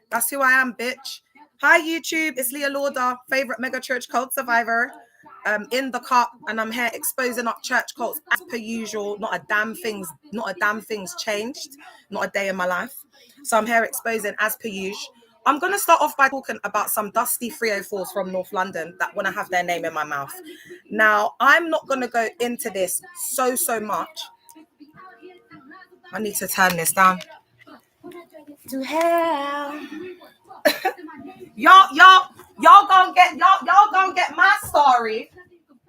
That's who I am, bitch. Hi, YouTube. It's Leah Lauder, favorite mega church cult survivor. In the cup, and I'm here exposing up church cults as per usual. Not a damn thing's changed. Not a day in my life. So I'm here exposing as per usual. I'm gonna start off by talking about some dusty 304s from North London that want to have their name in my mouth. Now, I'm not gonna go into this so much. I need to turn this down. To hell. y'all gonna get my story,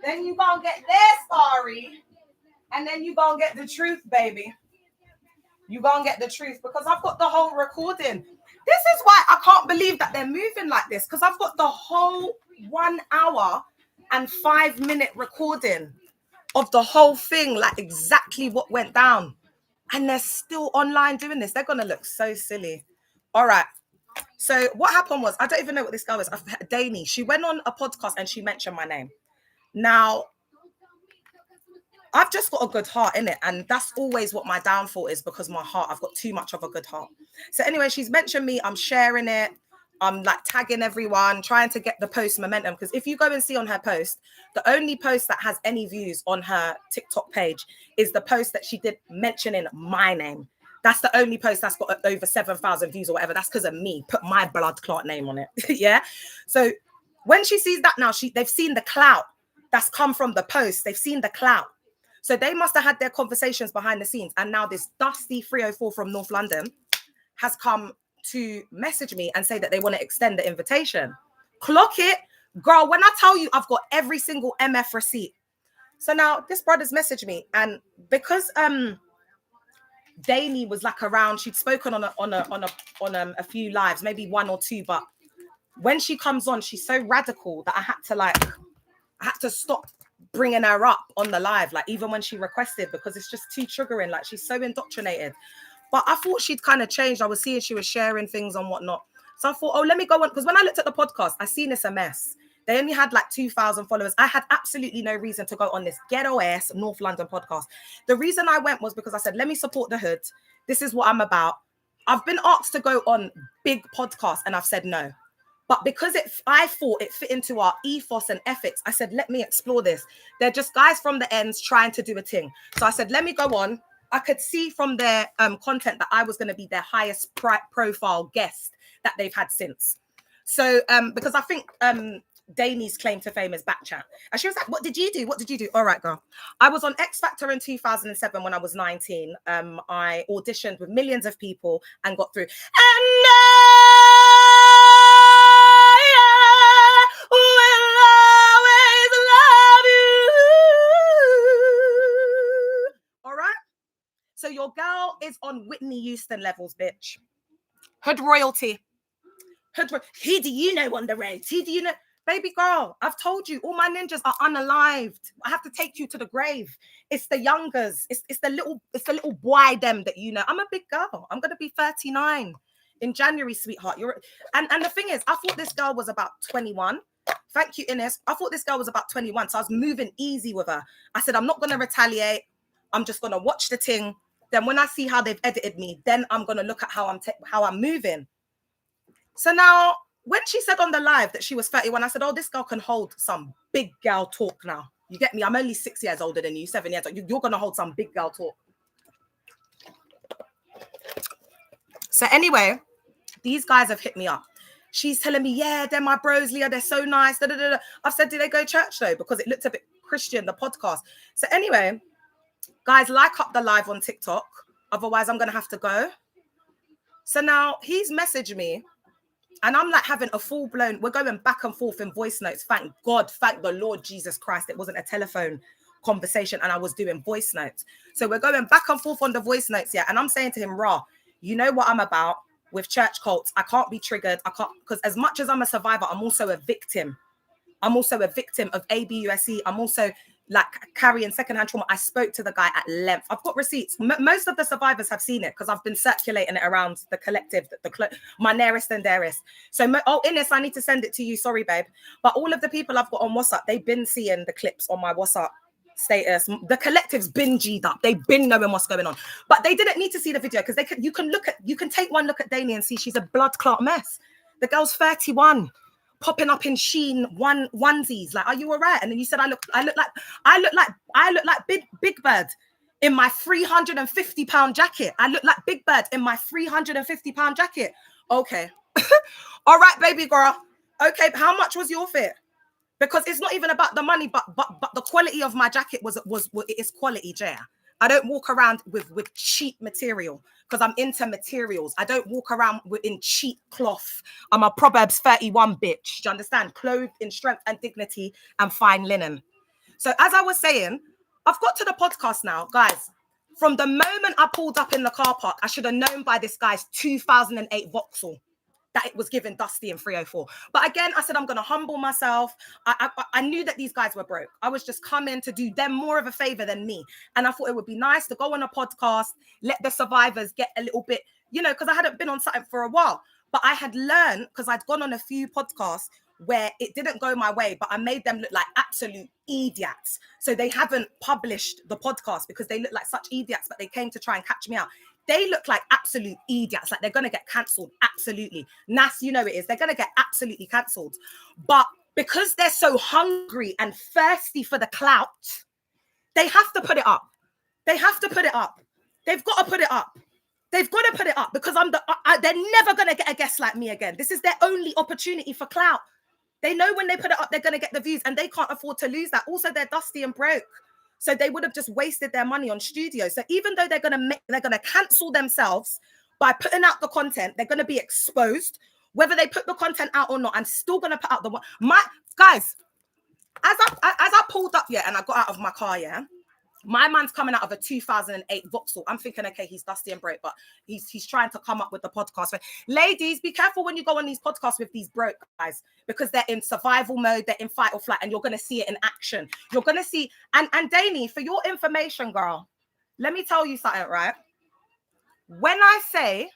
then you gonna get their story, and then you gonna get the truth, baby. You gonna get the truth because I've got the whole recording. This is why I can't believe that they're moving like this, because I've got the whole 1 hour and 5 minute recording of the whole thing, like exactly what went down, and they're still online doing this. They're gonna look so silly. All right. So what happened was, I don't even know what this girl is. Dani, she went on a podcast and she mentioned my name. Now, I've just got a good heart in it, and that's always what my downfall is, because my heart, I've got too much of a good heart. So anyway, she's mentioned me. I'm sharing it. I'm like tagging everyone, trying to get the post momentum, because if you go and see on her post, the only post that has any views on her TikTok page is the post that she did mentioning my name. That's the only post that's got over 7,000 views or whatever. That's because of me. Put my blood clot name on it. Yeah. So when she sees that now, they've seen the clout that's come from the post. They've seen the clout. So they must have had their conversations behind the scenes. And now this dusty 304 from North London has come to message me and say that they want to extend the invitation. Clock it. Girl, when I tell you I've got every single MF receipt. So now this brother's messaged me, and because Dani was like around, she'd spoken on a few lives, maybe 1 or 2, but when she comes on, she's so radical that I had to stop bringing her up on the live, like even when she requested, because it's just too triggering. Like, she's so indoctrinated. But I thought she'd kind of changed. I was seeing she was sharing things and whatnot. So I thought, oh, let me go on, because when I looked at the podcast, I seen it's a mess. They only had like 2,000 followers. I had absolutely no reason to go on this ghetto ass North London podcast. The reason I went was because I said, let me support the hood. This is what I'm about. I've been asked to go on big podcasts and I've said no. But because I thought it fit into our ethos and ethics, I said, let me explore this. They're just guys from the ends trying to do a thing. So I said, let me go on. I could see from their content that I was going to be their highest profile guest that they've had since. So because I think Dani's claim to fame is back chat. And she was like, what did you do? What did you do? All right, girl. I was on X Factor in 2007 when I was 19. I auditioned with millions of people and got through. And I will always love you. All right. So your girl is on Whitney Houston levels, bitch. Hood royalty. Who do you know on the roads? Who do you know? Baby girl, I've told you, all my ninjas are unalived. I have to take you to the grave. It's the youngers. It's the little boy them that you know. I'm a big girl. I'm gonna be 39 in January, sweetheart. And the thing is, I thought this girl was about 21. Thank you, Ines. I thought this girl was about 21, so I was moving easy with her. I said, I'm not gonna retaliate. I'm just gonna watch the thing. Then when I see how they've edited me, then I'm gonna look at how I'm moving. So now, when she said on the live that she was 31, I said, oh, this girl can hold some big girl talk now. You get me? I'm only 6 years older than you, 7 years old. You're going to hold some big girl talk. So anyway, these guys have hit me up. She's telling me, yeah, they're my bros, Leah. They're so nice. Da, da, da, da. I've said, did they go to church though? Because it looked a bit Christian, the podcast. So anyway, guys, like up the live on TikTok. Otherwise, I'm going to have to go. So now he's messaged me. And I'm like having a full-blown, we're going back and forth in voice notes. Thank God, thank the Lord Jesus Christ. It wasn't a telephone conversation and I was doing voice notes. So we're going back and forth on the voice notes, yeah. And I'm saying to him, Ra, you know what I'm about with church cults. I can't be triggered. I can't, because as much as I'm a survivor, I'm also a victim. I'm also a victim of ABUSE. I'm also like carrying secondhand trauma. I spoke to the guy at length. I've got receipts. Most of the survivors have seen it because I've been circulating it around the collective, my nearest and dearest. So, Ines, I need to send it to you. Sorry, babe. But all of the people I've got on WhatsApp, they've been seeing the clips on my WhatsApp. status. The collective's been G'd up. They've been knowing what's going on, but they didn't need to see the video because you can take one look at Dani and see she's a blood clot mess. The girl's 31, popping up in Shein onesies. Like, are you all right? And then you said I look like Big Bird in my £350 jacket. I look like Big Bird in my £350 jacket. Okay. All right, baby girl. Okay, how much was your fit? Because it's not even about the money, but the quality of my jacket was it is quality, Jay. I don't walk around with cheap material because I'm into materials. I don't walk around in cheap cloth. I'm a Proverbs 31 bitch. Do you understand? Clothed in strength and dignity and fine linen. So as I was saying, I've got to the podcast now, guys. From the moment I pulled up in the car park, I should have known by this guy's 2008 Vauxhall that it was given Dusty and 304. But again, I said, I'm going to humble myself. I knew that these guys were broke. I was just coming to do them more of a favor than me. And I thought it would be nice to go on a podcast, let the survivors get a little bit, because I hadn't been on something for a while. But I had learned, because I'd gone on a few podcasts where it didn't go my way, but I made them look like absolute idiots. So they haven't published the podcast because they look like such idiots, but they came to try and catch me out. They look like absolute idiots, like they're going to get cancelled. Absolutely. Nas, it is. They're going to get absolutely cancelled. But because they're so hungry and thirsty for the clout, they have to put it up. They have to put it up. They've got to put it up. They've got to put it up because they're never going to get a guest like me again. This is their only opportunity for clout. They know when they put it up, they're going to get the views and they can't afford to lose that. Also, they're dusty and broke. So they would have just wasted their money on studios. So even though they're going to cancel themselves by putting out the content, they're going to be exposed. Whether they put the content out or not, I'm still going to put out the one. My guys, as I pulled up, and I got out of my car, my man's coming out of a 2008 Vauxhall. I'm thinking, okay, he's dusty and broke, but he's trying to come up with the podcast. Ladies, be careful when you go on these podcasts with these broke guys because they're in survival mode, they're in fight or flight, and you're going to see it in action. You're going to see, and Dani, for your information, girl, let me tell you something, right? When I say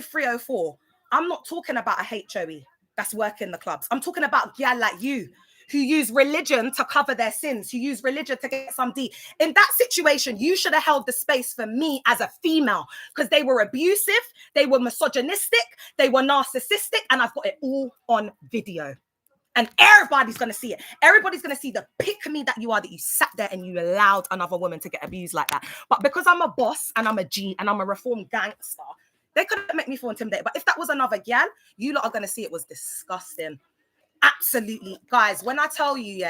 304, I'm not talking about a HOE that's working the clubs. I'm talking about gal like you, who use religion to cover their sins, who use religion to get some D. In that situation, you should have held the space for me as a female because they were abusive, they were misogynistic, they were narcissistic, and I've got it all on video. And everybody's going to see it. Everybody's going to see the pick-me that you are, that you sat there and you allowed another woman to get abused like that. But because I'm a boss and I'm a G and I'm a reformed gangster, they couldn't make me feel intimidated. But if that was another gal, you lot are going to see it was disgusting. Absolutely. Guys, when I tell you,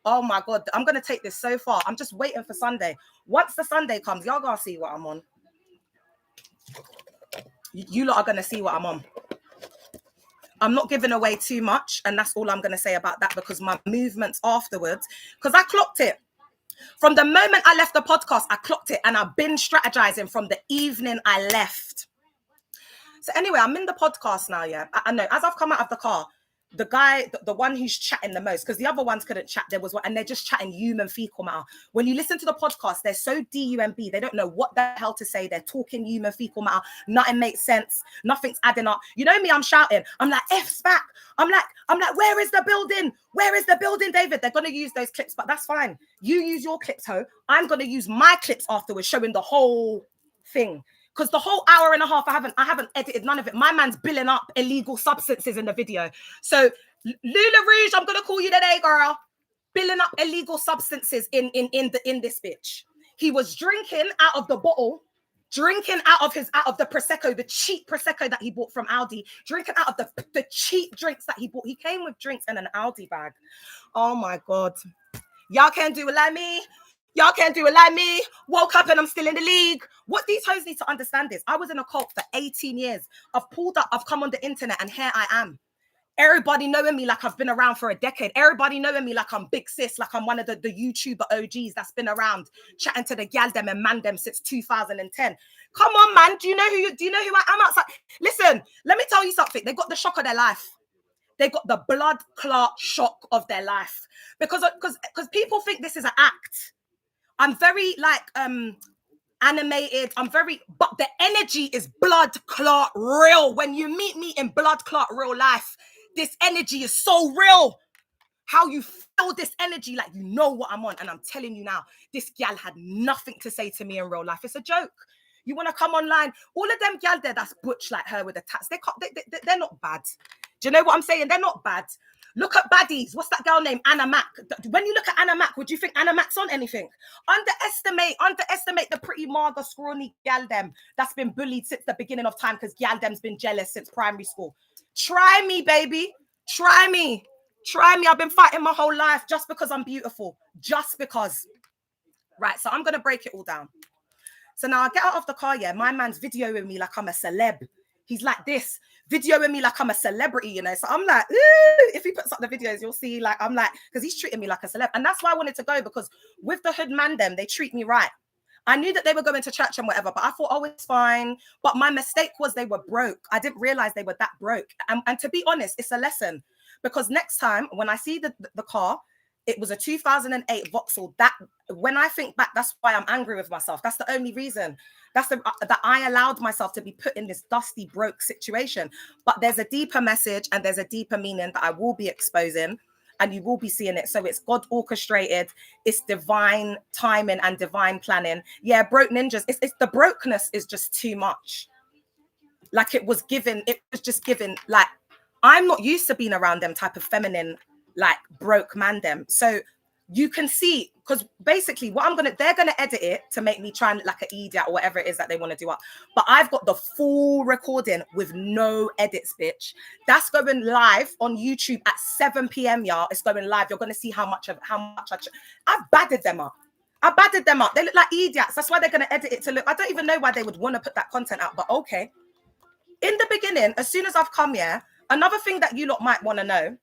oh my God, I'm going to take this so far. I'm just waiting for Sunday. Once the Sunday comes, y'all going to see what I'm on. You lot are going to see what I'm on. I'm not giving away too much. And that's all I'm going to say about that because my movements afterwards, because I clocked it. From the moment I left the podcast, I clocked it. And I've been strategizing from the evening I left. So anyway, I'm in the podcast now, I know, as I've come out of the car, the guy, the one who's chatting the most, because the other ones couldn't chat, there was one, and they're just chatting human fecal matter. When you listen to the podcast, they're so DUMB, they don't know what the hell to say. They're talking human fecal matter. Nothing makes sense. Nothing's adding up. You know me, I'm shouting. I'm like, F's back. I'm like, where is the building? Where is the building, David? They're going to use those clips, but that's fine. You use your clips, ho. I'm going to use my clips afterwards, showing the whole thing. Because the whole hour and a half, I haven't edited none of it. My man's billing up illegal substances in the video. So Lula Rouge, I'm gonna call you today, girl. Billing up illegal substances in this bitch. He was drinking out of the bottle, drinking out of the Prosecco, the cheap Prosecco that he bought from Aldi, drinking out of the cheap drinks that he bought. He came with drinks in an Aldi bag. Oh my God. Y'all can't do it like me. Y'all can't do it like me. Woke up and I'm still in the league. What these hoes need to understand is I was in a cult for 18 years. I've pulled up, I've come on the internet, and here I am. Everybody knowing me like I've been around for a decade. Everybody knowing me like I'm big sis, like I'm one of the YouTuber OGs that's been around chatting to the gal them and man them since 2010. Come on, man. Do you know who I am outside? Listen, let me tell you something. They got the shock of their life. They got the blood clot shock of their life. Because people think this is an act. I'm very animated. But the energy is blood clot real. When you meet me in blood clot real life, this energy is so real. how you feel this energy, like you know what I'm on. And I'm telling you now, this gal had nothing to say to me in real life. It's a joke. You want to come online? All of them gal there that's butch like her with the tats, they're not bad. Do you know what I'm saying? They're not bad. Look at baddies. What's that girl named? Anna Mac. When you look at Anna Mac, would you think Anna Mac's on anything? Underestimate the pretty marga scrawny gal them that's been bullied since the beginning of time because gal them's been jealous since primary school. Try me, baby. Try me. Try me. I've been fighting my whole life just because I'm beautiful. Just because. Right, so I'm going to break it all down. So now I get out of the car, yeah, my man's videoing me like I'm a celeb. He's like this, videoing me like I'm a celebrity, you know. So I'm like, ooh, if he puts up the videos, you'll see, like, I'm like, because he's treating me like a celeb. And that's why I wanted to go, because with the hood man them, they treat me right. I knew that they were going to church and whatever, but I thought, oh, it's fine. But my mistake was they were broke. I didn't realize they were that broke. And to be honest, it's a lesson. Because next time when I see the car, it was a 2008 Vauxhall. That, when I think back, that's why I'm angry with myself. That's the only reason. That's that I allowed myself to be put in this dusty, broke situation. But there's a deeper message and there's a deeper meaning that I will be exposing, and you will be seeing it. So it's God orchestrated. It's divine timing and divine planning. Yeah, broke ninjas. It's the brokenness is just too much. Like it was just given. Like, I'm not used to being around them type of feminine, like broke man them. So you can see, because basically they're gonna edit it to make me try and look like an idiot or whatever it is that they want to do up. But I've got the full recording with no edits, bitch. That's going live on YouTube at 7 p.m. y'all. It's going live. You're gonna see how much I've badded them up. They look like idiots. That's why they're gonna edit it to look. I don't even know why they would want to put that content out, but okay. In the beginning, as soon as I've come here, another thing that you lot might want to know.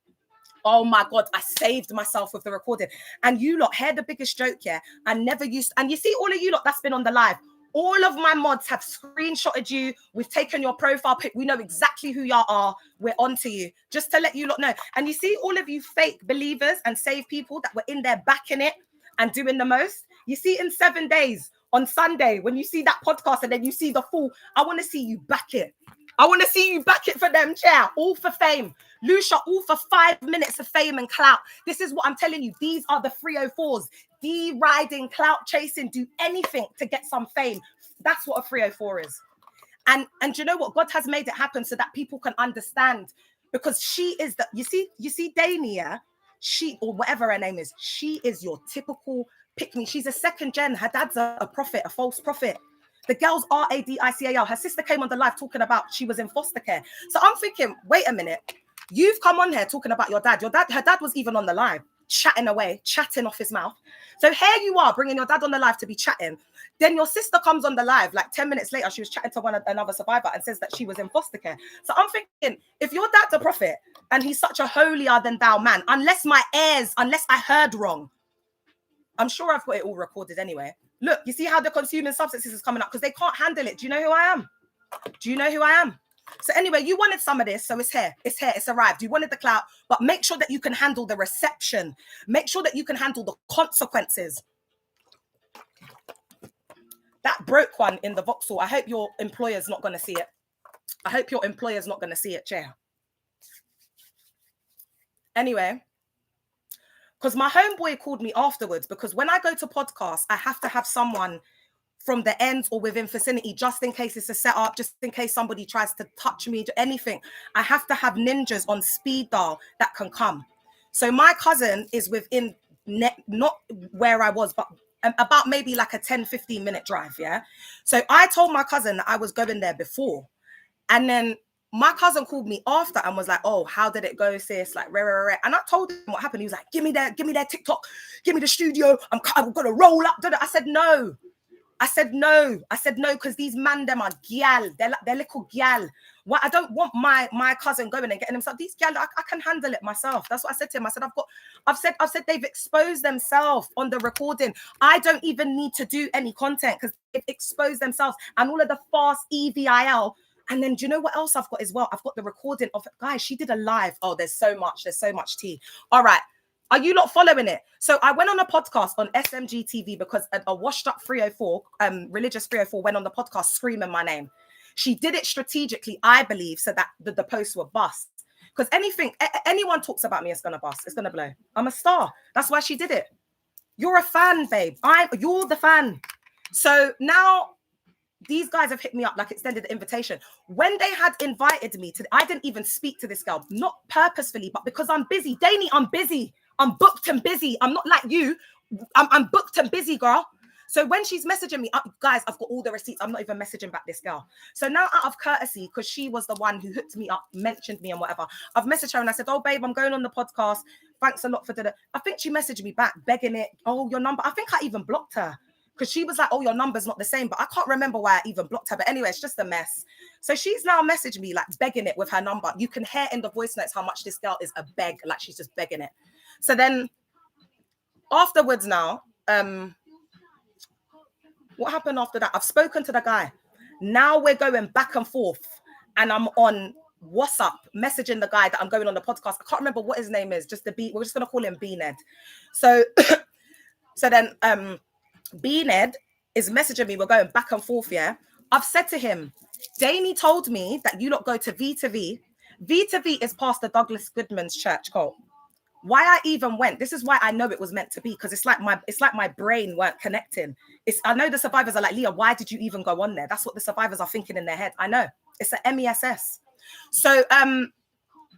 Oh my God, I saved myself with the recording. And you lot, hear the biggest joke, yeah? I never used, and you see all of you lot that's been on the live, all of my mods have screenshotted you. We've taken your profile pic. We know exactly who y'all are. We're on to you. Just to let you lot know. And you see all of you fake believers and save people that were in there backing it and doing the most. You see in 7 days on Sunday, when you see that podcast and then you see the full, I want to see you back it. I want to see you back it for them, chair. All for fame. Lucia, all for 5 minutes of fame and clout. This is what I'm telling you. These are the 304s. D-riding, clout chasing, do anything to get some fame. That's what a 304 is. And you know what? God has made it happen so that people can understand. Because she is the, you see Dania, she, or whatever her name is, she is your typical pick-me. She's a second gen. Her dad's a prophet, a false prophet. The girl's RADICAL. Her sister came on the live talking about she was in foster care. So I'm thinking, wait a minute. You've come on here talking about your dad. Her dad was even on the live, chatting away, chatting off his mouth. So here you are bringing your dad on the live to be chatting. Then your sister comes on the live, like 10 minutes later, she was chatting to another survivor and says that she was in foster care. So I'm thinking, if your dad's a prophet and he's such a holier than thou man, unless I heard wrong, I'm sure I've got it all recorded anyway. Look, you see how the consuming substances is coming up because they can't handle it. Do you know who I am? Do you know who I am? So anyway, you wanted some of this, so it's here. It's arrived. You wanted the clout, but make sure that you can handle the reception. Make sure that you can handle the consequences. That broke one in the Vauxhall. I hope your employer's not going to see it. I hope your employer's not going to see it, chair. Anyway. Because my homeboy called me afterwards, because when I go to podcasts, I have to have someone from the ends or within vicinity, just in case it's a setup, just in case somebody tries to touch me, anything. I have to have ninjas on speed dial that can come. So my cousin is within, not where I was, but about maybe like a 10, 15 minute drive, yeah? So I told my cousin that I was going there before. And then my cousin called me after and was like, oh, how did it go, sis? Like, rare. And I told him what happened. He was like, give me their TikTok, give me the studio. I'm going to roll up. I said, no. I said, no, because these man, them are gyal. They're little gyal. Well, I don't want my cousin going and getting himself. These gyal, I can handle it myself. That's what I said to him. I said, I've said they've exposed themselves on the recording. I don't even need to do any content because they've exposed themselves and all of the fast EVIL. And then do you know what else I've got as well? I've got the recording of, guys, she did a live. Oh, there's so much tea. All right. Are you not following it? So I went on a podcast on SMG TV because a washed up 304, religious 304 went on the podcast screaming my name. She did it strategically, I believe, so that the posts were bust. Because anyone talks about me, it's gonna bust. It's gonna blow. I'm a star. That's why she did it. You're a fan, babe. You're the fan. So now these guys have hit me up, like extended the invitation. When they had invited me to, I didn't even speak to this girl, not purposefully, but because I'm busy. Danny, I'm busy. I'm booked and busy. I'm not like you. I'm booked and busy, girl. So when she's messaging me, guys, I've got all the receipts. I'm not even messaging back this girl. So now out of courtesy, because she was the one who hooked me up, mentioned me and whatever, I've messaged her and I said, oh, babe, I'm going on the podcast. Thanks a lot for the... I think she messaged me back, begging it. Oh, your number. I think I even blocked her because she was like, oh, your number's not the same. But I can't remember why I even blocked her. But anyway, it's just a mess. So she's now messaged me, like begging it with her number. You can hear in the voice notes how much this girl is a beg. Like she's just begging it. So then afterwards now, what happened after that? I've spoken to the guy. Now we're going back and forth. And I'm on WhatsApp messaging the guy that I'm going on the podcast. I can't remember what his name is. Just we're just going to call him B-Ned. So, so then B-Ned is messaging me. We're going back and forth, yeah? I've said to him, Danny told me that you lot go to V to V. V to V is Pastor Douglas Goodman's church cult. Why I even went, this is why I know it was meant to be, because it's like my brain weren't connecting. I know the survivors are like, Leah, why did you even go on there? That's what the survivors are thinking in their head. I know. It's an MESS. So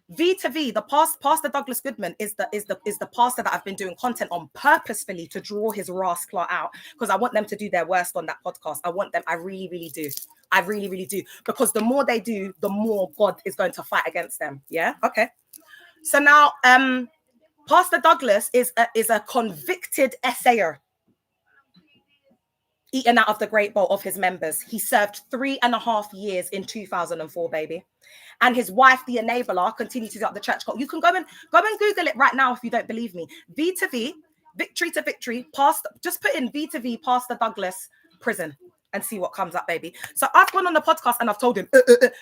V to V, the Pastor Douglas Goodman is the pastor that I've been doing content on purposefully to draw his rascal out, because I want them to do their worst on that podcast. I really, really do. I really, really do. Because the more they do, the more God is going to fight against them. Yeah. Okay. So now, Pastor Douglas is a convicted essayer, eaten out of the great bowl of his members. He served 3.5 years in 2004, baby. And his wife, the enabler, continued to do up the church cult. You can go and Google it right now if you don't believe me. V to V, victory to victory, just put in V to V, Pastor Douglas prison, and see what comes up, baby. So I've gone on the podcast and I've told him,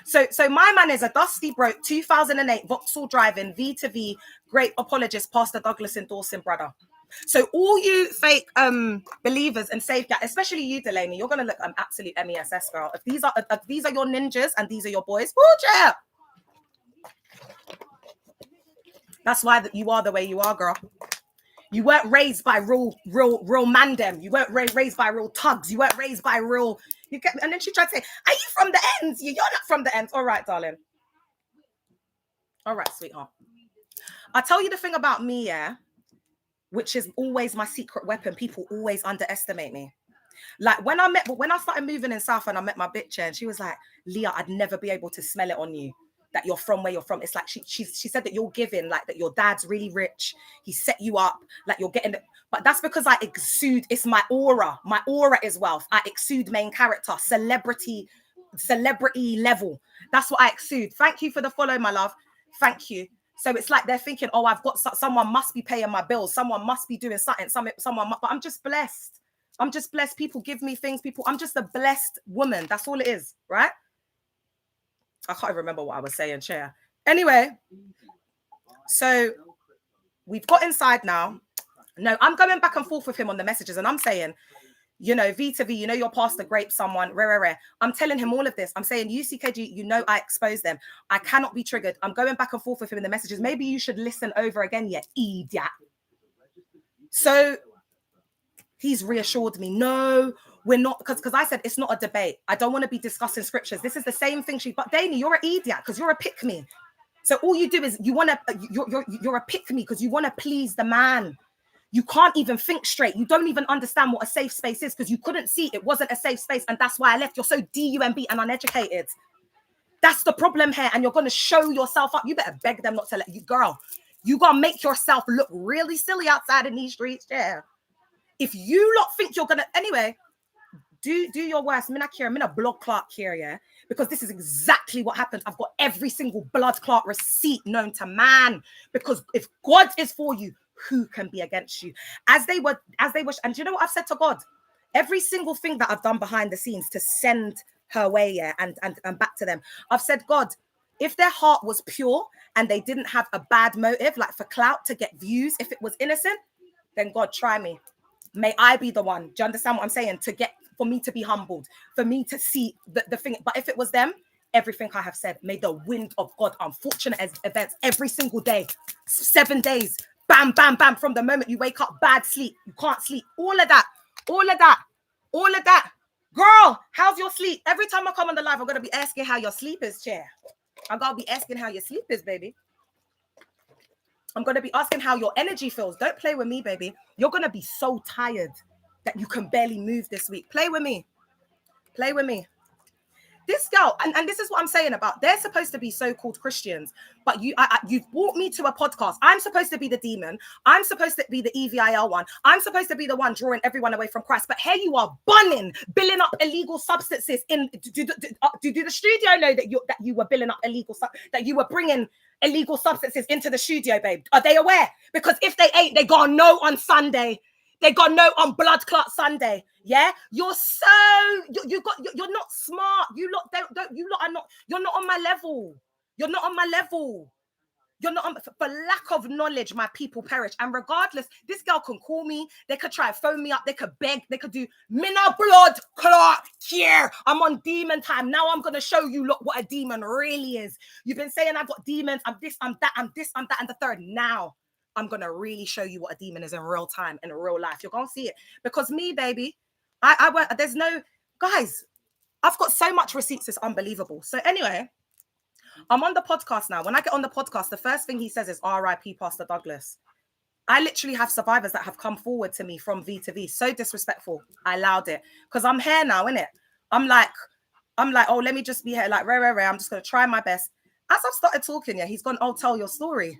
So my man is a dusty broke 2008 Vauxhall driving V to V, great apologist, Pastor Douglas endorsing brother. So all you fake believers and safeguard, especially you, Delaney, you're gonna look an absolute MESS girl. If these are your ninjas and these are your boys, yeah. That's why you are the way you are, girl. You weren't raised by real mandem. You weren't raised by real tugs. You weren't raised by real. And then she tried to say, "Are you from the ends? You're not from the ends." All right, darling. All right, sweetheart. I'll tell you the thing about me, yeah, which is always my secret weapon. People always underestimate me. Like when I started moving in South and I met my bitch and she was like, Leah, I'd never be able to smell it on you that you're from where you're from. It's like she said that you're giving, like that your dad's really rich. He set you up, like you're getting it. But that's because I exude, it's my aura. My aura is wealth. I exude main character, celebrity level. That's what I exude. Thank you for the follow, my love. Thank you. So it's like they're thinking, oh, I've got someone must be paying my bills. Someone must be doing something. But I'm just blessed. I'm just blessed. People give me things. I'm just a blessed woman. That's all it is, right? I can't even remember what I was saying, Chair. Anyway, so we've got inside now. No, I'm going back and forth with him on the messages and I'm saying, you know, V to V, you know, your pastor raped someone, rare. I'm telling him all of this. I'm saying, UCKG, you know, I expose them. I cannot be triggered. I'm going back and forth with him in the messages. Maybe you should listen over again, you idiot. So he's reassured me, no, we're not, because I said it's not a debate. I don't want to be discussing scriptures. This is the same thing. But Danny, you're an idiot because you're a pick-me. So all you do is you're a pick-me because you want to please the man. You can't even think straight. You don't even understand what a safe space is because you couldn't see it wasn't a safe space. And that's why I left. You're so DUMB and uneducated. That's the problem here. And you're going to show yourself up. You better beg them not to let you, girl. You got to make yourself look really silly outside in these streets. Yeah. If you lot think you're going to, anyway, do your worst. I'm in a blood clot here, yeah? Because this is exactly what happened. I've got every single blood clot receipt known to man. Because if God is for you, who can be against you? As they were, and do you know what I've said to God? Every single thing that I've done behind the scenes to send her way, yeah, and back to them. I've said, God, if their heart was pure and they didn't have a bad motive, like for clout to get views, if it was innocent, then God, try me. May I be the one. Do you understand what I'm saying? For me to be humbled, for me to see the thing. But if it was them, everything I have said. May the wind of God, unfortunate events every single day, 7 days, bam, bam, bam, from the moment you wake up, bad sleep, you can't sleep, all of that. Girl, how's your sleep? Every time I come on the live, I'm going to be asking how your sleep is, chair. I'm going to be asking how your sleep is, baby. I'm going to be asking how your energy feels. Don't play with me, baby. You're going to be so tired that you can barely move this week. Play with me. Play with me. This girl, and this is what I'm saying about, they're supposed to be so-called Christians, but you've brought me to a podcast. I'm supposed to be the demon. I'm supposed to be the EVIL one. I'm supposed to be the one drawing everyone away from Christ. But here you are, billing up illegal substances. Do the studio know that you were billing up that you were bringing illegal substances into the studio, babe? Are they aware? Because if they ain't, they gotta know on Sunday. They got no on Blood Clot Sunday. Yeah, you're not smart. You're not on my level. You're not on my level. You're not on, for lack of knowledge, my people perish. And regardless, this girl can call me. They could try and phone me up. They could beg. They could do mina blood clot here. I'm on demon time. Now I'm going to show you, look, what a demon really is. You've been saying I've got demons. I'm this, I'm that, I'm this, I'm that, and the third. Now I'm going to really show you what a demon is in real time, in real life. You're going to see it. Because me, baby, there's no, guys, I've got so much receipts, it's unbelievable. So anyway, I'm on the podcast now. When I get on the podcast, the first thing he says is RIP Pastor Douglas. I literally have survivors that have come forward to me from V to V. So disrespectful. I allowed it. Because I'm here now, innit? I'm like, oh, let me just be here. Like, I'm just going to try my best. As I've started talking, yeah, he's gone, oh, tell your story.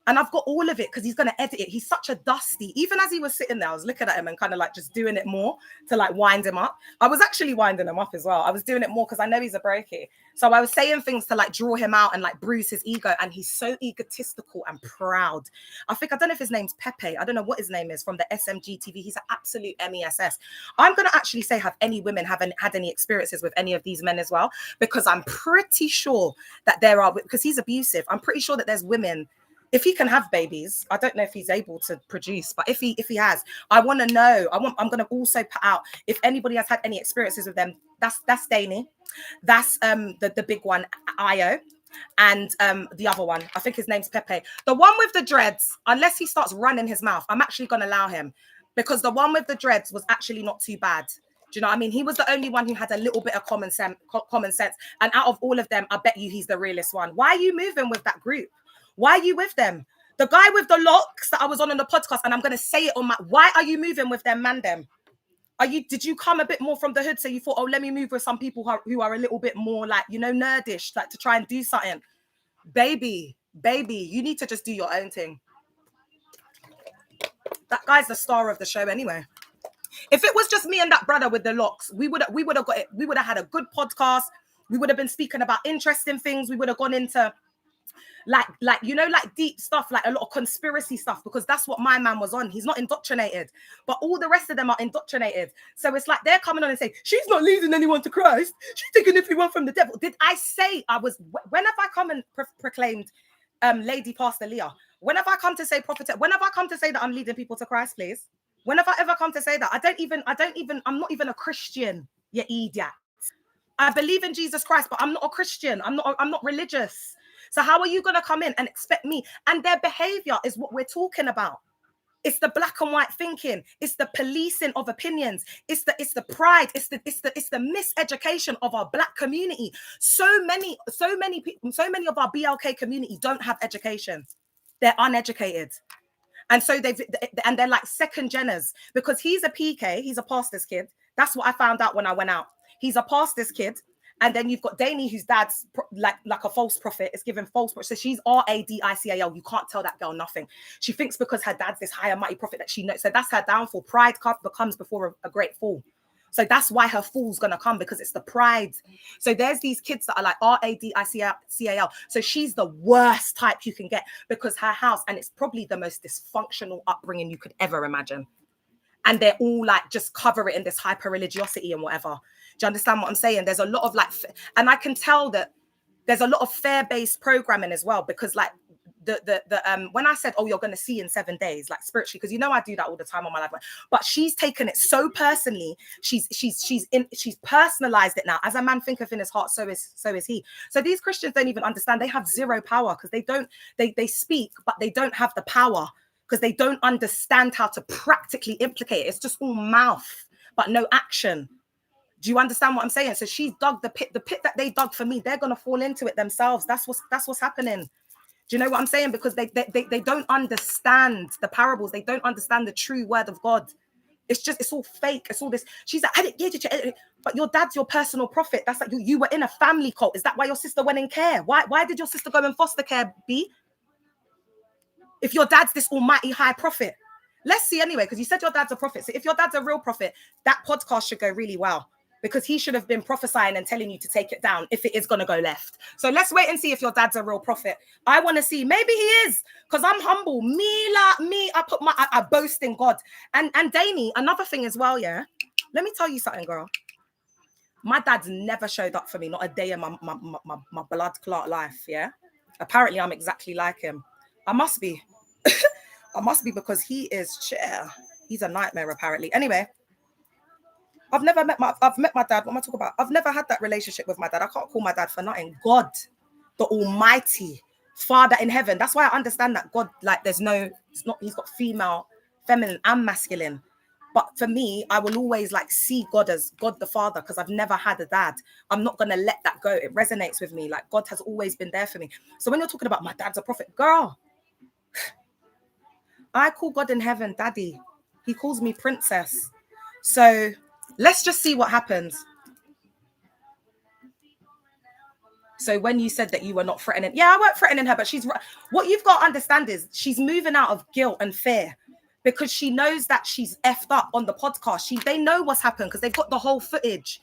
And I've got all of it because he's going to edit it. He's such a dusty. Even as he was sitting there, I was looking at him and kind of like just doing it more to like wind him up. I was actually winding him up as well. I was doing it more because I know he's a brokey. So I was saying things to like draw him out and like bruise his ego. And he's so egotistical and proud. I don't know if his name's Pepe. I don't know what his name is from the SMG TV. He's an absolute MESS. I'm going to actually say, have any women had any experiences with any of these men as well? Because I'm pretty sure that there are, because he's abusive. I'm pretty sure that there's women. If he can have babies, I don't know if he's able to produce, but if he has, I want to know. I'm going to also put out if anybody has had any experiences with them. That's Danny, that's the big one, Io, and the other one. I think his name's Pepe. The one with the dreads, unless he starts running his mouth, I'm actually going to allow him because the one with the dreads was actually not too bad. Do you know what I mean? He was the only one who had a little bit of common sense, and out of all of them, I bet you he's the realest one. Why are you moving with that group? Why are you with them? The guy with the locks that I was on the podcast, and I'm going to say it on my, why are you moving with them, man, them? Did you come a bit more from the hood? So you thought, oh, let me move with some people who are a little bit more like, you know, nerdish, like to try and do something. Baby, you need to just do your own thing. That guy's the star of the show anyway. If it was just me and that brother with the locks, we would have got it. We would have had a good podcast. We would have been speaking about interesting things. We would have gone into like you know, like deep stuff, like a lot of conspiracy stuff, because that's what my man was on. He's not indoctrinated, but all the rest of them are indoctrinated. So it's like they're coming on and saying she's not leading anyone to Christ, she's taking everyone from the devil. Did I say I was? When have I come and proclaimed Lady Pastor Leah? When have I come to say prophet? When have I come to say that I'm leading people to Christ, please? When have I ever come to say that? I'm not even a Christian, you idiot. I believe in Jesus Christ, but I'm not a Christian. I'm not religious. So how are you going to come in and expect me? And their behavior is what we're talking about. It's the black and white thinking. It's the policing of opinions. It's the pride. It's the miseducation of our black community. So many people, so many of our BLK community don't have education. They're uneducated. And so they're like second geners, because he's a PK, he's a pastor's kid. That's what I found out when I went out. He's a pastor's kid. And then you've got Dani, whose dad's like a false prophet. It's given false. So she's RADICAL. You can't tell that girl nothing. She thinks because her dad's this high and mighty prophet that she knows. So that's her downfall. Pride becomes before a great fall. So that's why her fall's going to come, because it's the pride. So there's these kids that are like RADICAL. So she's the worst type you can get, because her house, and it's probably the most dysfunctional upbringing you could ever imagine. And they're all like, just cover it in this hyper religiosity and whatever. Do you understand what I'm saying? There's a lot of like, and I can tell that there's a lot of fair-based programming as well, because like when I said, oh, you're going to see in 7 days, like spiritually, because you know I do that all the time on my life, but she's taken it so personally. She's personalized it now. As a man thinketh in his heart, so is he. So these Christians don't even understand. They have zero power because they speak, but they don't have the power because they don't understand how to practically implicate it. It's just all mouth, but no action. Do you understand what I'm saying? So she's dug the pit that they dug for me. They're gonna fall into it themselves. That's what's happening. Do you know what I'm saying? Because they don't understand the parables. They don't understand the true word of God. It's all fake. It's all this. She's like, but your dad's your personal prophet. That's like you were in a family cult. Is that why your sister went in care? Why did your sister go in foster care, B? If your dad's this almighty high prophet. Let's see anyway, because you said your dad's a prophet. So if your dad's a real prophet, that podcast should go really well. Because he should have been prophesying and telling you to take it down if it is going to go left. So let's wait and see if your dad's a real prophet. I want to see. Maybe he is, because I'm humble. I boast in God. And Danny, another thing as well, yeah? Let me tell you something, girl. My dad's never showed up for me, not a day in my blood clot life, yeah? Apparently, I'm exactly like him. I must be. I must be because he's a nightmare, apparently. Anyway. I've met my dad. What am I talking about? I've never had that relationship with my dad. I can't call my dad for nothing. God, the Almighty Father in heaven. That's why I understand that God, like, he's got female, feminine, and masculine. But for me, I will always like see God as God the Father because I've never had a dad. I'm not gonna let that go. It resonates with me. Like God has always been there for me. So when you're talking about my dad's a prophet, girl, I call God in heaven Daddy. He calls me princess. So let's just see what happens. So when you said that you were not threatening, yeah, I weren't threatening her, but what you've got to understand is she's moving out of guilt and fear because she knows that she's effed up on the podcast. They know what's happened because they've got the whole footage.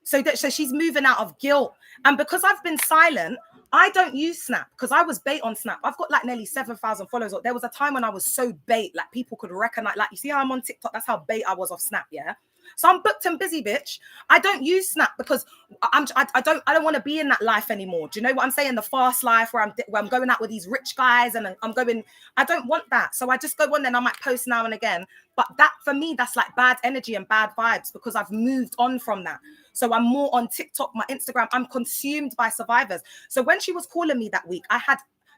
So she's moving out of guilt. And because I've been silent, I don't use Snap because I was bait on Snap. I've got like nearly 7,000 followers. There was a time when I was so bait, like people could recognize, like you see how I'm on TikTok? That's how bait I was off Snap, yeah? So I'm booked and busy, bitch. I don't use Snap because I don't want to be in that life anymore. Do you know what I'm saying? The fast life where I'm going out with these rich guys and I don't want that. So I just go on there and I might post now and again. But that for me, that's like bad energy and bad vibes because I've moved on from that. So I'm more on TikTok, my Instagram. I'm consumed by survivors. So when she was calling me that week,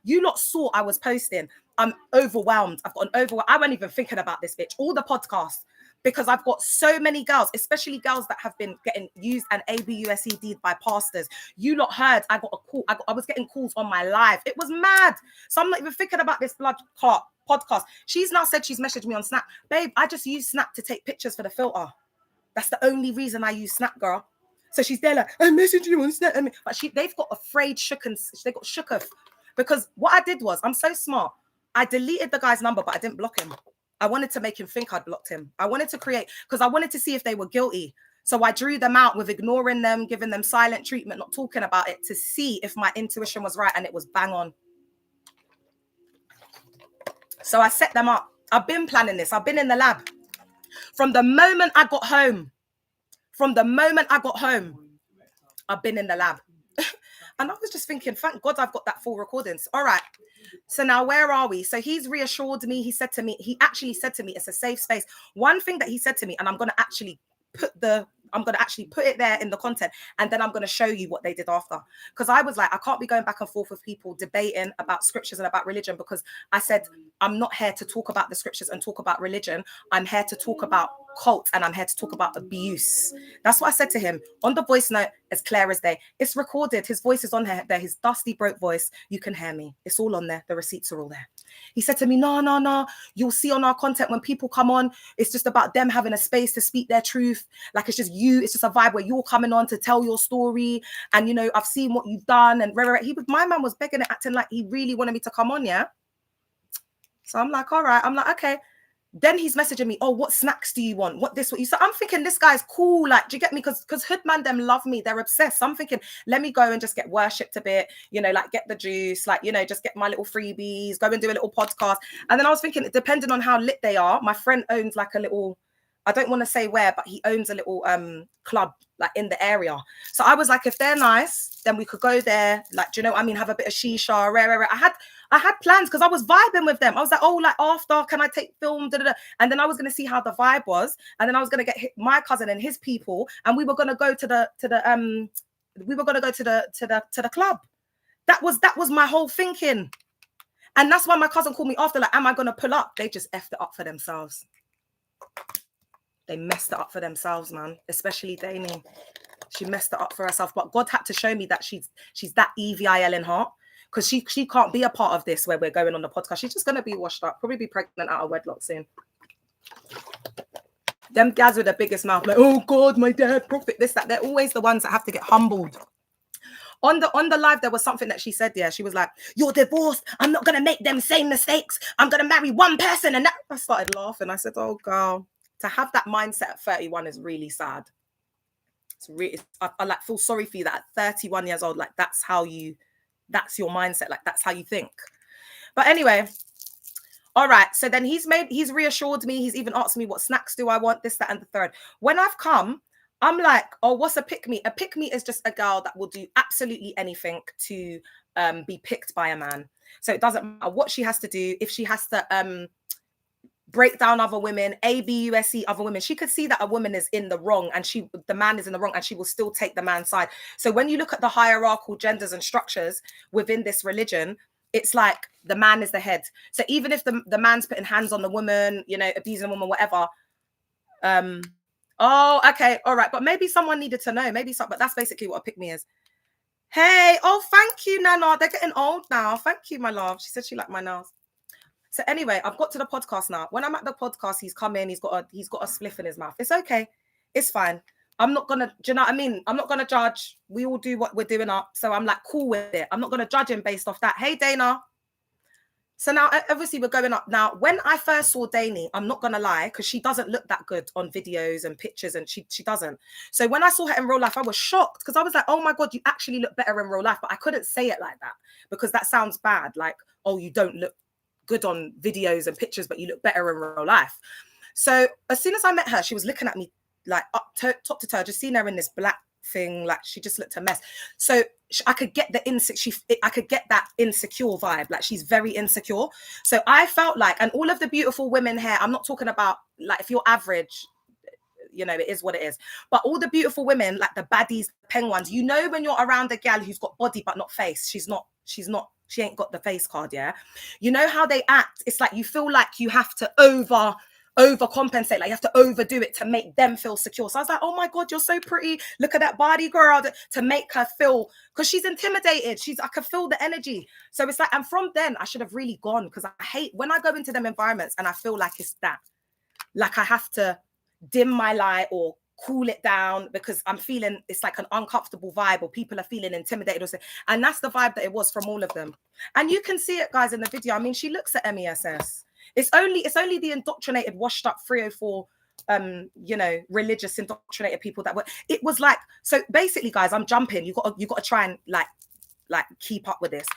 you lot saw I was posting. I'm overwhelmed. I've got an overwhelm. I wasn't even thinking about this, bitch. All the podcasts. Because I've got so many girls, especially girls that have been getting used and ABUSED'd by pastors. You lot heard, I got a call. I was getting calls on my live. It was mad. So I'm not even thinking about this blood clot podcast. She's now said she's messaged me on Snap. Babe, I just use Snap to take pictures for the filter. That's the only reason I use Snap, girl. So she's there like, I messaged you on Snap. But they've got afraid they got shook off. Because what I did was, I'm so smart. I deleted the guy's number, but I didn't block him. I wanted to make him think I'd blocked him. I wanted to create, because I wanted to see if they were guilty. So I drew them out with ignoring them, giving them silent treatment, not talking about it to see if my intuition was right. And it was bang on. So I set them up. I've been planning this. I've been in the lab. From the moment I got home, I've been in the lab. And I was just thinking, thank God I've got that full recordings. All right. So now where are we? So he's reassured me. He actually said to me, it's a safe space. One thing that he said to me, and I'm going to actually put it there in the content, and then I'm going to show you what they did after. Because I was like, I can't be going back and forth with people debating about scriptures and about religion, because I said, I'm not here to talk about the scriptures and talk about religion. I'm here to talk about cult, and I'm here to talk about abuse. That's what I said to him on the voice note, as clear as day. It's recorded. His voice is on there. His dusty, broke voice. You can hear me. It's all on there. The receipts are all there. He said to me, no. You'll see on our content when people come on, it's just about them having a space to speak their truth. Like it's just you. It's just a vibe where you're coming on to tell your story. And, you know, I've seen what you've done. And my man was begging and acting like he really wanted me to come on, yeah? So I'm like, all right. I'm like, okay. Then he's messaging me, oh, what snacks do you want? What you so I'm thinking this guy's cool. Like, do you get me? Because hood man them love me. They're obsessed. So I'm thinking, let me go and just get worshipped a bit, you know, like get the juice, like, you know, just get my little freebies, go and do a little podcast. And then I was thinking, depending on how lit they are, my friend owns like a little I don't want to say where, but he owns a little club like in the area. So I was like, if they're nice, then we could go there. Like, do you know what I mean? Have a bit of shisha. Rare. I had plans because I was vibing with them. I was like, oh, like after, can I take film? Da, da, da. And then I was going to see how the vibe was, and then I was going to get my cousin and his people, and we were going to go to the club. That was my whole thinking. And that's why my cousin called me after, like, am I going to pull up? They just effed it up for themselves. They messed it up for themselves, man. Especially Dani. She messed it up for herself. But God had to show me that she's that EVIL in heart. Because she can't be a part of this where we're going on the podcast. She's just going to be washed up. Probably be pregnant out of wedlock soon. Them guys with the biggest mouth, like, oh God, my dad, prophet, this, that. They're always the ones that have to get humbled. On the live, there was something that she said, yeah. She was like, you're divorced. I'm not going to make them same mistakes. I'm going to marry one person. And that, I started laughing. I said, oh, girl, to have that mindset at 31 is really sad. It's really, I like feel sorry for you that at 31 years old, like that's your mindset. Like that's how you think. But anyway, all right. So then he's reassured me. He's even asked me what snacks do I want, this, that, and the third. When I've come, I'm like, oh, what's a pick-me? A pick-me is just a girl that will do absolutely anything to be picked by a man. So it doesn't matter what she has to do. If she has to break down other women, ABUSC other women, she could see that a woman is in the wrong and the man is in the wrong, and she will still take the man's side. So when you look at the hierarchical genders and structures within this religion, it's like the man is the head. So even if the man's putting hands on the woman, you know, abusing a woman, whatever, oh, okay, all right. But maybe someone needed to know. But that's basically what a pick me is. Hey, oh, thank you, Nana. They're getting old now. Thank you, my love. She said she liked my nails. So anyway, I've got to the podcast now. When I'm at the podcast, he's come in. He's got a spliff in his mouth. It's okay. It's fine. I'm not gonna. Do you know what I mean? I'm not gonna judge. We all do what we're doing up. So I'm like cool with it. I'm not gonna judge him based off that. Hey, Dana. So now, obviously, we're going up. Now, when I first saw Dani, I'm not going to lie, because she doesn't look that good on videos and pictures, and she doesn't. So when I saw her in real life, I was shocked, because I was like, oh, my God, you actually look better in real life. But I couldn't say it like that, because that sounds bad. Like, oh, you don't look good on videos and pictures, but you look better in real life. So as soon as I met her, she was looking at me like top to toe, just seeing her in this black thing, like she just looked a mess. So I could get that insecure vibe, like she's very insecure. So I felt like, and all of the beautiful women here, I'm not talking about like if you're average, you know, it is what it is, but all the beautiful women, like the baddies, the penguins, you know, when you're around a gal who's got body but not face, she ain't got the face card, yeah, you know how they act. It's like you feel like you have to overcompensate, like you have to overdo it to make them feel secure. So I was like, oh my God, you're so pretty, look at that body, girl, to make her feel, because she's intimidated, I could feel the energy. So it's like, and from then I should have really gone, because I hate when I go into them environments and I feel like it's that, like I have to dim my light or cool it down, because I'm feeling it's like an uncomfortable vibe, or people are feeling intimidated or something. And that's the vibe that it was from all of them. And you can see it, guys, in the video. I mean, she looks at MESS. It's only the indoctrinated, washed up 304, you know, religious indoctrinated people that were. It was like, so basically, guys, I'm jumping. You got to try and like keep up with this.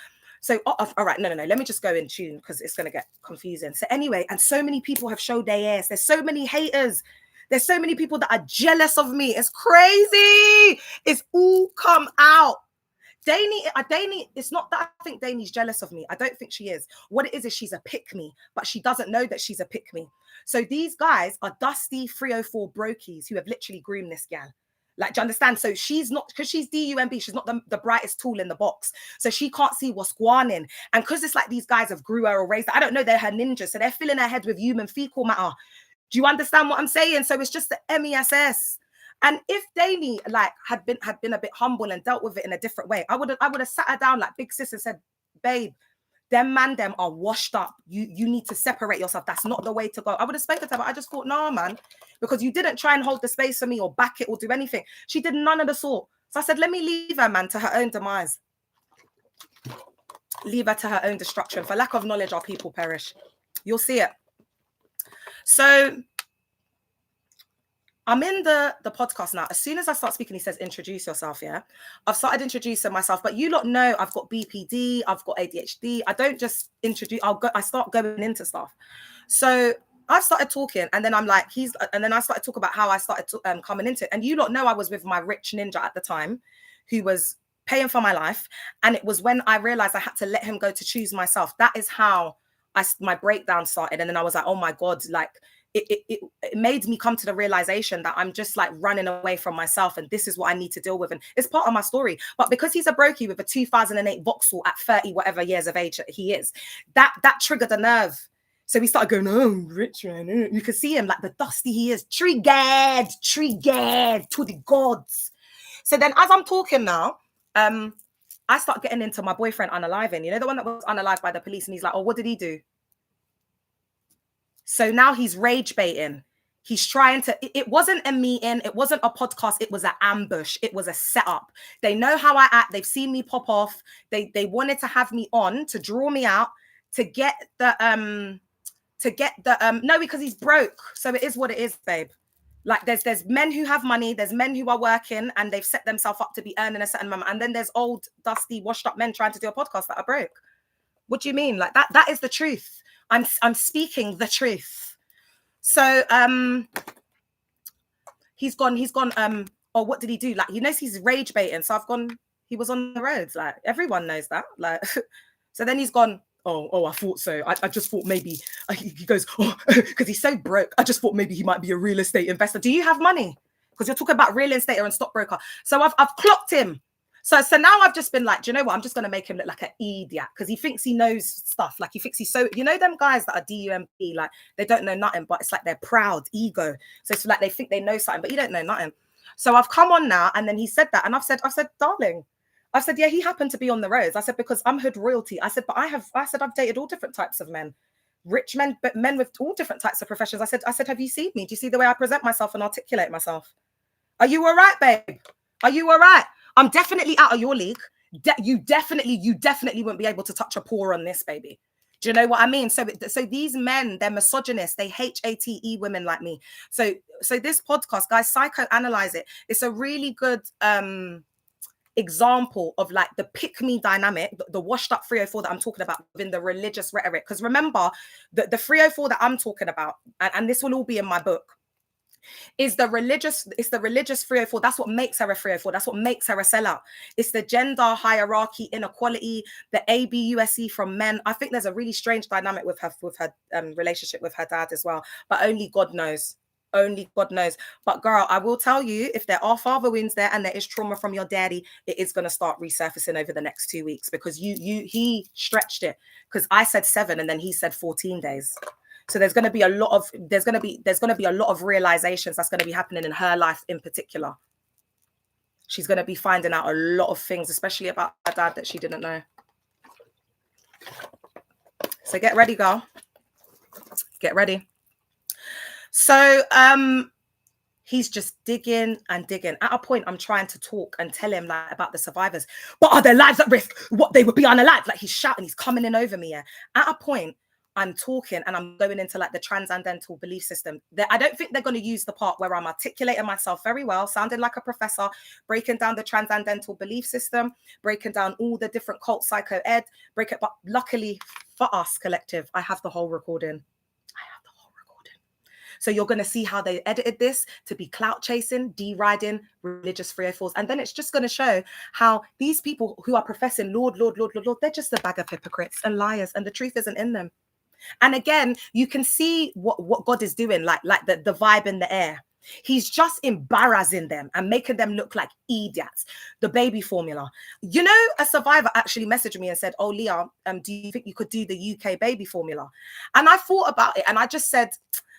So all right, no, let me just go in tune, because it's gonna get confusing. So anyway, and so many people have showed their ass. There's so many haters. There's so many people that are jealous of me. It's crazy. It's all come out. Dani, it's not that I think Dani's jealous of me. I don't think she is. What it is she's a pick-me, but she doesn't know that she's a pick-me. So these guys are dusty 304 brokies who have literally groomed this gal. Like, do you understand? So she's not, because she's DUMB, she's not the brightest tool in the box. So she can't see what's going on. And because it's like these guys have grew her or raised her, I don't know, they're her ninjas. So they're filling her head with human fecal matter. Do you understand what I'm saying? So it's just the MESS. And if Dani like had been a bit humble and dealt with it in a different way, I would have sat her down like big sis and said, babe, them are washed up. You need to separate yourself. That's not the way to go. I would have spoken to her, but I just thought, nah, man, because you didn't try and hold the space for me or back it or do anything. She did none of the sort. So I said, let me leave her, man, to her own demise. Leave her to her own destruction. For lack of knowledge, our people perish. You'll see it. So I'm in the podcast now. As soon as I start speaking, he says, introduce yourself, yeah? I've started introducing myself, but you lot know I've got BPD, I've got ADHD. I don't just introduce, I start going into stuff. So I've started talking, and then I'm like, and then I started talking about how I started coming into it. And you lot know I was with my rich ninja at the time, who was paying for my life. And it was when I realized I had to let him go to choose myself. That is how my breakdown started. And then I was like, oh my God, like it made me come to the realization that I'm just like running away from myself. And this is what I need to deal with. And it's part of my story. But because he's a brokey with a 2008 Vauxhall at 30, whatever years of age he is, that triggered a nerve. So we started going, oh, rich man. You could see him like the dusty he is. Triggered to the gods. So then as I'm talking now, I start getting into my boyfriend unaliving. You know, the one that was unalived by the police. And he's like, oh, what did he do? So now he's rage baiting. He's trying to, it wasn't a meeting. It wasn't a podcast. It was an ambush. It was a setup. They know how I act. They've seen me pop off. They wanted to have me on to draw me out to get the, no, because he's broke. So it is what it is, babe. Like there's men who have money, there's men who are working and they've set themselves up to be earning a certain amount. And then there's old, dusty, washed up men trying to do a podcast that are broke. What do you mean? Like that is the truth. I'm speaking the truth. So he's gone, oh, what did he do? Like, he knows he's rage baiting. So he was on the roads. Like everyone knows that. Like, so then he's gone, oh, I thought so. I just thought maybe, he goes, oh, because he's so broke. I just thought maybe he might be a real estate investor. Do you have money? Because you're talking about real estate and stockbroker. So I've clocked him. So now I've just been like, do you know what? I'm just going to make him look like an idiot because he thinks he knows stuff. Like he thinks he's so, you know, them guys that are DUMP, like they don't know nothing, but it's like they're proud, ego. So it's like they think they know something, but you don't know nothing. So I've come on now. And then he said that. And I've said, darling, I said, yeah, he happened to be on the roads. I said, because I'm hood royalty. I said, but I've dated all different types of men, rich men, but men with all different types of professions. I said, have you seen me? Do you see the way I present myself and articulate myself? Are you all right, babe? Are you all right? I'm definitely out of your league. You definitely won't be able to touch a pore on this, baby. Do you know what I mean? So these men, they're misogynists. They hate women like me. So this podcast, guys, psychoanalyze it. It's a really good example of like the pick-me dynamic, the washed up 304 that I'm talking about within the religious rhetoric. Because remember, the 304 that I'm talking about, and this will all be in my book, it's the religious 304. That's what makes her a 304. That's what makes her a sellout. It's the gender hierarchy, inequality, the ABUSE from men. I think there's a really strange dynamic with her relationship with her dad as well. But only God knows. Only God knows. But girl, I will tell you, if there are father wounds there and there is trauma from your daddy, it is going to start resurfacing over the next 2 weeks because he stretched it. Because I said 7 and then he said 14 days. So there's going to be a lot of realizations that's going to be happening in her life in particular. She's going to be finding out a lot of things, especially about her dad, that she didn't know. So get ready, girl. Get ready. So he's just digging and digging. At a point, I'm trying to talk and tell him like about the survivors. But are their lives at risk? What, they would be unalive? Like he's shouting, he's coming in over me. Yeah. At a point, I'm talking and I'm going into like the transcendental belief system. I don't think they're going to use the part where I'm articulating myself very well, sounding like a professor, breaking down the transcendental belief system, breaking down all the different cult psycho ed, but luckily for us, collective, I have the whole recording. So you're going to see how they edited this to be clout chasing, deriding, religious 304s. And then it's just going to show how these people who are professing Lord, they're just a bag of hypocrites and liars, and the truth isn't in them. And again, you can see what God is doing, like the vibe in the air. He's just embarrassing them and making them look like idiots. The baby formula. You know, a survivor actually messaged me and said, oh, Leah, do you think you could do the UK baby formula? And I thought about it and I just said,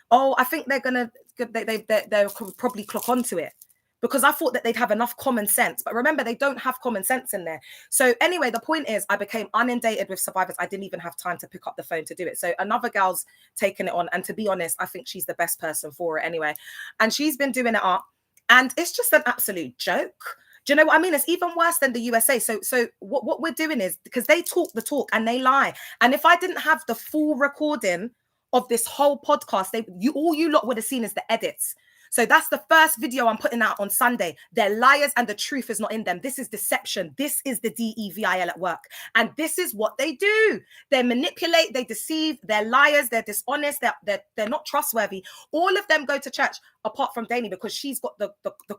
oh, I think they'll probably clock onto it. Because I thought that they'd have enough common sense. But remember, they don't have common sense in there. So anyway, the point is I became inundated with survivors. I didn't even have time to pick up the phone to do it. So another gal's taken it on. And to be honest, I think she's the best person for it anyway. And she's been doing it up. And it's just an absolute joke. Do you know what I mean? It's even worse than the USA. So what we're doing is, because they talk the talk and they lie. And if I didn't have the full recording of this whole podcast, all you lot would have seen is the edits. So that's the first video I'm putting out on Sunday. They're liars and the truth is not in them. This is deception. This is the DEVIL at work. And this is what they do. They manipulate, they deceive, they're liars, they're dishonest, they're not trustworthy. All of them go to church apart from Dani, because she's got the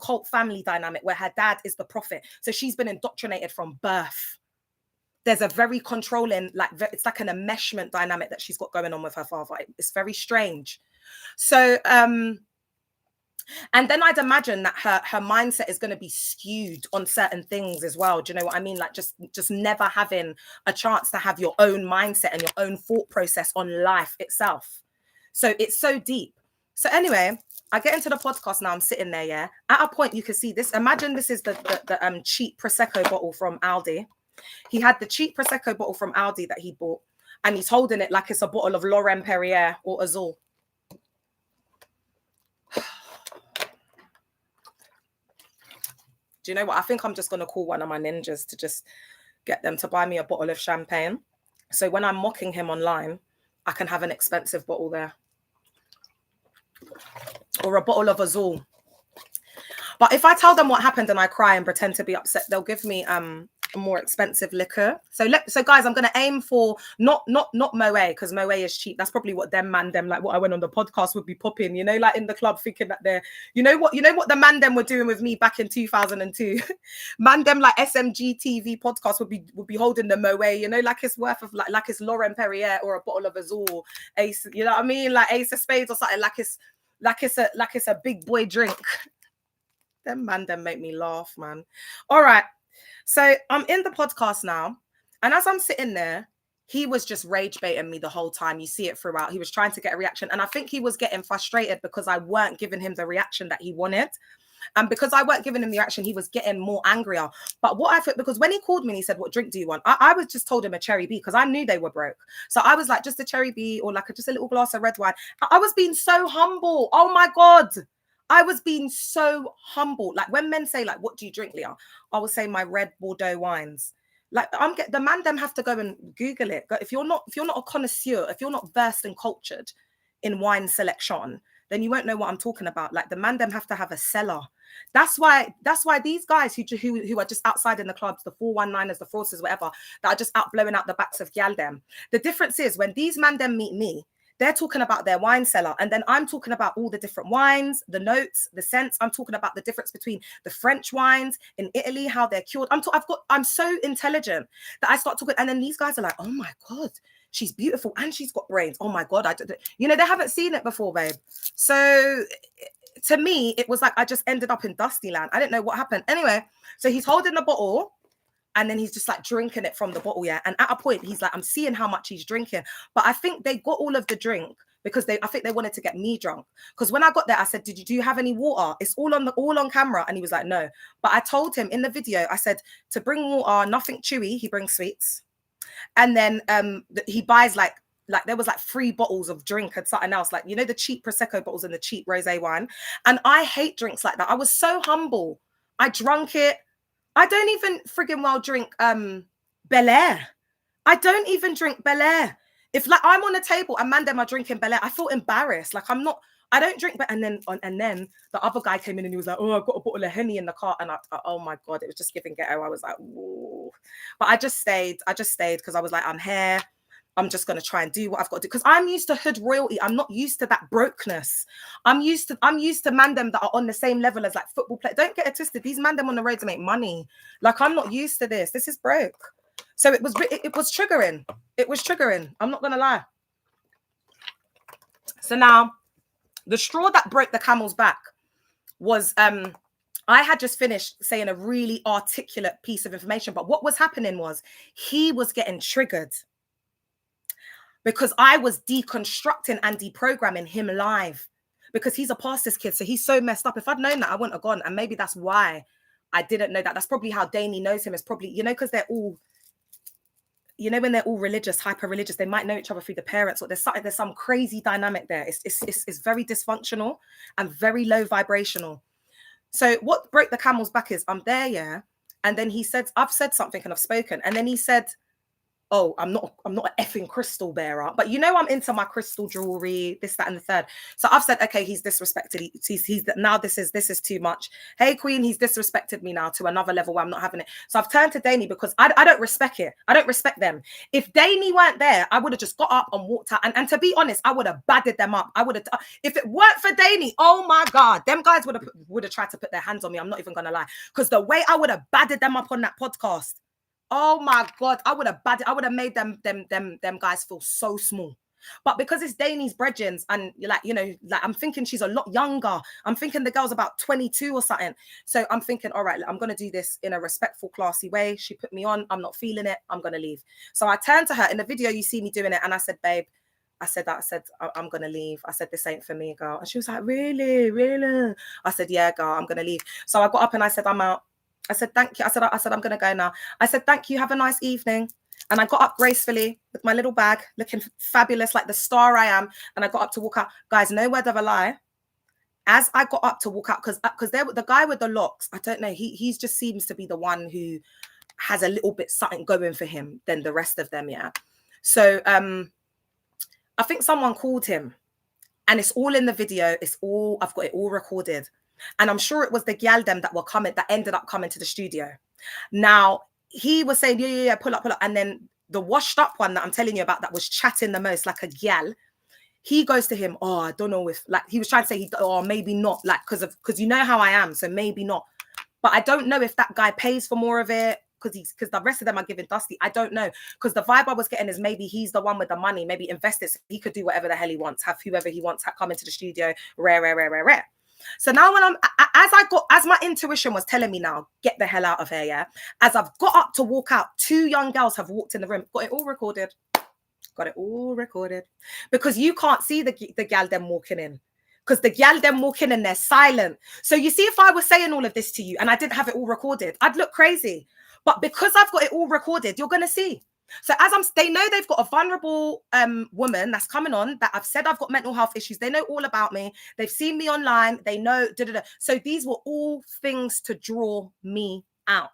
cult family dynamic where her dad is the prophet. So she's been indoctrinated from birth. There's a very controlling, like, it's like an enmeshment dynamic that she's got going on with her father. It's very strange. So, and then I'd imagine that her mindset is going to be skewed on certain things as well. Do you know what I mean? Like just never having a chance to have your own mindset and your own thought process on life itself. So it's so deep. So anyway, I get into the podcast now. I'm sitting there, yeah. At a point, you can see this. Imagine this is the cheap Prosecco bottle from Aldi. He had the cheap Prosecco bottle from Aldi that he bought, and he's holding it like it's a bottle of Laurent Perrier or Azul. Do you know what? I think I'm just going to call one of my ninjas to just get them to buy me a bottle of champagne. So when I'm mocking him online, I can have an expensive bottle there. Or a bottle of Azul. But if I tell them what happened and I cry and pretend to be upset, they'll give me a more expensive liquor. So guys, I'm gonna aim for not Moët, because Moët is cheap. That's probably what them like what I went on the podcast would be popping, you know, like in the club thinking that they're, you know what the man them were doing with me back in 2002. Man them like SMG TV podcast would be holding the Moët, you know, like it's worth of like it's Laurent Perrier or a bottle of Azul, Ace, you know what I mean, like Ace of Spades or something, like it's a big boy drink. Them man them make me laugh, man. All right. So I'm in the podcast now, and as I'm sitting there, he was just rage baiting me the whole time. You see it throughout. He was trying to get a reaction, and I think he was getting frustrated because I weren't giving him the reaction that he wanted. And because I weren't giving him the reaction, he was getting more angrier. But what I thought, because when he called me and he said, "What drink do you want?" I was just told him a cherry B, because I knew they were broke. So I was like, just a cherry B, or like just a little glass of red wine. I was being so humble. Oh my God. I was being so humble. Like when men say, like, "What do you drink, Leah?" I will say my red Bordeaux wines. Like the man them have to go and Google it. If you're not a connoisseur, if you're not versed and cultured in wine selection, then you won't know what I'm talking about. Like the man them have to have a cellar. That's why these guys who are just outside in the clubs, the 419ers, the fraudsters, whatever, that are just out blowing out the backs of gal them. The difference is when these man them meet me, they're talking about their wine cellar. And then I'm talking about all the different wines, the notes, the scents. I'm talking about the difference between the French wines in Italy, how they're cured. I'm so intelligent that I start talking. And then these guys are like, "Oh my God, she's beautiful. And she's got brains. Oh my God." They haven't seen it before, babe. So to me, it was like, I just ended up in Dusty land. I didn't know what happened. Anyway, so he's holding the bottle. And then he's just like drinking it from the bottle, yeah. And at a point, he's like, I'm seeing how much he's drinking. But I think they got all of the drink because I think they wanted to get me drunk. Because when I got there, I said, do you have any water? It's all on camera. And he was like, no. But I told him in the video, I said, to bring water, nothing chewy. He brings sweets. And then he buys like there was like 3 bottles of drink and something else, like, you know, the cheap Prosecco bottles and the cheap rosé wine. And I hate drinks like that. I was so humble. I drunk it. I don't even friggin' well drink Bel Air. I don't even drink Bel Air. If like I'm on a table and man them are drinking Bel Air, I feel embarrassed. Like I don't drink. And then the other guy came in and he was like, "Oh, I've got a bottle of Henny in the car." And oh my God, it was just giving ghetto. I was like, whoa. But I just stayed because I was like, I'm here. I'm just going to try and do what I've got to do. Because I'm used to hood royalty. I'm not used to that brokenness. I'm used to man them that are on the same level as like football players. Don't get it twisted. These man them on the road to make money. Like, I'm not used to this. This is broke. So it was triggering. It was triggering. I'm not going to lie. So now the straw that broke the camel's back was, I had just finished saying a really articulate piece of information. But what was happening was he was getting triggered. Because I was deconstructing and deprogramming him live, because he's a pastor's kid. So he's so messed up. If I'd known that, I wouldn't have gone. And maybe that's why I didn't know that. That's probably how Dani knows him. Is probably, you know, because they're all, you know, when they're all religious, hyper religious, they might know each other through the parents, or there's some crazy dynamic there. It's very dysfunctional and very low vibrational. So what broke the camel's back is I'm there, yeah. And then he said, I've said something and I've spoken. And then he said, oh, I'm not an effing crystal bearer, but you know, I'm into my crystal jewelry, this, that, and the third. So I've said, okay, he's disrespected. He's now this is too much. Hey, Queen, he's disrespected me now to another level where I'm not having it. So I've turned to Danny because I don't respect it. I don't respect them. If Danny weren't there, I would have just got up and walked out. And to be honest, I would have badded them up. I would have, if it weren't for Danny, oh my God, them guys would have tried to put their hands on me. I'm not even gonna lie, because the way I would have badded them up on that podcast. Oh my God, I would have made them guys feel so small. But because it's Danny's brethren, and like, you know, like I'm thinking she's a lot younger. I'm thinking the girl's about 22 or something. So I'm thinking, all right, I'm gonna do this in a respectful, classy way. She put me on, I'm not feeling it, I'm gonna leave. So I turned to her in the video, you see me doing it, and I said, babe, I said I'm gonna leave. I said, this ain't for me, girl. And she was like, really? I said, yeah, girl, I'm gonna leave. So I got up and I said, I'm out. I said, thank you. I said, I'm going to go now. I said, thank you. Have a nice evening. And I got up gracefully with my little bag, looking fabulous, like the star I am. And I got up to walk out. Guys, no word of a lie. As I got up to walk out, because the guy with the locks, I don't know, he just seems to be the one who has a little bit something going for him than the rest of them, yeah. So I think someone called him, and it's all in the video. I've got it all recorded. And I'm sure it was the gal them that ended up coming to the studio. Now, he was saying, yeah, pull up. And then the washed up one that I'm telling you about that was chatting the most like a gal, he goes to him, oh, I don't know if, like, he was trying to say, maybe not, like, because you know how I am, so maybe not. But I don't know if that guy pays for more of it, because the rest of them are giving Dusty. I don't know, because the vibe I was getting is maybe he's the one with the money, maybe invest it so he could do whatever the hell he wants, have whoever he wants come into the studio, rare. So now when as my intuition was telling me now, get the hell out of here, yeah. As I've got up to walk out, 2 young girls have walked in the room, got it all recorded, because you can't see the gal them walking in, because the gal them walking in, they're silent. So you see, if I was saying all of this to you and I didn't have it all recorded, I'd look crazy. But because I've got it all recorded, you're gonna see. So they know they've got a vulnerable woman that's coming on, that I've said I've got mental health issues. They know all about me. They've seen me online. They know. So these were all things to draw me out.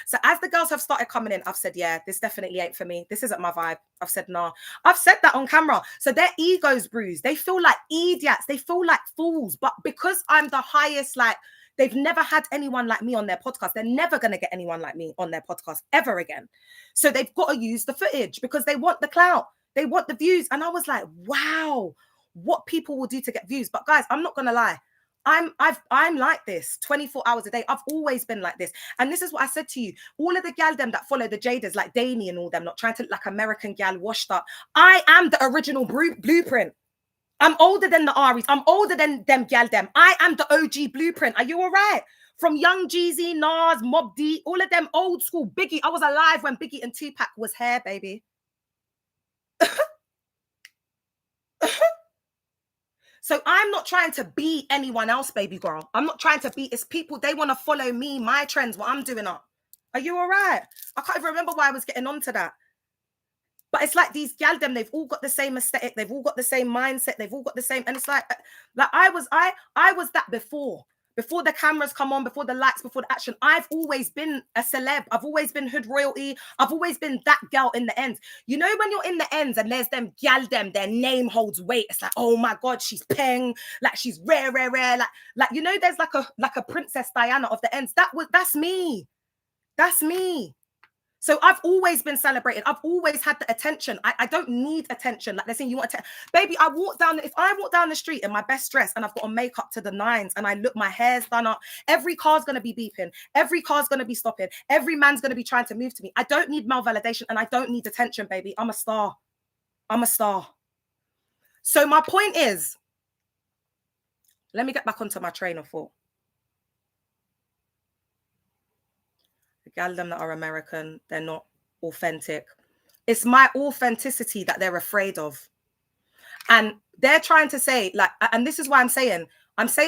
So as the girls have started coming in, I've said, yeah, this definitely ain't for me. This isn't my vibe. I've said, no. I've said that on camera. So their ego's bruised. They feel like idiots. They feel like fools. But because I'm the highest, like, they've never had anyone like me on their podcast. They're never going to get anyone like me on their podcast ever again. So they've got to use the footage because they want the clout. They want the views. And I was like, wow, what people will do to get views. But guys, I'm not going to lie. I'm like this 24 hours a day. I've always been like this. And this is what I said to you. All of the gal them that follow the Jaders, like Danny and all them, not trying to look like American gal washed up. I am the original blueprint. I'm older than the Aries. I'm older than them gal them. I am the OG blueprint. Are you all right? From Young Jeezy, Nas, Mob D, all of them old school. Biggie. I was alive when Biggie and Tupac was here, baby. So I'm not trying to be anyone else, baby girl. I'm not trying to be. It's people, they want to follow me, my trends, what I'm doing up. Are you all right? I can't even remember why I was getting onto that. But it's like these gal them, they've all got the same aesthetic, they've all got the same mindset, they've all got the same, and it's like I was that before the cameras come on, before the lights, before the action. I've always been a celeb. I've always been hood royalty. I've always been that girl in the ends. You know, when you're in the ends and there's them gal them, their name holds weight. It's like, oh my God, she's peng, like she's rare. Like you know, there's like a Princess Diana of the ends. That's me. That's me. So I've always been celebrated. I've always had the attention. I don't need attention. Like they're saying, you want attention. Baby, if I walk down the street in my best dress and I've got a makeup to the nines and I look, my hair's done up, every car's going to be beeping. Every car's going to be stopping. Every man's going to be trying to move to me. I don't need male validation and I don't need attention, baby. I'm a star. I'm a star. So my point is, let me get back onto my train of thought. Gal them that are American, they're not authentic. It's my authenticity that they're afraid of. And they're trying to say, like, and this is why I'm saying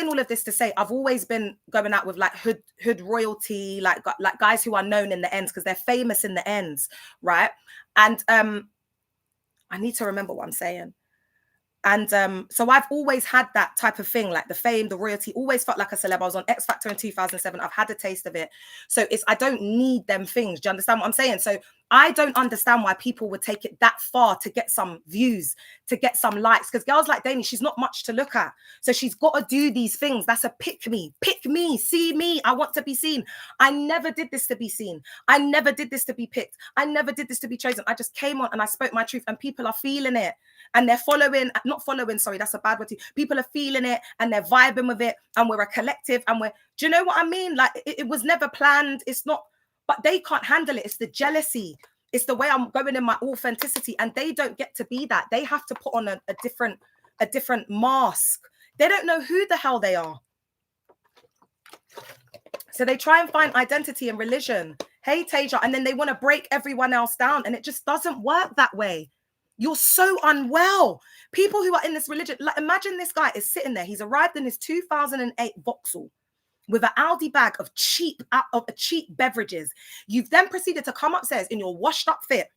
all of this to say, I've always been going out with like hood royalty, like guys who are known in the ends because they're famous in the ends, right? And I need to remember what I'm saying. And so I've always had that type of thing, like the fame, the royalty, always felt like a celeb. I was on X Factor in 2007. I've had a taste of it. So I don't need them things. Do you understand what I'm saying? So I don't understand why people would take it that far to get some views, to get some likes. Because girls like Dani, she's not much to look at. So she's got to do these things. That's a pick me, see me. I want to be seen. I never did this to be seen. I never did this to be picked. I never did this to be chosen. I just came on and I spoke my truth, and people are feeling it. And they're not following, sorry, that's a bad word. People are feeling it and they're vibing with it. And we're a collective. And do you know what I mean? Like, it was never planned. It's not, but they can't handle it. It's the jealousy. It's the way I'm going in my authenticity. And they don't get to be that. They have to put on a different mask. They don't know who the hell they are. So they try and find identity in religion. Hey, Tasia. And then they want to break everyone else down. And it just doesn't work that way. You're so unwell. People who are in this religion, like, imagine this guy is sitting there. He's arrived in his 2008 Vauxhall with an Aldi bag of cheap beverages. You've then proceeded to come upstairs in your washed up fit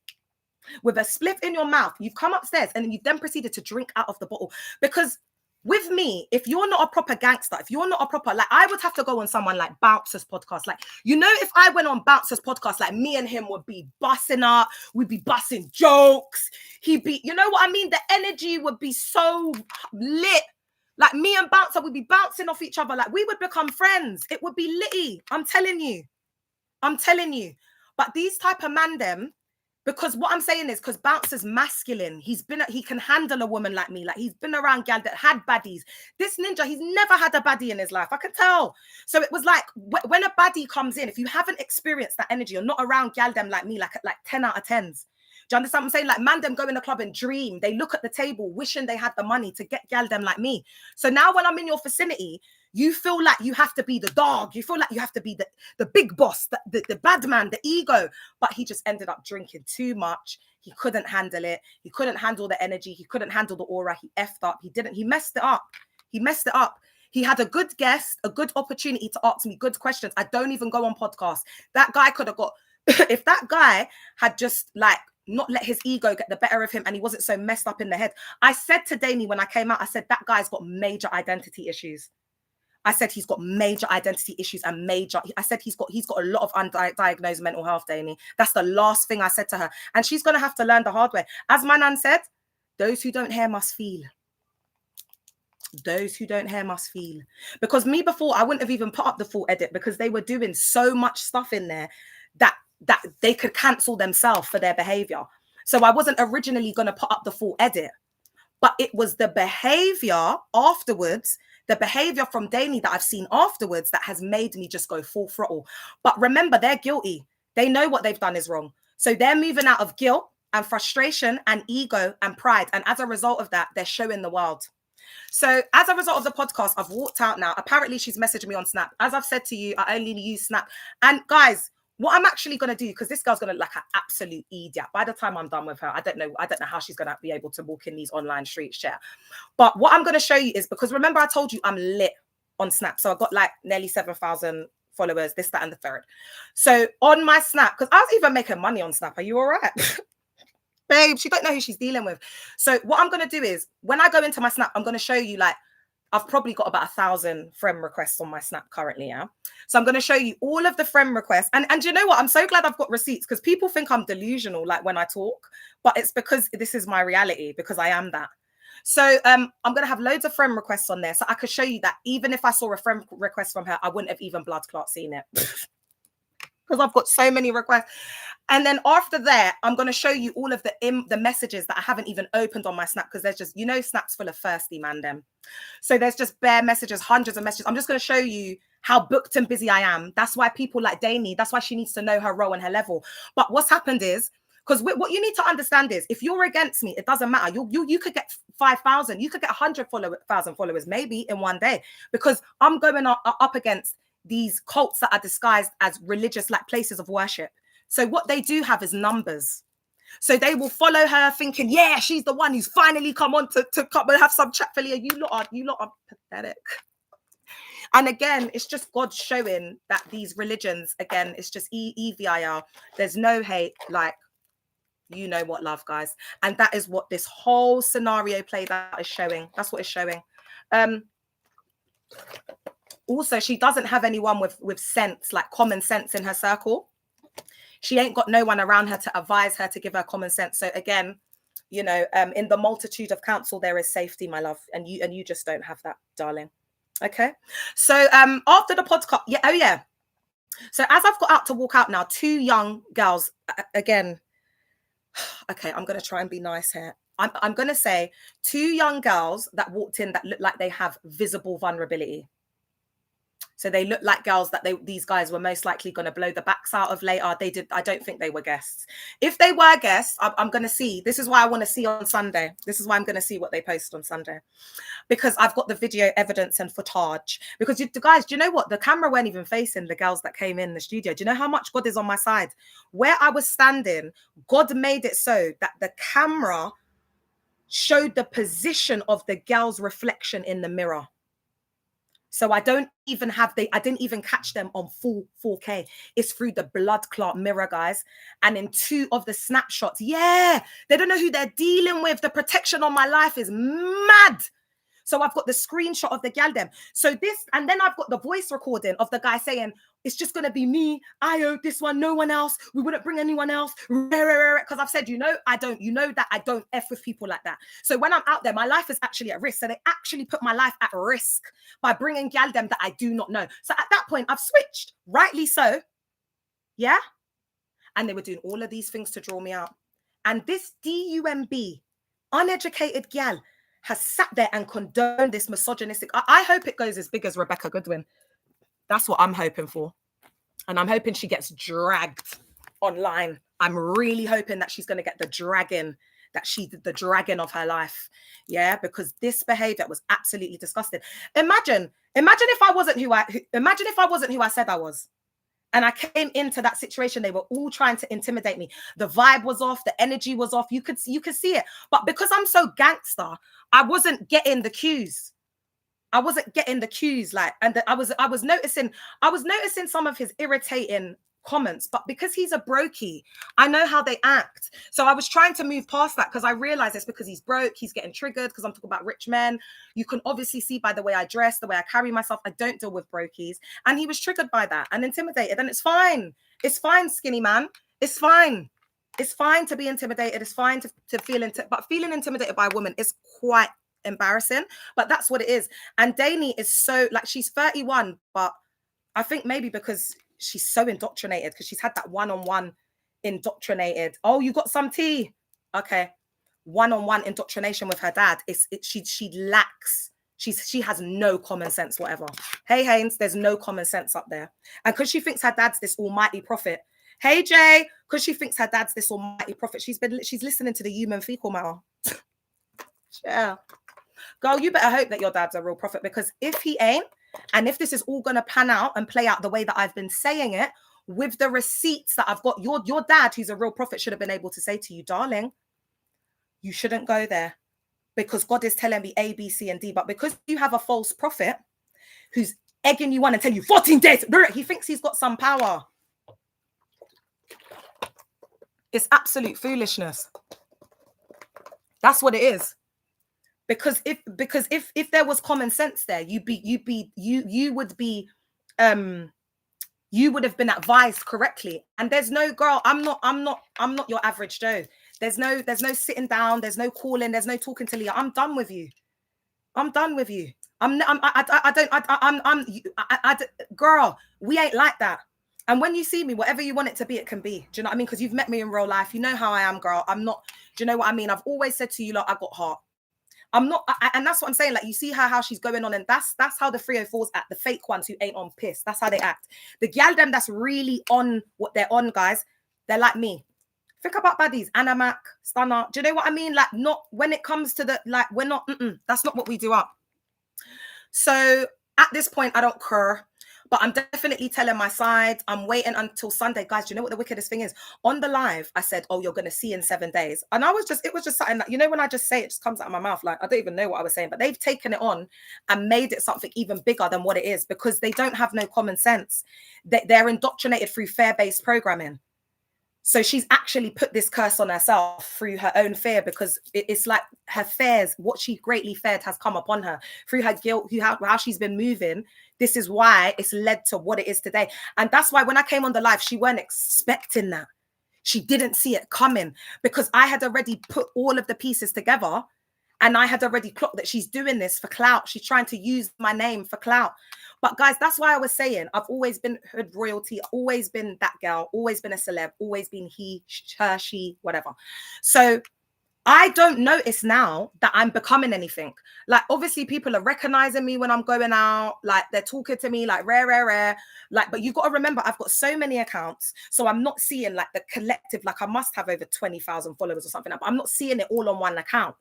with a spliff in your mouth. You've come upstairs and you've then proceeded to drink out of the bottle. Because with me, if you're not a proper gangster, if you're not a proper, like, I would have to go on someone like Bouncer's podcast. Like, you know, if I went on Bouncer's podcast, like, me and him would be bussing up, we'd be bussing jokes. He'd be, you know what I mean? The energy would be so lit. Like, me and Bouncer would be bouncing off each other. Like, we would become friends. It would be litty. I'm telling you. But these type of man them, because what I'm saying is, because Bouncer's masculine, he can handle a woman like me. Like, he's been around gal that had baddies. This ninja, he's never had a baddie in his life. I can tell. So it was like, when a baddie comes in, if you haven't experienced that energy, you're not around gal them like me, like 10 out of 10s. Do you understand what I'm saying? Like, man them go in the club and dream. They look at the table, wishing they had the money to get gal them like me. So now when I'm in your vicinity, you feel like you have to be the dog. You feel like you have to be the big boss, the bad man, the ego. But he just ended up drinking too much. He couldn't handle it. He couldn't handle the energy. He couldn't handle the aura. He effed up. He messed it up. He had a good guest, a good opportunity to ask me good questions. I don't even go on podcasts. That guy could have got, if that guy had just like not let his ego get the better of him and he wasn't so messed up in the head. I said to Dani when I came out, I said, that guy's got major identity issues. I said he's got major identity issues and I said he's got a lot of undiagnosed mental health, Dani. That's the last thing I said to her. And she's going to have to learn the hard way. As my nan said, those who don't hear must feel. Those who don't hear must feel. Because me before, I wouldn't have even put up the full edit because they were doing so much stuff in there that they could cancel themselves for their behavior. So I wasn't originally going to put up the full edit. But it was the behavior afterwards, the behavior from Dani that I've seen afterwards that has made me just go full throttle. But remember, they're guilty. They know what they've done is wrong. So they're moving out of guilt and frustration and ego and pride. And as a result of that, they're showing the world. So as a result of the podcast, I've walked out now. Apparently, she's messaged me on Snap. As I've said to you, I only use Snap. And guys, what I'm actually going to do, because this girl's going to look like an absolute idiot. By the time I'm done with her, I don't know how she's going to be able to walk in these online streets, yeah. But what I'm going to show you is, because remember I told you I'm lit on Snap. So I've got like nearly 7,000 followers, this, that, and the third. So on my Snap, because I was even making money on Snap. Are you all right? Babe, she don't know who she's dealing with. So what I'm going to do is, when I go into my Snap, I'm going to show you, like, I've probably got about 1,000 friend requests on my Snap currently, yeah? So I'm going to show you all of the friend requests. And you know what? I'm so glad I've got receipts, because people think I'm delusional, like, when I talk. But it's because this is my reality, because I am that. So I'm going to have loads of friend requests on there. So I could show you that even if I saw a friend request from her, I wouldn't have even blood clot seen it. Because I've got so many requests. And then after that, I'm going to show you all of the messages that I haven't even opened on my Snap, because there's just, you know, Snap's full of thirsty man them. So there's just bare messages, hundreds of messages. I'm just going to show you how booked and busy I am. That's why people like Dani, that's why she needs to know her role and her level. But what's happened is, because what you need to understand is, if you're against me, it doesn't matter. You could get 5,000, you could get 100,000 followers maybe in one day, because I'm going up against these cults that are disguised as religious, like, places of worship. So what they do have is numbers. So they will follow her thinking, yeah, she's the one who's finally come on to come and have some chat for Leah. You lot are pathetic. And again, it's just God showing that these religions, again, it's just EVIR. There's no hate, like, you know what, love, guys. And that is what this whole scenario play that is showing. That's what it's showing. Also, she doesn't have anyone with sense, like common sense in her circle. She ain't got no one around her to advise her, to give her common sense. So again, you know, in the multitude of counsel, there is safety, my love. And you just don't have that, darling. Okay. So after the podcast, yeah, oh yeah. So as I've got out to walk out now, 2 young girls, again, okay, I'm going to try and be nice here. I'm going to say 2 young girls that walked in that look like they have visible vulnerability. So they look like girls that these guys were most likely going to blow the backs out of later. They did. I don't think they were guests. If they were guests, I'm going to see. This is why I want to see on Sunday. This is why I'm going to see what they post on Sunday, because I've got the video evidence and footage. Because the guys, do you know what? The camera weren't even facing the girls that came in the studio. Do you know how much God is on my side? Where I was standing, God made it so that the camera showed the position of the girl's reflection in the mirror. So I didn't even catch them on full 4K. It's through the blood clot mirror, guys. And in 2 of the snapshots, yeah, they don't know who they're dealing with. The protection on my life is mad. So I've got the screenshot of the gal them. So this, and then I've got the voice recording of the guy saying, it's just going to be me. I owe this one, no one else. We wouldn't bring anyone else. Because I've said, you know that I don't F with people like that. So when I'm out there, my life is actually at risk. So they actually put my life at risk by bringing gal them that I do not know. So at that point, I've switched, rightly so. Yeah. And they were doing all of these things to draw me out. And this DUMB, uneducated gal, has sat there and condoned this misogynistic. I hope it goes as big as Rebecca Goodwin. That's what I'm hoping for. And I'm hoping she gets dragged online. I'm really hoping that she's going to get the dragging, the dragging of her life. Yeah, because this behavior was absolutely disgusting. Imagine if I wasn't who I said I was. And I came into that situation, they were all trying to intimidate me. The vibe was off, the energy was off. You could see it. But because I'm so gangster, I wasn't getting the cues. I was noticing some of his irritating comments, but because he's a brokey, I know how they act. So I was trying to move past that because I realized it's because he's broke, he's getting triggered because I'm talking about rich men. You can obviously see by the way I dress, the way I carry myself, I don't deal with brokies. And he was triggered by that and intimidated. And it's fine. It's fine, skinny man. It's fine. It's fine to be intimidated. It's fine to feel but feeling intimidated by a woman is quite embarrassing, but that's what it is. And Dani is so, like, she's 31, but I think maybe because she's so indoctrinated, because she's had that one-on-one indoctrinated. Oh, you got some tea? Okay. One-on-one indoctrination with her dad. She lacks, she has no common sense whatever. Hey, Haynes, there's no common sense up there. And because she thinks her dad's this almighty prophet. Hey, Jay, because she thinks her dad's this almighty prophet, she's listening to the human fecal matter. Yeah. Girl, you better hope that your dad's a real prophet, because if he ain't, and if this is all going to pan out and play out the way that I've been saying it, with the receipts that I've got, your dad, who's a real prophet, should have been able to say to you, darling, you shouldn't go there because God is telling me A, B, C, and D. But because you have a false prophet who's egging you on and telling you 14 days, he thinks he's got some power. It's absolute foolishness. That's what it is. Because if there was common sense there, you would have been advised correctly. And there's no, girl, I'm not your average Joe. There's no sitting down, there's no calling, there's no talking to Leah. I'm done with you. Girl, we ain't like that. And when you see me, whatever you want it to be, it can be. Do you know what I mean? Because you've met me in real life. You know how I am, girl. I'm not, do you know what I mean? I've always said to you, like, I got heart. I'm not, and that's what I'm saying. Like, you see her, how she's going on, and that's how the 304s act, the fake ones who ain't on piss. That's how they act. The gal them that's really on what they're on, guys, they're like me. Think about baddies, Anna Stunner. Do you know what I mean? Like, not when it comes to the, like, we're not, that's not what we do up. So at this point, I don't care. But I'm definitely telling my side. I'm waiting until Sunday. Guys, do you know what the wickedest thing is? On the live, I said, oh, you're going to see in 7 days. And it was just something that, you know, when I just say it, just comes out of my mouth. Like, I don't even know what I was saying. But they've taken it on and made it something even bigger than what it is, because they don't have no common sense. They're indoctrinated through fear-based programming. So she's actually put this curse on herself through her own fear, because it's like her fears, what she greatly feared has come upon her through her guilt, how she's been moving. This is why it's led to what it is today. And that's why when I came on the live, she weren't expecting that. She didn't see it coming, because I had already put all of the pieces together, and I had already clocked that she's doing this for clout. She's trying to use my name for clout. But guys, that's why I was saying I've always been hood royalty, always been that girl, always been a celeb, always been he, her, she, whatever. So I don't notice now that I'm becoming anything. Like, obviously people are recognizing me when I'm going out, like they're talking to me like rare. Like, but you've got to remember, I've got so many accounts. So I'm not seeing like the collective, like I must have over 20,000 followers or something. But I'm not seeing it all on one account.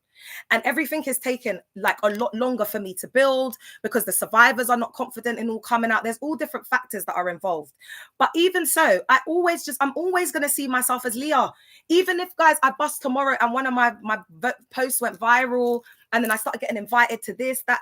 And everything has taken like a lot longer for me to build, because the survivors are not confident in all coming out. There's all different factors that are involved. But even so, I'm always going to see myself as Leah. Even if, guys, I bust tomorrow and one of my posts went viral, and then I started getting invited to this, that,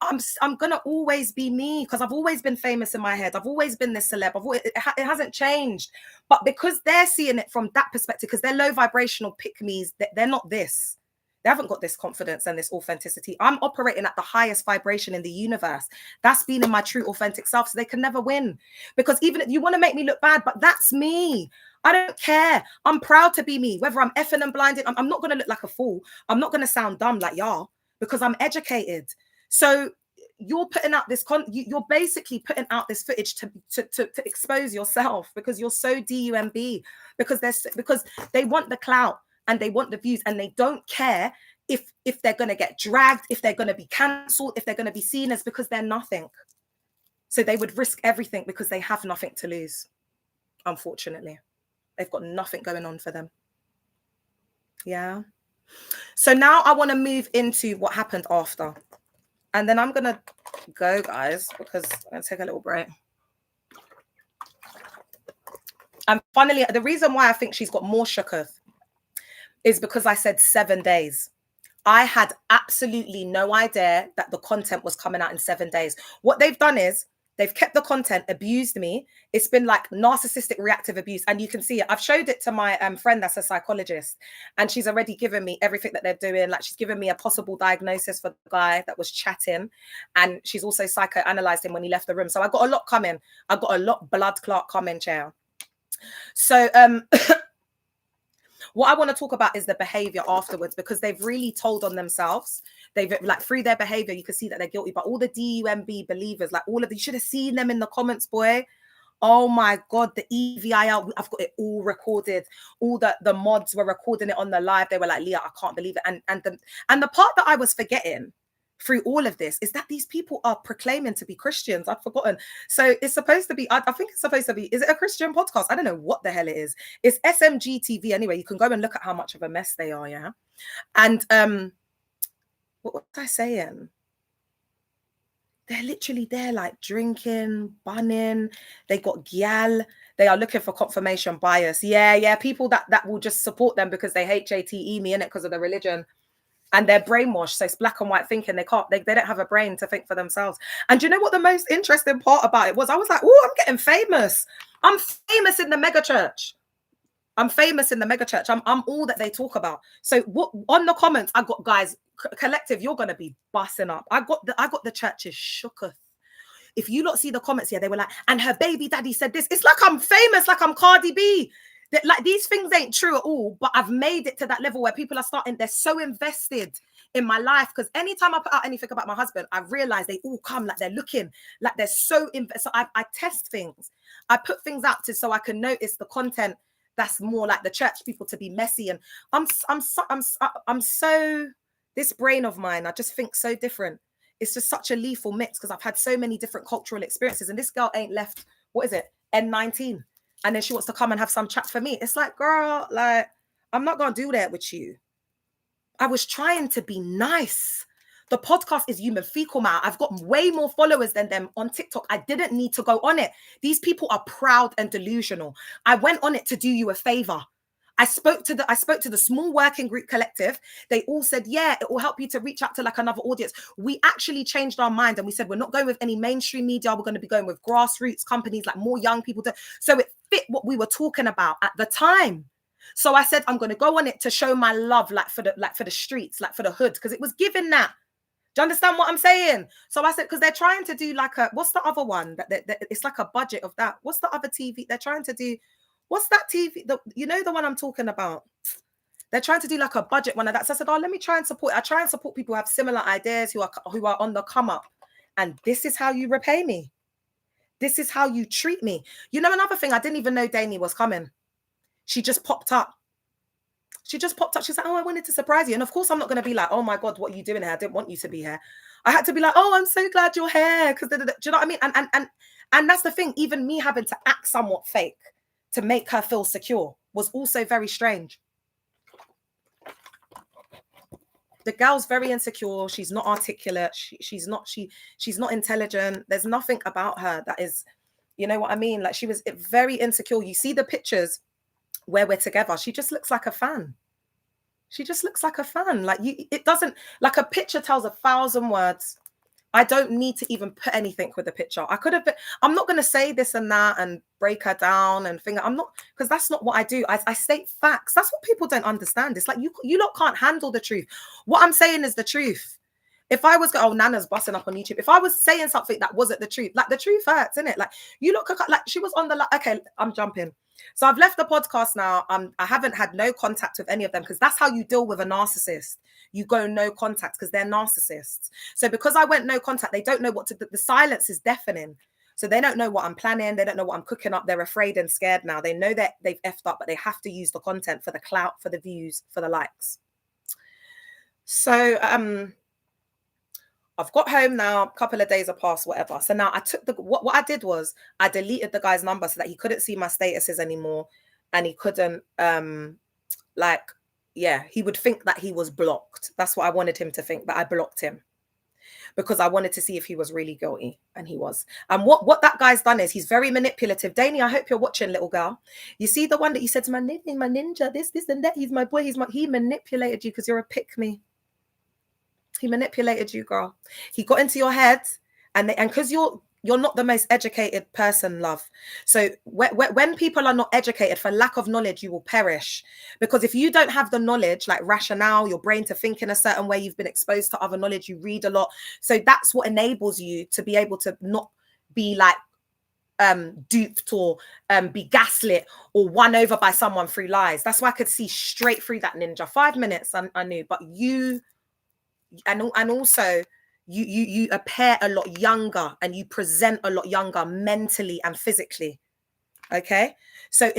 I'm going to always be me, because I've always been famous in my head. I've always been this celeb. It hasn't changed. But because they're seeing it from that perspective, because they're low vibrational pick-me's, they're not this. They haven't got this confidence and this authenticity. I'm operating at the highest vibration in the universe. That's been in my true authentic self. So they can never win, because even if you want to make me look bad, but that's me. I don't care. I'm proud to be me, whether I'm effing and blinded. I'm not going to look like a fool. I'm not going to sound dumb like y'all, because I'm educated. So you're putting out this you're basically putting out this footage to expose yourself, because you're so DUMB, because they want the clout and they want the views, and they don't care if they're going to get dragged, if they're going to be cancelled, if they're going to be seen as, because they're nothing. So they would risk everything because they have nothing to lose. Unfortunately, they've got nothing going on for them. Yeah. So now I want to move into what happened after. And then I'm going to go, guys, because I'm going to take a little break. And finally, the reason why I think she's got more shooketh is because I said 7 days. I had absolutely no idea that the content was coming out in 7 days. What they've done is they've kept the content, abused me. It's been like narcissistic reactive abuse. And you can see it. I've showed it to my friend that's a psychologist, and she's already given me everything that they're doing. Like, she's given me a possible diagnosis for the guy that was chatting. And she's also psychoanalyzed him when he left the room. So I got a lot coming. I got a lot blood clot coming, chair. So, what I want to talk about is the behavior afterwards, because they've really told on themselves. They've, like, through their behavior, you can see that they're guilty. But all the DUMB believers, like all of you should have seen them in the comments, boy. Oh my God, the EVIL, I've got it all recorded. All the mods were recording it on the live. They were like, Leah, I can't believe it. And the part that I was forgetting through all of this is that these people are proclaiming to be Christians. I've forgotten. So it's supposed to be, I think it's supposed to be, is it a Christian podcast? I don't know what the hell it is. It's SMG TV anyway. You can go and look at how much of a mess they are, yeah? And what was I saying? They're literally there, like drinking, bunning. They got gyal. They are looking for confirmation bias. Yeah. People that will just support them because they HATE me in it because of the religion. And they're brainwashed. So it's black and white thinking. They don't have a brain to think for themselves. And do you know what the most interesting part about it was? I was like, oh, I'm getting famous. I'm famous in the mega church. I'm famous in the mega church. I'm all that they talk about. So what on the comments, I got, guys, collective, you're gonna be busting up. I got the churches shooketh. If you lot see the comments here, they were like, and her baby daddy said this. It's like I'm famous, like I'm Cardi B. Like, these things ain't true at all, but I've made it to that level where people are starting, they're so invested in my life, because anytime I put out anything about my husband, I realize they all come like they're looking, like they're so invested. So I test things. I put things out so I can notice the content that's more like the church people to be messy. And I'm so, this brain of mine, I just think so different. It's just such a lethal mix, because I've had so many different cultural experiences, and this girl ain't left, what is it, N19. And then she wants to come and have some chat for me. It's like, girl, like, I'm not going to do that with you. I was trying to be nice. The podcast is human fecal matter. I've got way more followers than them on TikTok. I didn't need to go on it. These people are proud and delusional. I went on it to do you a favor. I spoke to the small working group collective. They all said, yeah, it will help you to reach out to like another audience. We actually changed our mind and we said, we're not going with any mainstream media. We're going to be going with grassroots companies, like more young people. So it fit what we were talking about at the time. So I said, I'm going to go on it to show my love, like for the streets, like for the hood, because it was given that. Do you understand what I'm saying? So I said, because they're trying to do like what's the other one? That it's like a budget of that. What's the other TV? They're trying to do, what's that TV? You know the one I'm talking about? They're trying to do like a budget one of that. So I said, oh, let me try and support. I try and support people who have similar ideas, who are on the come up. And this is how you repay me. This is how you treat me. You know, another thing, I didn't even know Dani was coming. She just popped up. She's like, oh, I wanted to surprise you. And of course, I'm not going to be like, oh my God, what are you doing here? I didn't want you to be here. I had to be like, oh, I'm so glad you're here. Because do you know what I mean? And that's the thing. Even me having to act somewhat fake to make her feel secure was also very strange. The girl's very insecure. She's not articulate. She's not intelligent. There's nothing about her that is, you know what I mean? Like, she was very insecure. You see the pictures where we're together. She just looks like a fan. Like, it doesn't, like, a picture tells 1,000 words. I don't need to even put anything with the picture. I'm not going to say this and that and break her down and finger. I'm not, because that's not what I do. I state facts. That's what people don't understand. It's like, you lot can't handle the truth. What I'm saying is the truth. If I was, Nana's busting up on YouTube. If I was saying something that wasn't the truth, like, the truth hurts, innit? Like, you look, like, she was on the, okay, I'm jumping. So I've left the podcast now. I haven't had no contact with any of them, because that's how you deal with a narcissist. You go no contact because they're narcissists. So because I went no contact, they don't know what to do. The silence is deafening. So they don't know what I'm planning. They don't know what I'm cooking up. They're afraid and scared now. They know that they've effed up, but they have to use the content for the clout, for the views, for the likes. So I've got home now, a couple of days have passed, whatever. So now I took what I did was I deleted the guy's number so that he couldn't see my statuses anymore. And he couldn't, he would think that he was blocked. That's what I wanted him to think, that I blocked him. Because I wanted to see if he was really guilty. And he was. And what that guy's done is he's very manipulative. Dani, I hope you're watching, little girl. You see the one that you said to my ninja, this and that. He's my boy. He manipulated you because you're a pick-me. He manipulated you, girl. He got into your head, and because you're not the most educated person, love. So when people are not educated, for lack of knowledge, you will perish. Because if you don't have the knowledge, like rationale, your brain to think in a certain way, you've been exposed to other knowledge, you read a lot. So that's what enables you to be able to not be like duped or be gaslit or won over by someone through lies. That's why I could see straight through that ninja. 5 minutes, I knew. But you... And also you appear a lot younger and you present a lot younger mentally and physically. Okay, so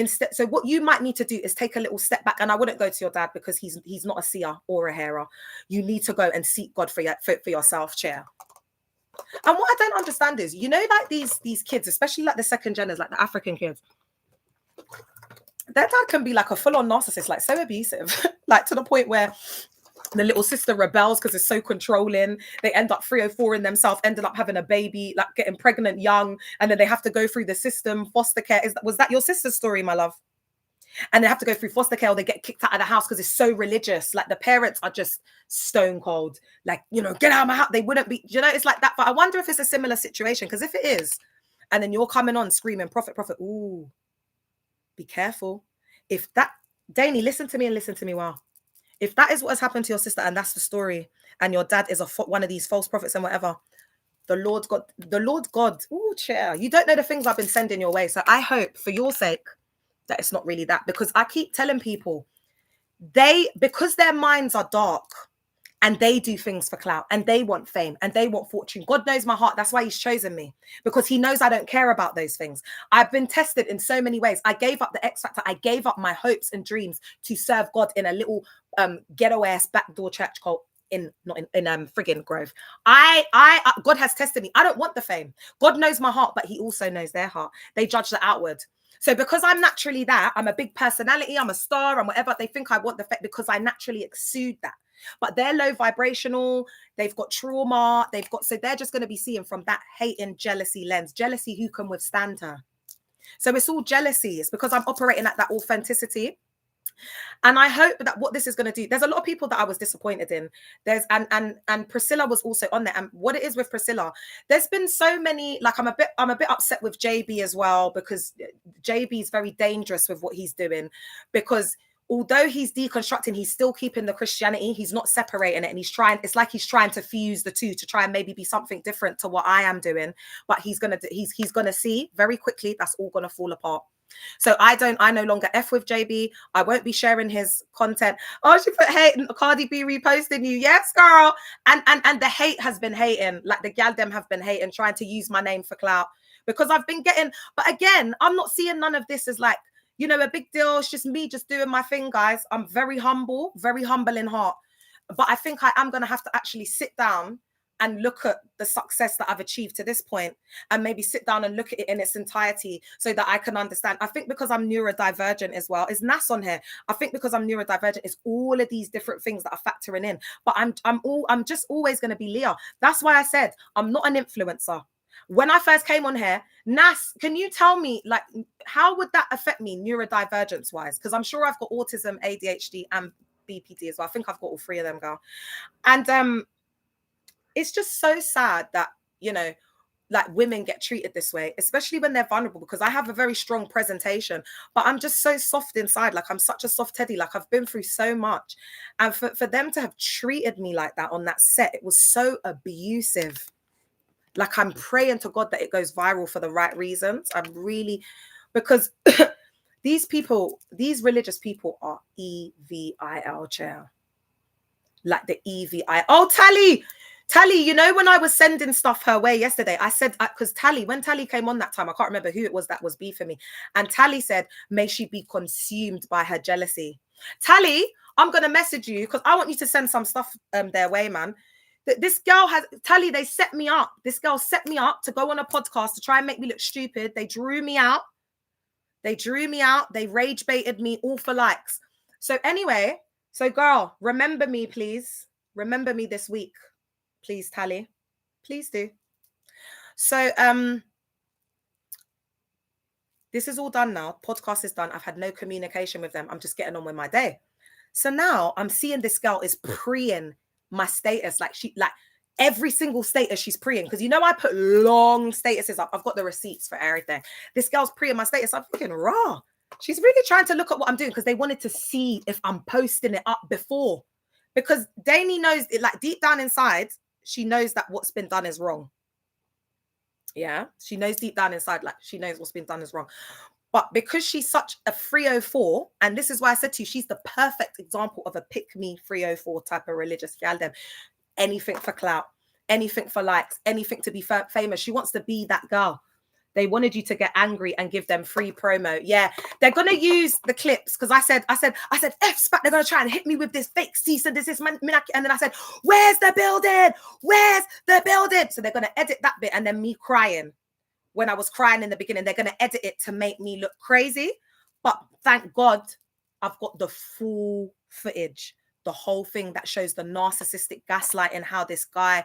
what you might need to do is take a little step back. And I wouldn't go to your dad because he's not a seer or a hearer. You need to go and seek God for yourself, chair. And what I don't understand is, you know, like these kids, especially like the second genders, like the African kids, their dad can be like a full-on narcissist, like so abusive, like to the point where the little sister rebels because it's so controlling. They end up 3 or 4 in themselves, ended up having a baby, like getting pregnant young, and then they have to go through the system, foster care. Was that your sister's story, my love? And they have to go through foster care, or they get kicked out of the house because it's so religious. Like, the parents are just stone cold, like, you know, get out of my house. They wouldn't be, you know, it's like that. But I wonder if it's a similar situation, because if it is, and then you're coming on screaming, prophet, ooh, be careful. If that, Dani, listen to me and listen to me well. If that is what has happened to your sister and that's the story, and your dad is one of these false prophets and whatever, the Lord God, ooh, chair, you don't know the things I've been sending your way. So I hope for your sake that it's not really that, because I keep telling people because their minds are dark and they do things for clout and they want fame and they want fortune. God knows my heart. That's why he's chosen me, because he knows I don't care about those things. I've been tested in so many ways. I gave up the X Factor. I gave up my hopes and dreams to serve God in a little ghetto ass backdoor church called not in friggin' Grove. God has tested me. I don't want the fame. God knows my heart, but he also knows their heart. They judge the outward. So because I'm naturally that, I'm a big personality, I'm a star and whatever, they think I want the fame because I naturally exude that. But they're low vibrational, they've got trauma, so they're just going to be seeing from that hate and jealousy lens. Jealousy, who can withstand her? So it's all jealousy. It's because I'm operating at that authenticity. And I hope that what this is going to do, there's a lot of people that I was disappointed in. There's and Priscilla was also on there. And what it is with Priscilla, there's been so many, like I'm a bit upset with JB as well, because JB is very dangerous with what he's doing, because although he's deconstructing, he's still keeping the Christianity. He's not separating it. And it's like he's trying to fuse the two to try and maybe be something different to what I am doing. But he's going to see very quickly that's all going to fall apart. So I no longer F with JB. I won't be sharing his content. Oh, she put hate and Cardi B reposting you. Yes, girl. And the hate has been hating. Like the gal them have been hating, trying to use my name for clout, because I've been getting, but again, I'm not seeing none of this as like, you know, a big deal. It's just me just doing my thing, guys. I'm very humble in heart. But I think I am going to have to actually sit down and look at the success that I've achieved to this point, and maybe sit down and look at it in its entirety so that I can understand. I think because I'm neurodivergent as well, is Nas on here? I think because I'm neurodivergent, it's all of these different things that are factoring in. But I'm just always going to be Leah. That's why I said I'm not an influencer. When I first came on here, Nas, can you tell me, like, how would that affect me neurodivergence wise? Because I'm sure I've got autism, ADHD, and BPD as well. I think I've got all three of them, girl. And it's just so sad that, you know, like women get treated this way, especially when they're vulnerable, because I have a very strong presentation, but I'm just so soft inside. Like I'm such a soft teddy, like I've been through so much. And for them to have treated me like that on that set, it was so abusive. Like I'm praying to God that it goes viral for the right reasons. I'm really, because these people, these religious people are EVIL chair. Like the EVI. Oh, Tally, you know, when I was sending stuff her way yesterday, I said, because when Tally came on that time, I can't remember who it was that was beefing me. And Tally said, may she be consumed by her jealousy. Tally, I'm going to message you because I want you to send some stuff their way, man. This girl Tally, they set me up. This girl set me up to go on a podcast to try and make me look stupid. They drew me out. They rage baited me, all for likes. So anyway, so girl, remember me, please. Remember me this week. Please, Tally. Please do. So this is all done now. Podcast is done. I've had no communication with them. I'm just getting on with my day. So now I'm seeing this girl is preing my status. Like every single status she's preing. Because you know I put long statuses up. I've got the receipts for everything. This girl's preing my status. I'm thinking, raw. She's really trying to look at what I'm doing because they wanted to see if I'm posting it up before. Because Dani knows it, like deep down inside, she knows that what's been done is wrong. Yeah, she knows deep down inside, like she knows what's been done is wrong. But because she's such a 304, and this is why I said to you, she's the perfect example of a pick-me 304 type of religious gal. Anything for clout, anything for likes, anything to be famous. She wants to be that girl. They wanted you to get angry and give them free promo. Yeah, they're gonna use the clips because I said, F-SPAC, they're gonna try and hit me with this fake cease and desist, and then I said, where's the building? Where's the building? So they're gonna edit that bit, and then me crying when I was crying in the beginning, they're gonna edit it to make me look crazy. But thank God, I've got the full footage, the whole thing that shows the narcissistic gaslighting, how this guy,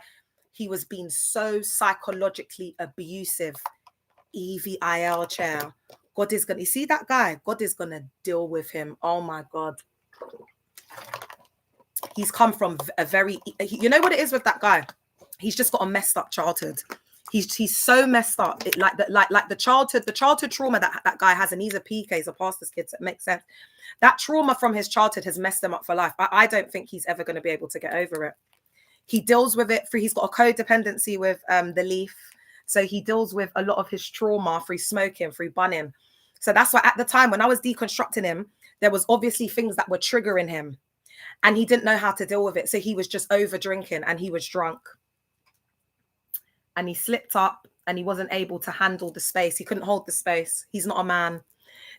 he was being so psychologically abusive. EVIL chair. God is gonna, you see that guy? God is gonna deal with him. Oh my God. He's come from a very, you know what it is with that guy? He's just got a messed up childhood. He's so messed up. Like the childhood trauma that guy has, and he's a PK, he's a pastor's kid, so it makes sense. That trauma from his childhood has messed him up for life. I don't think he's ever going to be able to get over it. He deals with it he's got a codependency with the leaf. So he deals with a lot of his trauma through smoking, through bunning. So that's why at the time when I was deconstructing him, there was obviously things that were triggering him and he didn't know how to deal with it. So he was just over drinking and he was drunk and he slipped up and he wasn't able to handle the space. He couldn't hold the space. He's not a man.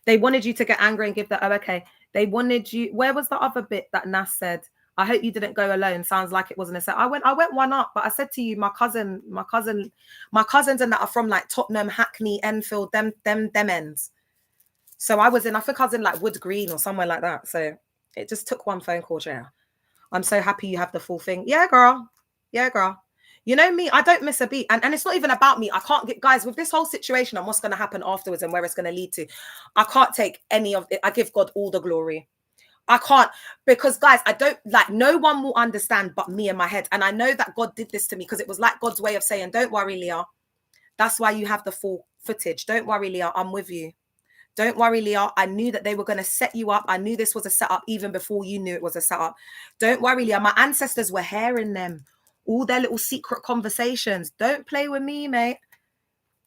They wanted you to get angry and give that, oh, okay. They wanted you, where was the other bit that Nas said? I hope you didn't go alone. Sounds like it wasn't a set. I went one up, but I said to you, my cousins and that are from like Tottenham, Hackney, Enfield, them ends. So I think I was in like Wood Green or somewhere like that. So it just took one phone call, Jaya. I'm so happy you have the full thing. Yeah, girl. You know me, I don't miss a beat. And it's not even about me. I can't get, guys, with this whole situation and what's going to happen afterwards and where it's going to lead to, I can't take any of it. I give God all the glory. I can't, because guys, I don't like, no one will understand but me in my head. And I know that God did this to me because it was like God's way of saying, don't worry, Leah. That's why you have the full footage. Don't worry, Leah. I'm with you. Don't worry, Leah. I knew that they were going to set you up. I knew this was a setup even before you knew it was a setup. Don't worry, Leah. My ancestors were hearing them. All their little secret conversations. Don't play with me, mate.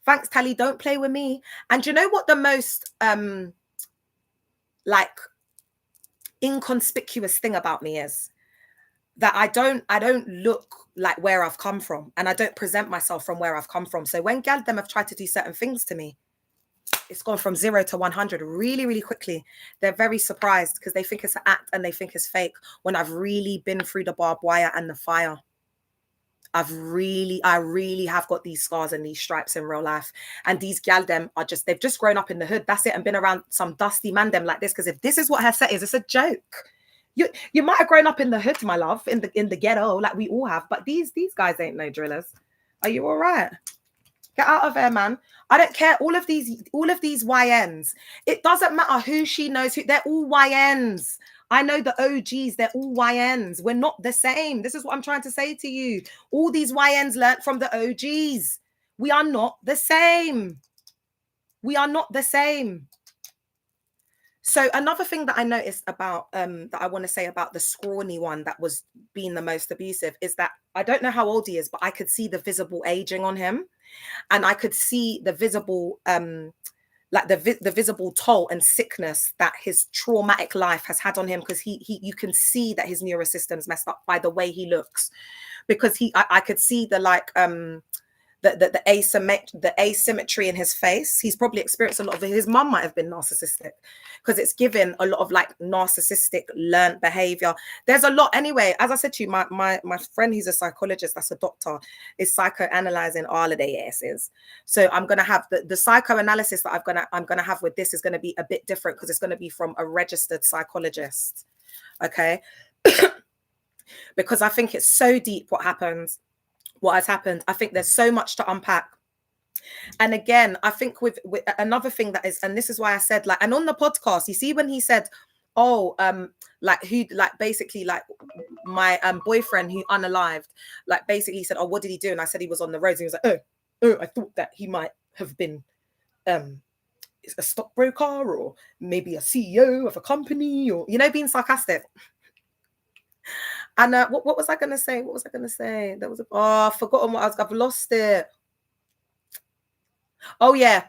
Thanks, Tally. Don't play with me. And you know what the most like inconspicuous thing about me is? That I don't look like where I've come from, and I don't present myself from where I've come from. So when gal them have tried to do certain things to me, it's gone from 0 to 100 really, really quickly. They're very surprised because they think it's an act and they think it's fake, when I've really been through the barbed wire and the fire. I really have got these scars and these stripes in real life. And these gal them are just, they've just grown up in the hood. That's it. And been around some dusty man them like this. Because if this is what her set is, it's a joke. You might have grown up in the hood, my love, in the ghetto, like we all have. But these guys ain't no drillers. Are you all right? Get out of there, man. I don't care. All of these YNs. It doesn't matter who she knows. They're all YNs. I know the OGs. They're all YNs. We're not the same. This is what I'm trying to say to you. All these YNs learnt from the OGs. We are not the same. We are not the same. So another thing that I noticed about that I want to say about the scrawny one that was being the most abusive is that I don't know how old he is, but I could see the visible aging on him, and I could see the visible like the visible toll and sickness that his traumatic life has had on him, because you can see that his neurosystem's messed up by the way he looks, because I could see the like the asymmetry in his face. He's probably experienced a lot of it. His mum might have been narcissistic, because it's given a lot of like narcissistic learned behavior. There's a lot. Anyway, as I said to you, my friend, he's a psychologist, that's a doctor, is psychoanalyzing all of their asses. So I'm gonna have the psychoanalysis that I'm gonna have with this is gonna be a bit different, because it's gonna be from a registered psychologist. Okay. Because I think it's so deep what has happened. I think there's so much to unpack. And again, I think with another thing that is, and this is why I said, like, and on the podcast, you see when he said, oh, like who, like basically like my boyfriend who unalived, like basically he said, oh, what did he do? And I said he was on the roads. And he was like, oh, I thought that he might have been a stockbroker or maybe a CEO of a company, or, you know, being sarcastic. And what was I going to say? What was I going to say? There was I've forgotten what I was. I've lost it. Oh, yeah.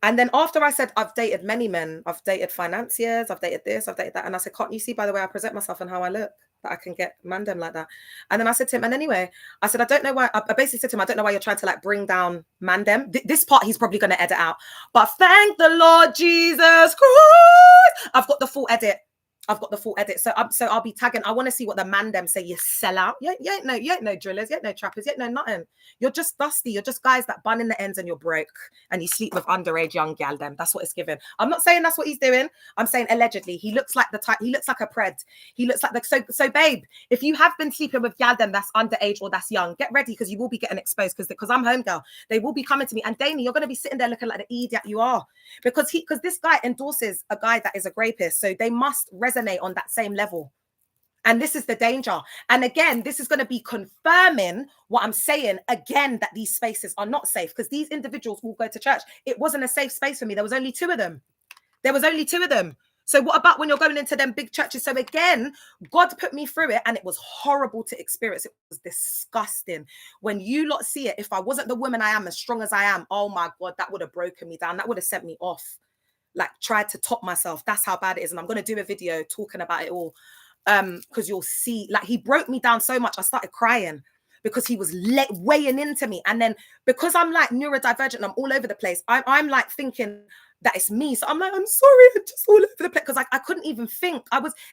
And then after I said, I've dated many men. I've dated financiers. I've dated this. I've dated that. And I said, can't you see by the way I present myself and how I look that I can get mandem like that? And then I said to him, and anyway, I said, I don't know why. I basically said to him, I don't know why you're trying to like bring down mandem. This part he's probably going to edit out. But thank the Lord Jesus Christ, I've got the full edit. So I'll be tagging. I want to see what the man them say. You sell out. You ain't no drillers. You ain't no trappers. You ain't no nothing. You're just dusty. You're just guys that bun in the ends and you're broke and you sleep with underage young gal them. That's what it's given. I'm not saying that's what he's doing. I'm saying allegedly. He looks like the type. He looks like a pred. He looks like the so babe. If you have been sleeping with gal them that's underage or that's young, get ready, because you will be getting exposed. Because I'm home girl. They will be coming to me. And Danny, you're going to be sitting there looking like the idiot you are, because this guy endorses a guy that is a rapist. So they must resonate on that same level. And this is the danger. And again, this is going to be confirming what I'm saying again, that these spaces are not safe, because these individuals will go to church. It wasn't a safe space for me. There was only two of them. So what about when you're going into them big churches? So again, God put me through it and it was horrible to experience. It was disgusting. When you lot see it, if I wasn't the woman I am, as strong as I am, oh my God, that would have broken me down. That would have sent me off. Like, tried to top myself. That's how bad it is. And I'm going to do a video talking about it all, because you'll see, like, he broke me down so much I started crying, because he was weighing into me. And then because I'm like neurodivergent and I'm all over the place, I'm like thinking that it's me. So I'm like, I'm sorry, I'm just all over the place, because I couldn't even think.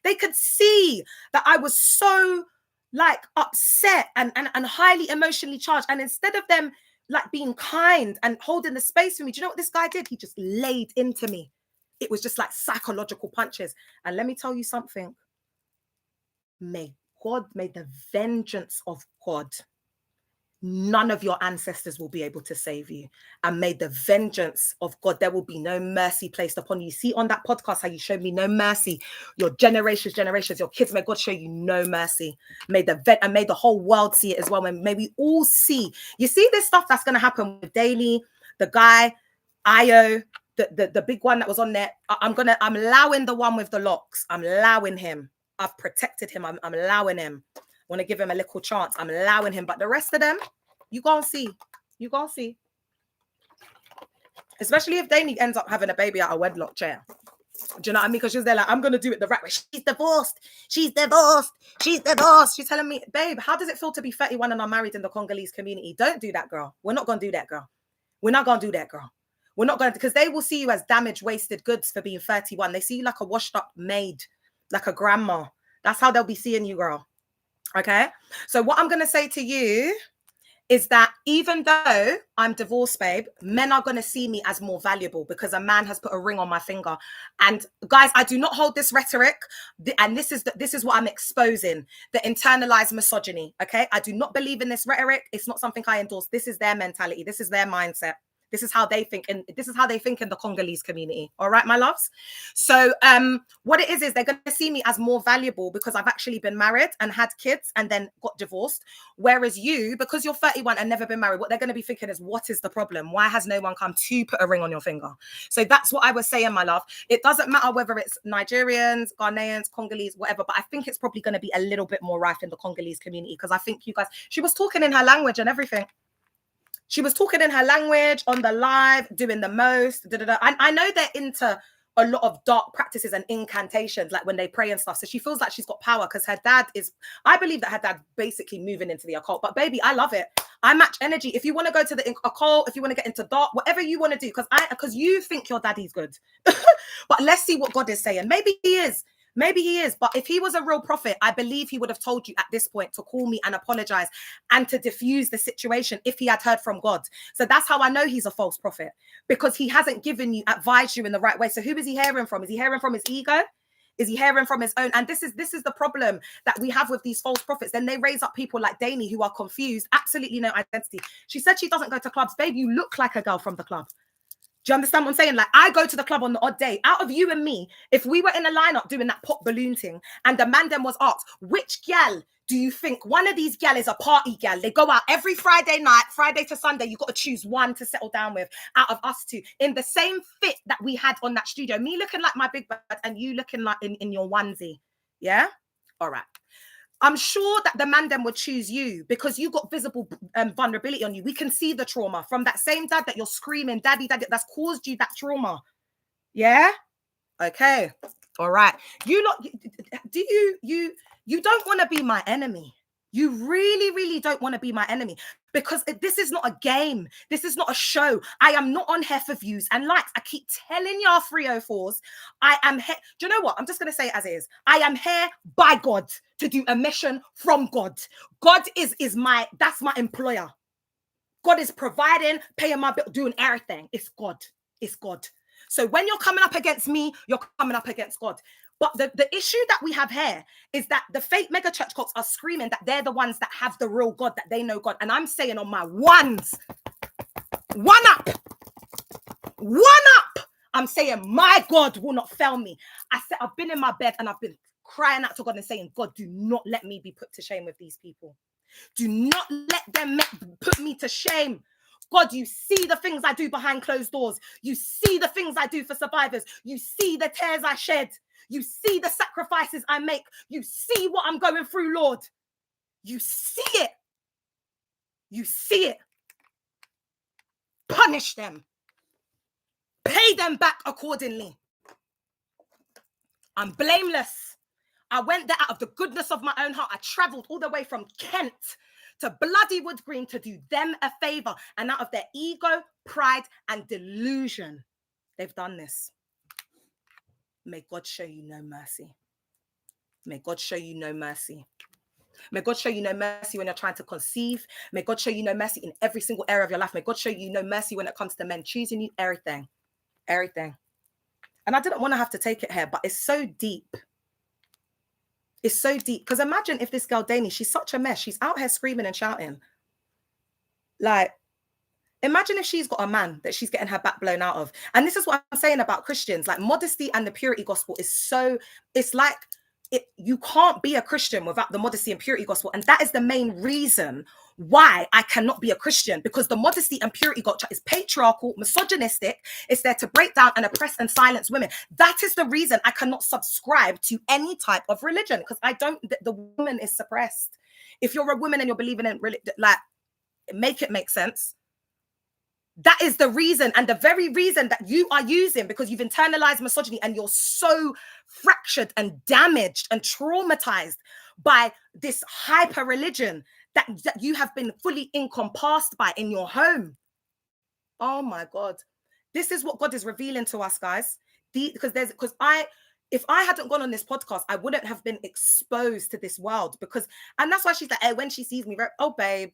They could see that I was so like upset and highly emotionally charged. And instead of them like being kind and holding the space for me, do you know what this guy did? He just laid into me. It was just like psychological punches. And let me tell you something. May the vengeance of God none of your ancestors will be able to save you. And may the vengeance of God, there will be no mercy placed upon you. See on that podcast how you showed me no mercy. Your generations, your kids, may God show you no mercy. May the whole world see it as well. May we all see. You see this stuff that's going to happen with Daily, the guy, Io, the big one that was on there. I'm allowing the one with the locks. I'm allowing him. I've protected him. I'm allowing him. Want to give him a little chance. I'm allowing him. But the rest of them, you gonna see. You gonna see. Especially if Danny ends up having a baby out of wedlock chair. Do you know what I mean? Because she's there like, I'm going to do it the right way. She's divorced. She's divorced. She's divorced. She's telling me, babe, how does it feel to be 31 and unmarried in the Congolese community? Don't do that, girl. We're not going to do that, girl. We're not going to do that, girl. We're not going to, because they will see you as damaged, wasted goods for being 31. They see you like a washed up maid, like a grandma. That's how they'll be seeing you, girl. Okay? So what I'm going to say to you is that even though I'm divorced, babe, men are going to see me as more valuable because a man has put a ring on my finger. And guys, I do not hold this rhetoric. And this is what I'm exposing, the internalized misogyny. Okay. I do not believe in this rhetoric. It's not something I endorse. This is their mentality. This is their mindset. This is how they think, and this is how they think in the Congolese community. All right, my loves. So what it is they're going to see me as more valuable because I've actually been married and had kids and then got divorced. Whereas you, because you're 31 and never been married, what they're going to be thinking is, what is the problem? Why has no one come to put a ring on your finger? So that's what I was saying, my love. It doesn't matter whether it's Nigerians, Ghanaians, Congolese, whatever, but I think it's probably going to be a little bit more rife in the Congolese community because I think you guys, she was talking in her language and everything. She was talking in her language on the live, doing the most. I know they're into a lot of dark practices and incantations, like when they pray and stuff. So she feels like she's got power because her dad is, I believe that her dad basically moving into the occult. But baby, I love it. I match energy. If you want to go to the occult, if you want to get into dark, whatever you want to do, because you think your daddy's good. But let's see what God is saying. Maybe he is. Maybe he is, but if he was a real prophet, I believe he would have told you at this point to call me and apologize and to diffuse the situation if he had heard from God. So that's how I know he's a false prophet, because he hasn't advised you in the right way. So who is he hearing from? Is he hearing from his ego? Is he hearing from his own? And this is the problem that we have with these false prophets. Then they raise up people like Danny who are confused, absolutely no identity. She said she doesn't go to clubs. Babe, you look like a girl from the club. Do you understand what I'm saying? Like, I go to the club on the odd day. Out of you and me, if we were in a lineup doing that pop balloon thing and the man then was asked, which gal do you think one of these gal is a party gal? They go out every Friday night, Friday to Sunday. You got to choose one to settle down with out of us two in the same fit that we had on that studio. Me looking like my big bird and you looking like in your onesie. Yeah? All right. I'm sure that the man then would choose you because you got visible vulnerability on you. We can see the trauma from that same dad that you're screaming, daddy, daddy, that's caused you that trauma. Yeah? Okay. All right. You don't want to be my enemy. You really, really don't want to be my enemy because this is not a game. This is not a show. I am not on here for views and likes. I keep telling y'all 304s, I am here. Do you know what? I'm just going to say it as it is. I am here by God to do a mission from God. God that's my employer. God is providing, paying my bill, doing everything. It's God. It's God. So when you're coming up against me, you're coming up against God. But the issue that we have here is that the fake mega church cults are screaming that they're the ones that have the real God, that they know God. And I'm saying on my ones, one up. I'm saying my God will not fail me. I said, I've been in my bed and I've been crying out to God and saying, God, do not let me be put to shame with these people. Do not let them put me to shame. God, you see the things I do behind closed doors. You see the things I do for survivors. You see the tears I shed. You see the sacrifices I make. You see what I'm going through, Lord. You see it. You see it. Punish them. Pay them back accordingly. I'm blameless. I went there out of the goodness of my own heart. I traveled all the way from Kent to bloody Wood Green to do them a favor. And out of their ego, pride, and delusion, they've done this. May God show you no mercy. May God show you no mercy. May God show you no mercy when you're trying to conceive. May God show you no mercy in every single area of your life. May God show you no mercy when it comes to men choosing you, everything. Everything. And I didn't want to have to take it here, but it's so deep. It's so deep. Because imagine if this girl, Dani, she's such a mess. She's out here screaming and shouting. Like, imagine if she's got a man that she's getting her back blown out of. And this is what I'm saying about Christians. Like, modesty and the purity gospel is so, it's like, you can't be a Christian without the modesty and purity gospel. And that is the main reason why I cannot be a Christian, because the modesty and purity gospel is patriarchal, misogynistic. It's there to break down and oppress and silence women. That is the reason I cannot subscribe to any type of religion, because the woman is suppressed. If you're a woman and you're believing in, like, make it make sense. That is the reason, and the very reason that you are using, because you've internalized misogyny and you're so fractured and damaged and traumatized by this hyper religion that you have been fully encompassed by in your home. Oh my God. This is what God is revealing to us, guys. If I hadn't gone on this podcast, I wouldn't have been exposed to this world, and that's why she's like, hey, when she sees me, oh, babe,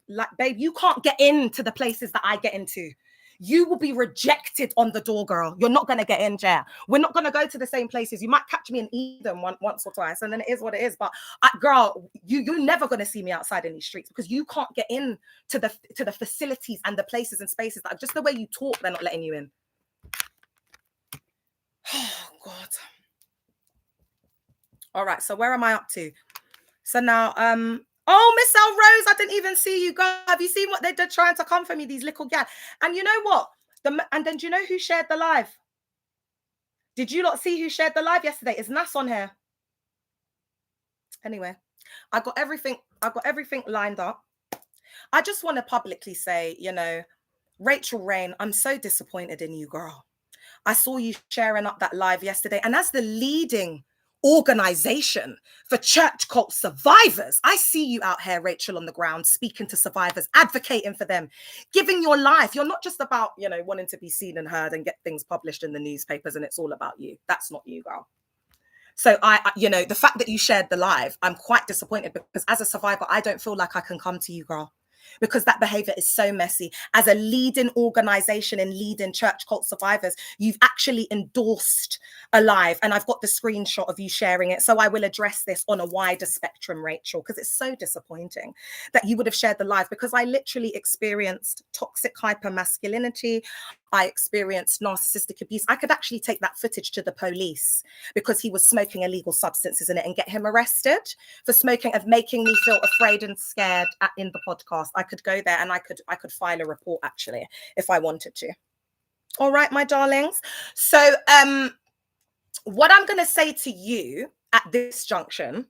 you can't get into the places that I get into. You will be rejected on the door, girl. You're not going to get in, Jaya. We're not going to go to the same places. You might catch me in Eden once or twice, and then it is what it is. But girl, you're never going to see me outside in these streets, because you can't get in to the facilities and the places and spaces that just the way you talk, they're not letting you in. Oh, God. All right, so where am I up to? So now, oh, Miss El Rose, I didn't even see you guys. Have you seen what they're trying to come for me, these little gal? And you know what? And then do you know who shared the live? Did you not see who shared the live yesterday? Is Nas on here? Anyway, I got everything lined up. I just want to publicly say, Rachel Rain, I'm so disappointed in you, girl. I saw you sharing up that live yesterday, and as the leading organization for church cult survivors, I see you out here, Rachel, on the ground, speaking to survivors, advocating for them, giving your life. You're not just about, wanting to be seen and heard and get things published in the newspapers and it's all about you. That's not you, girl. So the fact that you shared the live, I'm quite disappointed, because as a survivor, I don't feel like I can come to you, girl, because that behavior is so messy. As a leading organization and leading church cult survivors, you've actually endorsed a live, and I've got the screenshot of you sharing it. So I will address this on a wider spectrum, Rachel, because it's so disappointing that you would have shared the live, because I literally experienced toxic hypermasculinity. I experienced narcissistic abuse. I could actually take that footage to the police, because he was smoking illegal substances in it, and get him arrested for smoking, of making me feel afraid and scared in the podcast. I could go there and I could file a report, actually, if I wanted to. All right, my darlings. So what I'm going to say to you at this junction,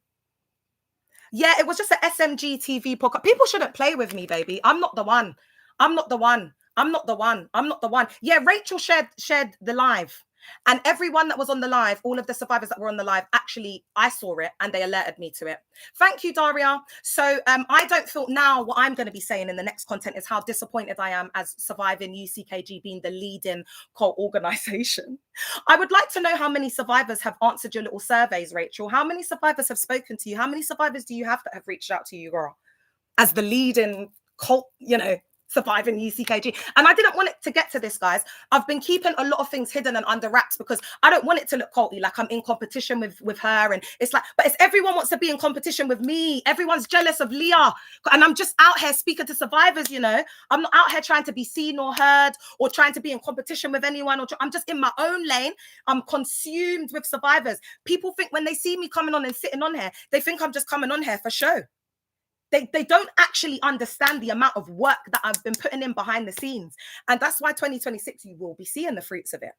yeah, it was just an SMG TV podcast. People shouldn't play with me, baby. I'm not the one. Yeah, Rachel shared the live, and everyone that was on the live, all of the survivors that were on the live, actually, I saw it and they alerted me to it. Thank you, Daria. So I don't feel now what I'm going to be saying in the next content is how disappointed I am as surviving UCKG being the leading cult organization. I would like to know how many survivors have answered your little surveys, Rachel. How many survivors have spoken to you? How many survivors do you have that have reached out to you, girl, as the leading cult, surviving UCKG? And I didn't want it to get to this, guys. I've been keeping a lot of things hidden and under wraps, because I don't want it to look culty, like I'm in competition with her. And it's like, but it's everyone wants to be in competition with me. Everyone's jealous of Leah. And I'm just out here speaking to survivors, I'm not out here trying to be seen or heard or trying to be in competition with anyone. I'm just in my own lane. I'm consumed with survivors. People think when they see me coming on and sitting on here, they think I'm just coming on here for show. They don't actually understand the amount of work that I've been putting in behind the scenes. And that's why 2026, you will be seeing the fruits of it.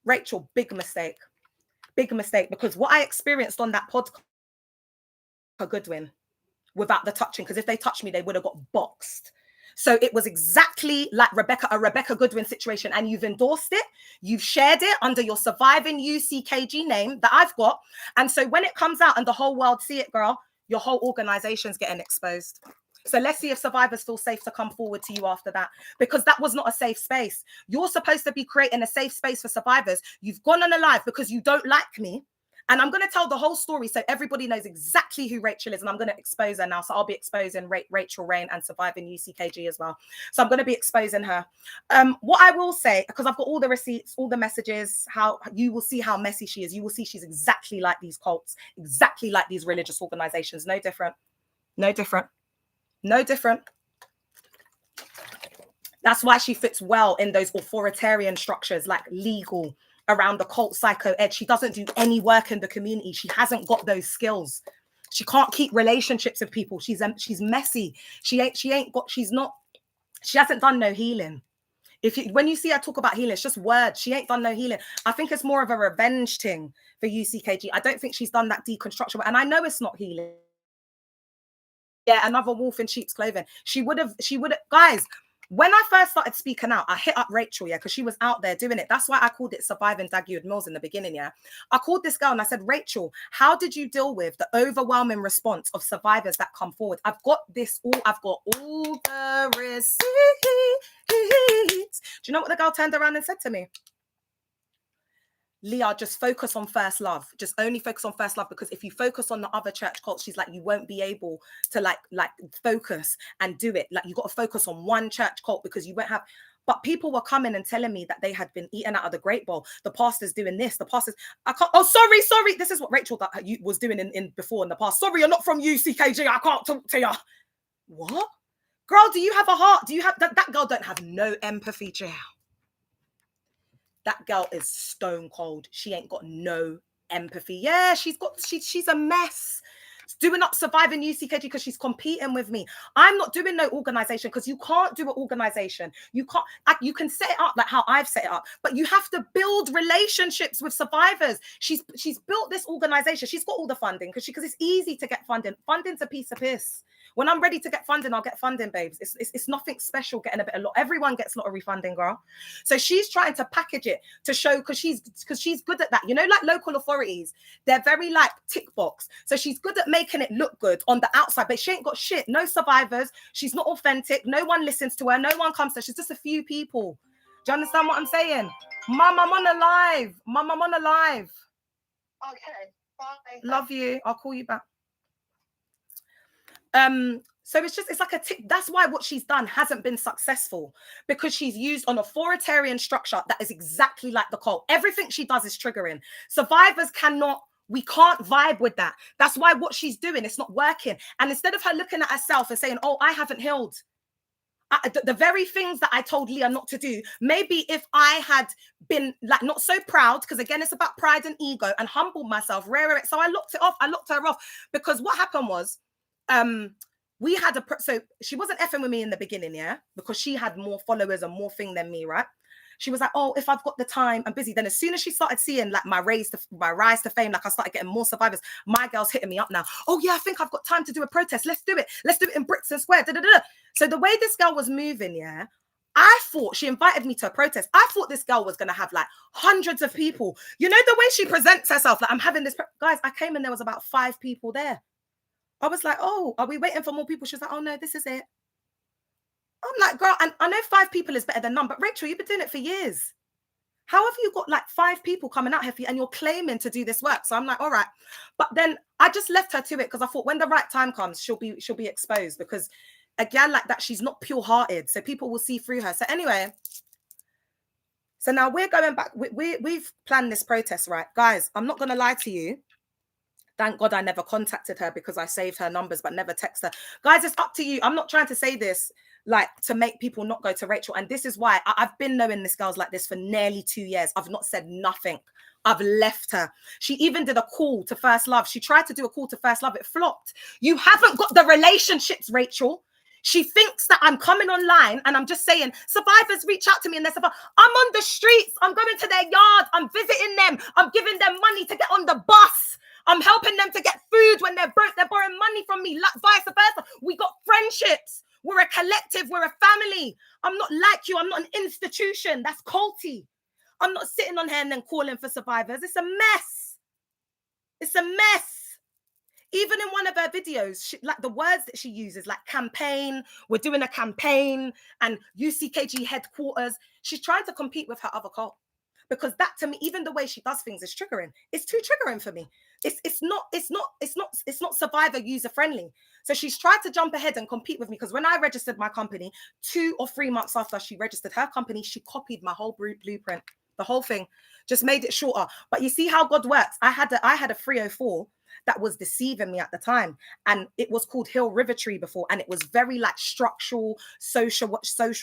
Rachel, big mistake, because what I experienced on that podcast, Goodwin, without the touching, because if they touched me, they would have got boxed. So it was exactly like a Rebecca Goodwin situation, and you've endorsed it. You've shared it under your surviving UCKG name that I've got. And so when it comes out and the whole world see it, girl, your whole organization's getting exposed. So let's see if survivors feel safe to come forward to you after that, because that was not a safe space. You're supposed to be creating a safe space for survivors. You've gone on a live because you don't like me. And I'm going to tell the whole story so everybody knows exactly who Rachel is. And I'm going to expose her now. So I'll be exposing Rachel Rain and surviving UCKG as well. So I'm going to be exposing her. What I will say, because I've got all the receipts, all the messages, how you will see how messy she is. You will see she's exactly like these cults, exactly like these religious organizations. No different. That's why she fits well in those authoritarian structures, like legal, around the cult psycho edge. She doesn't do any work in the community. She hasn't got those skills. She can't keep relationships with people. She's messy. She hasn't done no healing. When you see her talk about healing, it's just words. She ain't done no healing. I think it's more of a revenge thing for UCKG. I don't think she's done that deconstruction. And I know it's not healing. Yeah, another wolf in sheep's clothing. She would have, guys, when I first started speaking out, I hit up Rachel, yeah, because she was out there doing it. That's why I called it Surviving Daguerre Mills in the beginning, yeah. I called this girl and I said, Rachel, how did you deal with the overwhelming response of survivors that come forward? I've got all the receipts. Do you know what the girl turned around and said to me? Leah, just focus on first love. Just only focus on first love, because if you focus on the other church cults, she's like, you won't be able to like focus and do it. Like, you got to focus on one church cult because you won't have. But people were coming and telling me that they had been eaten out of the great bowl. The pastor's doing this. The pastor's, I can't. Oh, sorry. This is what Rachel was doing in before in the past. Sorry, you're not from UCKG. I can't talk to you. What? Girl, do you have a heart? Do you have that girl don't have no empathy, child. That girl is stone cold. She ain't got no empathy. Yeah, she's a mess. Doing up Surviving UCKG because she's competing with me. I'm not doing no organization, because you can't do an organization. You can set it up like how I've set it up, but you have to build relationships with survivors. She's built this organization. She's got all the funding because it's easy to get funding. Funding's a piece of piss. When I'm ready to get funding, I'll get funding, babes. It's nothing special getting a bit of lot. Everyone gets lottery funding, girl. So she's trying to package it to show, because she's good at that. You know, like local authorities, they're very like tick box. So she's good at making it look good on the outside, but she ain't got shit. No survivors. She's not authentic. No one listens to her. No one comes to her. She's just a few people. Do you understand what I'm saying? Mum, I'm on a live. Mum, I'm on a live. Okay, bye. Love you. I'll call you back. So it's like a tick. That's why what she's done hasn't been successful, because she's used an authoritarian structure that is exactly like the cult. Everything she does is triggering. Survivors we can't vibe with that. That's why what she's doing, it's not working. And instead of her looking at herself and saying, oh, I haven't healed, the very things that I told Leah not to do, maybe if I had been like not so proud, because again, it's about pride and ego, and humbled myself, so I locked it off. I locked her off, because what happened was, we had so she wasn't effing with me in the beginning, yeah, because she had more followers and more thing than me, right? She was like, oh, if I've got the time, I'm busy. Then as soon as she started seeing like my rise to fame, like I started getting more survivors, my girl's hitting me up now. Oh yeah, I think I've got time to do a protest. Let's do it. Let's do it in Brixton Square. So the way this girl was moving, yeah, I thought she invited me to a protest. I thought this girl was going to have like hundreds of people. You know, the way she presents herself, like I'm having this, guys, I came and there was about 5 people there. I was like, oh, are we waiting for more people? She was like, oh no, this is it. I'm like, girl, and I know 5 people is better than none, but Rachel, you've been doing it for years. How have you got like 5 people coming out here for you and you're claiming to do this work? So I'm like, all right. But then I just left her to it, because I thought when the right time comes, she'll be exposed, because a gal like that, she's not pure-hearted. So people will see through her. So anyway, so now we're going back. We've planned this protest, right? Guys, I'm not going to lie to you. Thank God I never contacted her, because I saved her numbers but never text her. Guys, it's up to you. I'm not trying to say this like to make people not go to Rachel. And this is why I've been knowing this girl's like this for nearly 2 years. I've not said nothing. I've left her. She even did a call to First Love. She tried to do a call to First Love. It flopped. You haven't got the relationships, Rachel. She thinks that I'm coming online and I'm just saying, survivors reach out to me and they're I'm on the streets. I'm going to their yard. I'm visiting them. I'm giving them money to get on the bus. I'm helping them to get food when they're broke. They're borrowing money from me, vice versa. We got friendships. We're a collective. We're a family. I'm not like you. I'm not an institution. That's culty. I'm not sitting on here and then calling for survivors. It's a mess. It's a mess. Even in one of her videos, like the words that she uses, like campaign, we're doing a campaign, and UCKG headquarters, she's trying to compete with her other cult. Because that, to me, even the way she does things is triggering. It's too triggering for me. It's not survivor user friendly. So she's tried to jump ahead and compete with me, because when I registered my company, 2 or 3 months after she registered her company, she copied my whole blueprint. The whole thing just made it shorter. But you see how God works. I had a 304 that was deceiving me at the time, and it was called Hill River Tree before, and it was very like structural, social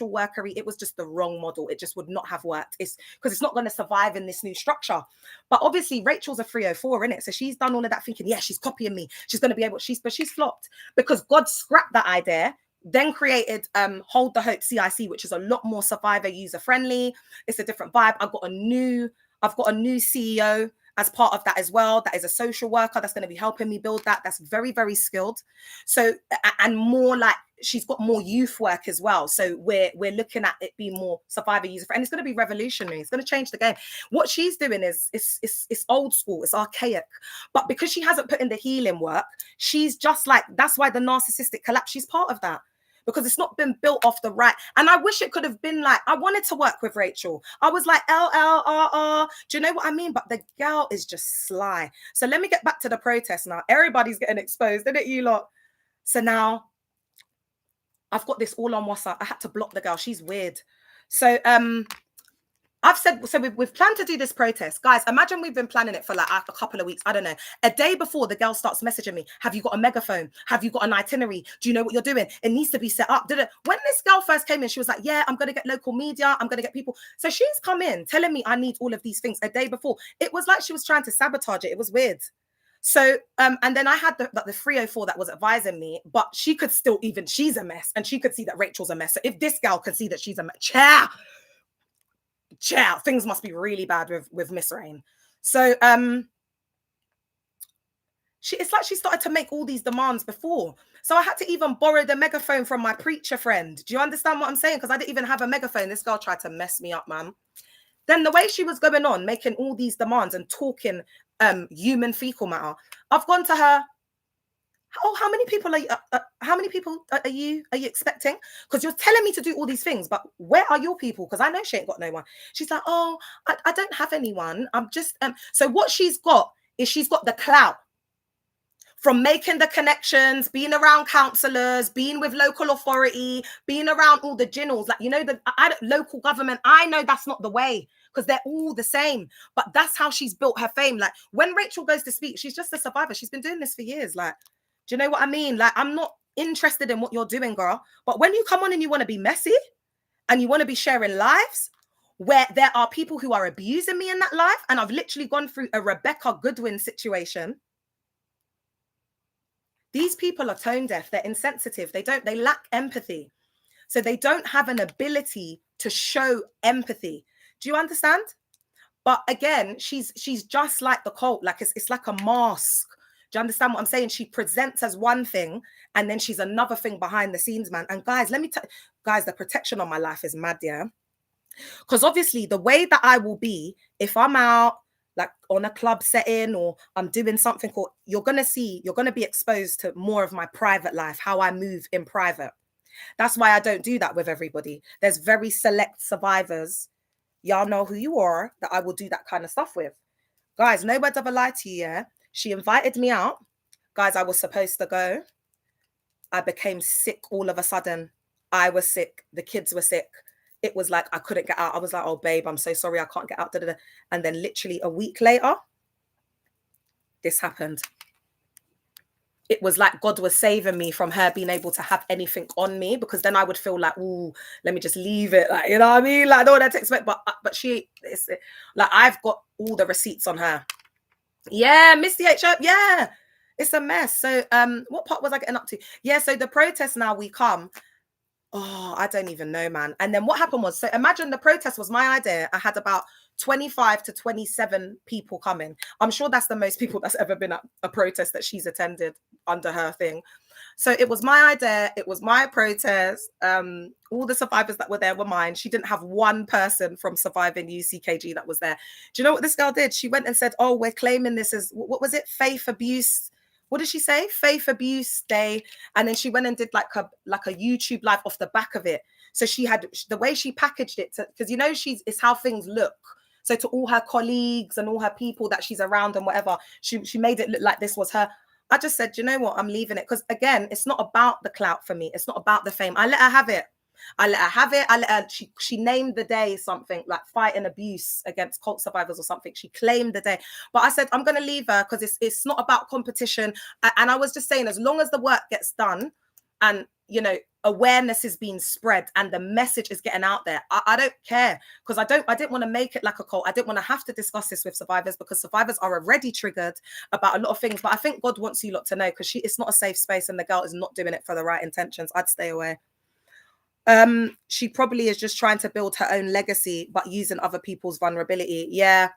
workery. It was just the wrong model. It just would not have worked. It's because it's not going to survive in this new structure. But obviously Rachel's a 304 in it, so she's done all of that thinking, yeah, she's copying me. She's going to be able. But she's flopped because God scrapped that idea. Then created Hold the Hope CIC, which is a lot more survivor user friendly. It's a different vibe. I've got a new CEO as part of that as well. That is a social worker that's going to be helping me build that. That's very, very skilled. So, and more like she's got more youth work as well. So we're looking at it being more survivor user friendly. And it's going to be revolutionary. It's going to change the game. What she's doing is it's old school. It's archaic. But because she hasn't put in the healing work, she's just like, that's why the narcissistic collapse, she's part of that. Because it's not been built off the right. And I wish it could have been like, I wanted to work with Rachel. I was like, LLRR. Do you know what I mean? But the girl is just sly. So let me get back to the protest now. Everybody's getting exposed, isn't it, you lot? So now I've got this all on WhatsApp. I had to block the girl. She's weird. So I've said, so we've planned to do this protest. Guys, imagine we've been planning it for like a couple of weeks. I don't know. A day before, the girl starts messaging me. Have you got a megaphone? Have you got an itinerary? Do you know what you're doing? It needs to be set up. When this girl first came in, she was like, yeah, I'm going to get local media. I'm going to get people. So she's come in telling me I need all of these things a day before. It was like she was trying to sabotage it. It was weird. So, and then I had the 304 that was advising me, but she could still she's a mess. And she could see that Rachel's a mess. So if this girl could see that she's a mess, things must be really bad with Miss Rain. So it's like she started to make all these demands before. So I had to even borrow the megaphone from my preacher friend. Do you understand what I'm saying? Because I didn't even have a megaphone. This girl tried to mess me up, man. Then the way she was going on, making all these demands and talking human fecal matter, I've gone to her. Oh, how many people are you expecting? Because you're telling me to do all these things, but where are your people? Because I know she ain't got no one. She's like, oh, I don't have anyone. I'm just so what she's got is she's got the clout from making the connections, being around councillors, being with local authority, being around all the ginnels, like, you know, the local government. I know that's not the way because they're all the same, but that's how she's built her fame. Like when Rachel goes to speak, she's just a survivor. She's been doing this for years. Like, do you know what I mean? Like, I'm not interested in what you're doing, girl. But when you come on and you want to be messy and you want to be sharing lives where there are people who are abusing me in that life, and I've literally gone through a Rebecca Goodwin situation. These people are tone deaf. They're insensitive. They lack empathy. So they don't have an ability to show empathy. Do you understand? But again, she's just like the cult. Like it's like a mask. Do you understand what I'm saying? She presents as one thing and then she's another thing behind the scenes, man. And guys, let me tell guys, the protection on my life is mad, yeah? Because obviously the way that I will be, if I'm out like on a club setting or I'm doing something, or you're going to be exposed to more of my private life, how I move in private. That's why I don't do that with everybody. There's very select survivors. Y'all know who you are that I will do that kind of stuff with. Guys, no words of a lie to you, yeah? She invited me out. Guys, I was supposed to go. I became sick all of a sudden. I was sick. The kids were sick. It was like I couldn't get out. I was like, oh, babe, I'm so sorry. I can't get out. And then literally a week later, this happened. It was like God was saving me from her being able to have anything on me, because then I would feel like, ooh, let me just leave it. Like, you know what I mean? Like, I don't want to expect, but it's like, I've got all the receipts on her. Yeah, Misty H. Yeah, it's a mess. So what part was I getting up to? Yeah, so the protest now we come. Oh, I don't even know, man. And then what happened was, so imagine the protest was my idea. I had about 25 to 27 people coming. I'm sure that's the most people that's ever been at a protest that she's attended under her thing. So it was my idea. It was my protest. All the survivors that were there were mine. She didn't have one person from Surviving UCKG that was there. Do you know what this girl did? She went and said, oh, we're claiming this as, what was it? Faith abuse. What did she say? Faith Abuse Day. And then she went and did like a YouTube live off the back of it. So she had the way she packaged it, because you know it's how things look. So to all her colleagues and all her people that she's around and whatever, she made it look like this was her. I just said, you know what, I'm leaving it. Because again, it's not about the clout for me. It's not about the fame. I let her have it. I let her have it. I let her, she named the day something like fighting abuse against cult survivors or something. She claimed the day. But I said, I'm going to leave her because it's not about competition. And I was just saying, as long as the work gets done and, you know, awareness is being spread and the message is getting out there, I don't care, because I didn't want to make it like a cult. I didn't want to have to discuss this with survivors because survivors are already triggered about a lot of things. But I think God wants you lot to know, because it's not a safe space and the girl is not doing it for the right intentions. I'd stay away. She probably is just trying to build her own legacy but using other people's vulnerability. Yeah.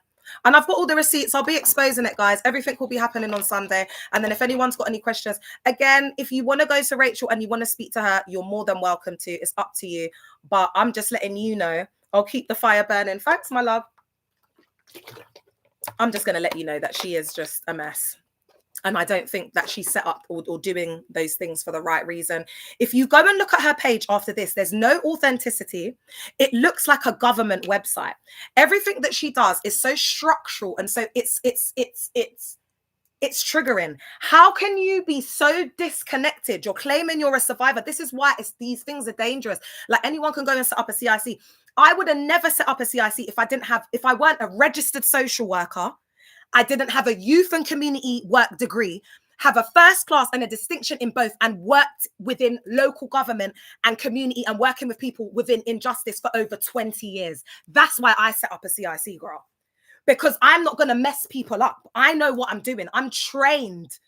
And I've got all the receipts. I'll be exposing it, guys. Everything will be happening on Sunday. And then if anyone's got any questions, again, if you want to go to Rachel and you want to speak to her, you're more than welcome to. It's up to you. But I'm just letting you know. I'll keep the fire burning. Thanks, my love. I'm just going to let you know that she is just a mess. And I don't think that she's set up or doing those things for the right reason. If you go and look at her page after this, there's no authenticity. It looks like a government website. Everything that she does is so structural, and so it's triggering. How can you be so disconnected? You're claiming you're a survivor. This is why these things are dangerous. Like, anyone can go and set up a CIC. I would have never set up a CIC if I weren't a registered social worker. I didn't have a youth and community work degree, have a first class and a distinction in both, and worked within local government and community and working with people within injustice for over 20 years. That's why I set up a CIC, girl, because I'm not going to mess people up. I know what I'm doing. I'm trained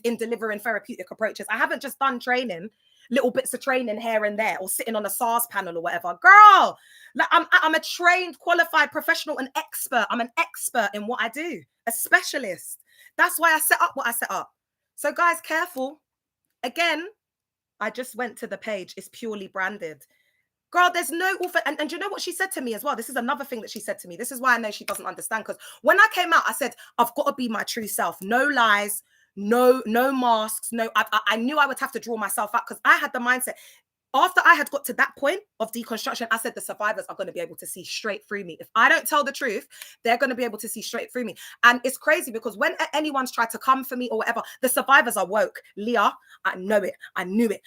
in delivering therapeutic approaches. I haven't just done training, little bits of training here and there, or sitting on a SARS panel or whatever. Girl, like, I'm a trained, qualified professional and expert. I'm an expert in what I do, a specialist. That's why I set up what I set up. So guys, careful. Again, I just went to the page. It's purely branded. Girl, there's no author. And you know what she said to me as well? This is another thing that she said to me. This is why I know she doesn't understand. Because when I came out, I said, I've got to be my true self. No lies, no masks. No, I knew I would have to draw myself out, because I had the mindset. After I had got to that point of deconstruction, I said the survivors are going to be able to see straight through me. If I don't tell the truth, they're going to be able to see straight through me. And it's crazy, because when anyone's tried to come for me or whatever, the survivors are woke. Leah, I know it. I knew it.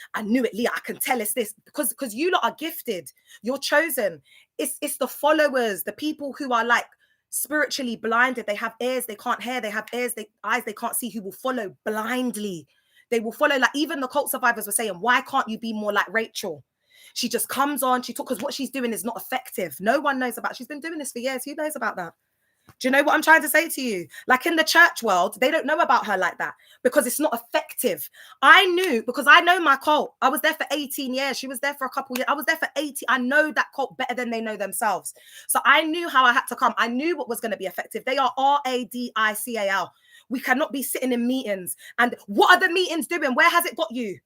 Leah, I can tell it's this. Because you lot are gifted. You're chosen. It's the followers, the people who are like spiritually blinded. They have ears they can't hear. They have eyes they can't see, who will follow blindly. They will follow. Like, even the cult survivors were saying, why can't you be more like Rachel? She just comes on, because what she's doing is not effective. No one knows about. She's been doing this for years. Who knows about that? Do you know what I'm trying to say to you? Like, in the church world, they don't know about her like that, because it's not effective. I knew, because I know my cult. I was there for 18 years. She was there for a couple years. I was there for 80. I know that cult better than they know themselves. So I knew how I had to come. I knew what was going to be effective. They are RADICAL. We cannot be sitting in meetings. And what are the meetings doing? Where has it got you?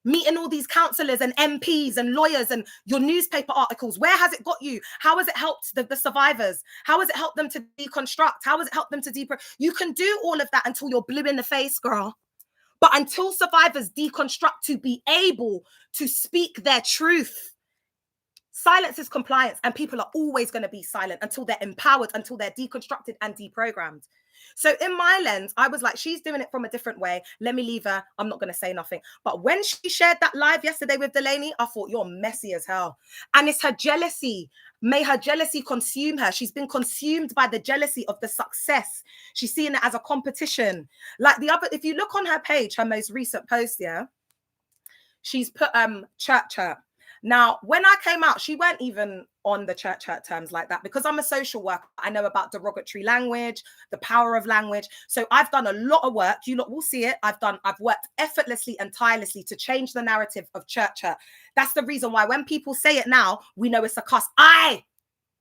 Meeting all these councillors and MPs and lawyers and your newspaper articles. Where has it got you? How has it helped the survivors? How has it helped them to deconstruct? How has it helped them to You can do all of that until you're blue in the face, girl. But until survivors deconstruct to be able to speak their truth, silence is compliance, and people are always going to be silent until they're empowered, until they're deconstructed and deprogrammed. So in my lens, I was like, she's doing it from a different way. Let me leave her. I'm not going to say nothing. But when she shared that live yesterday with Delaney, I thought, you're messy as hell. And it's her jealousy. May her jealousy consume her. She's been consumed by the jealousy of the success. She's seeing it as a competition. Like the other, if you look on her page, her most recent post, yeah, she's put church hurt. Now, when I came out, she weren't even on the church hurt terms like that, because I'm a social worker. I know about derogatory language, the power of language. So I've done a lot of work. You lot will see it. I've worked effortlessly and tirelessly to change the narrative of church hurt. That's the reason why when people say it now, we know it's a cuss. I